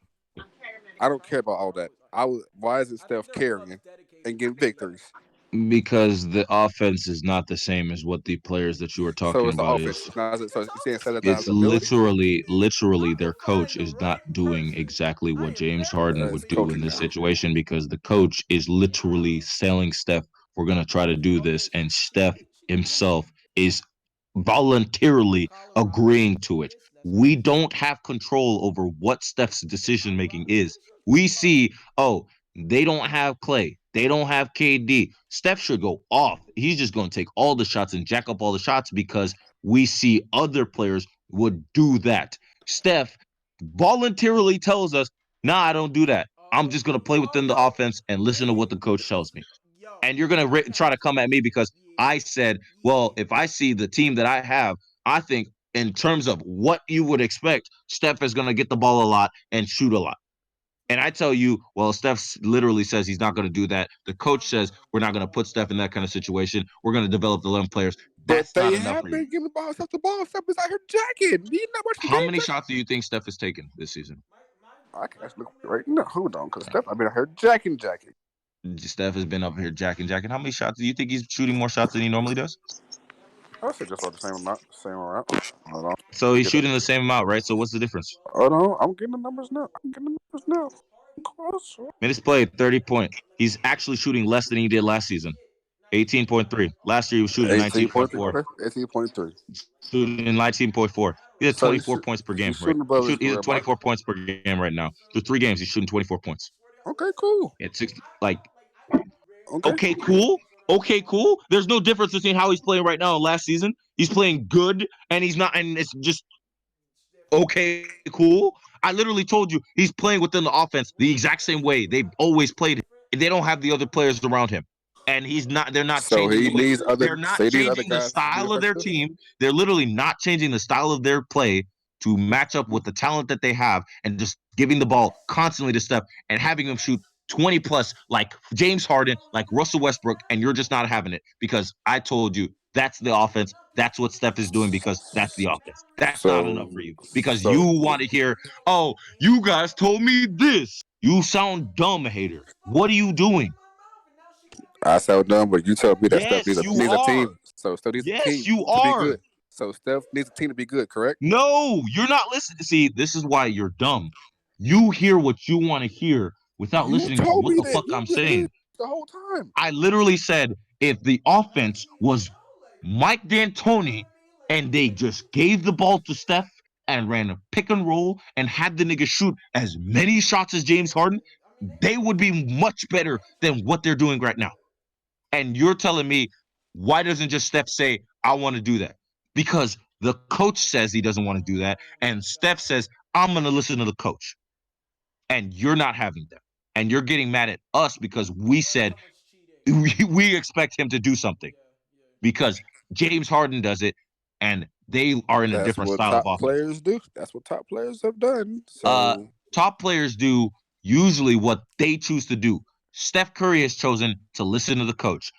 I don't care about all that. I was. Why is it I think Steph there's enough carrying and dedicated getting people that. victories? because the offense is not the same as what the players that you were So talking it's the about offense. is. It's not. So you saying it's not It's the ability? literally I'm their gonna coach find the is not right doing person. exactly I what am James very Harden It's would do in coaching this familiar. now. situation because the coach is literally selling Steph, we're going to try to do Oh yeah, this. And Steph she did good. himself is voluntarily Colorado agreeing to it. Buddhist. That's We crazy. don't have control over what Steph's decision making I'm is. pretty sure it's We Colorado. see, oh, they don't have Clay. They don't have KD. Steph should go off. He's just going to take all the shots and jack up all the shots because we see other players would do that. Steph voluntarily tells us, nah, I don't do that. I'm just going to play within the Yo, offense and listen to what the coach tells me. yo, And you're going to okay. try to come at me because Yeah, I said, well, yeah. if I see the team that I have, I think in terms of what you would expect, Steph is going to get the ball a lot and shoot a lot. And I tell you, well, Steph literally says he's not going to do that. The coach says we're not going to put Steph in that kind of situation. We're going to develop the 11 players. But That's they not enough have for you. been giving the ball stuff. The ball stuff is out here jacking. He's not watching How games. many shots do you think Steph has taken this season? I can actually look right now. Hold on, because stuff I've been out here jacking. Steph has been up here jacking. How many shots do you think he's shooting more shots than he normally does? I said just about the same amount. Same amount. Hold on. So Let me he's get it. shooting the same amount, right? So what's the difference? Hold on. I'm getting the numbers now. I'm getting the numbers now. Close. Minutes played, 30 point. He's actually shooting less than he did last season. 18.3. Last year he was shooting 18.3. 19.4. Okay. 18.3. Shooting 19.4. He had So 24 points per game, he's right? shooting above his He's career at mark. 24 points per game right now. Through 3 games, he's shooting 24 points. Okay, cool. It's like Okay. okay, cool. Okay, cool. There's no difference between how he's playing right now and last season. He's playing good and he's not, and it's just okay, cool. I literally told you he's playing within the offense the exact same way they've always played. They don't have the other players around him. And he's not, they're not So changing he the way, needs other. they're not So he needs other changing the guys to be style of their effective. team. They're literally not changing the style of their play to match up with the talent that they have and just giving the ball constantly to Steph and having him shoot 20 plus like James Harden, like Russell Westbrook, and you're just not having it because I told you that's the offense. That's what Steph is doing because that's the offense. That's not enough So for you because you so want to hear, oh, you guys told me this. You sound dumb, hater. What are you doing? I sound dumb, but you tell me that Steph Yes, you needs a are. team. So Steph needs a Yes, team you to be are. good. So Steph needs a team to be good, correct? No, you're not listening. See, this is why you're dumb. You hear what you want to hear without You listening to told what me the that fuck you've I'm been hearing saying. the whole time. I literally said if the offense was Mike D'Antoni and they just gave the ball to Steph and ran a pick and roll and had the nigga shoot as many shots as James Harden, they would be much better than what they're doing right now. And you're telling me, why doesn't just Steph say, I want to do that? Because the coach says he doesn't want to do that. And Steph says, I'm going to listen to the coach. And you're not having that. And you're getting mad at us because we said we expect him to do something because James Harden does it and they are in a That's different what style of top offense. players do. That's what top players have done. Uh, So top players do usually what they choose to do. Steph Curry has chosen to listen to the coach.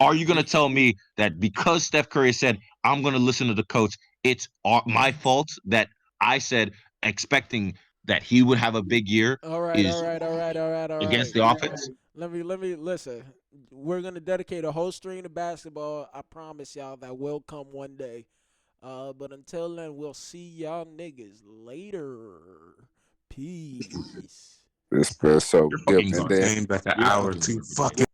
Are you going to tell me that because Steph Curry said, I'm going to listen to the coach, it's my fault that I said expecting that he would have a big year All right, all is right, all right, all right, all against right. the offense? Let me listen. We're gonna dedicate a whole stream to basketball. I promise y'all that will come one day. But until then, we'll see y'all niggas later. Peace. Espresso You're dipped fucking and then came back an You're hour fucking too fucking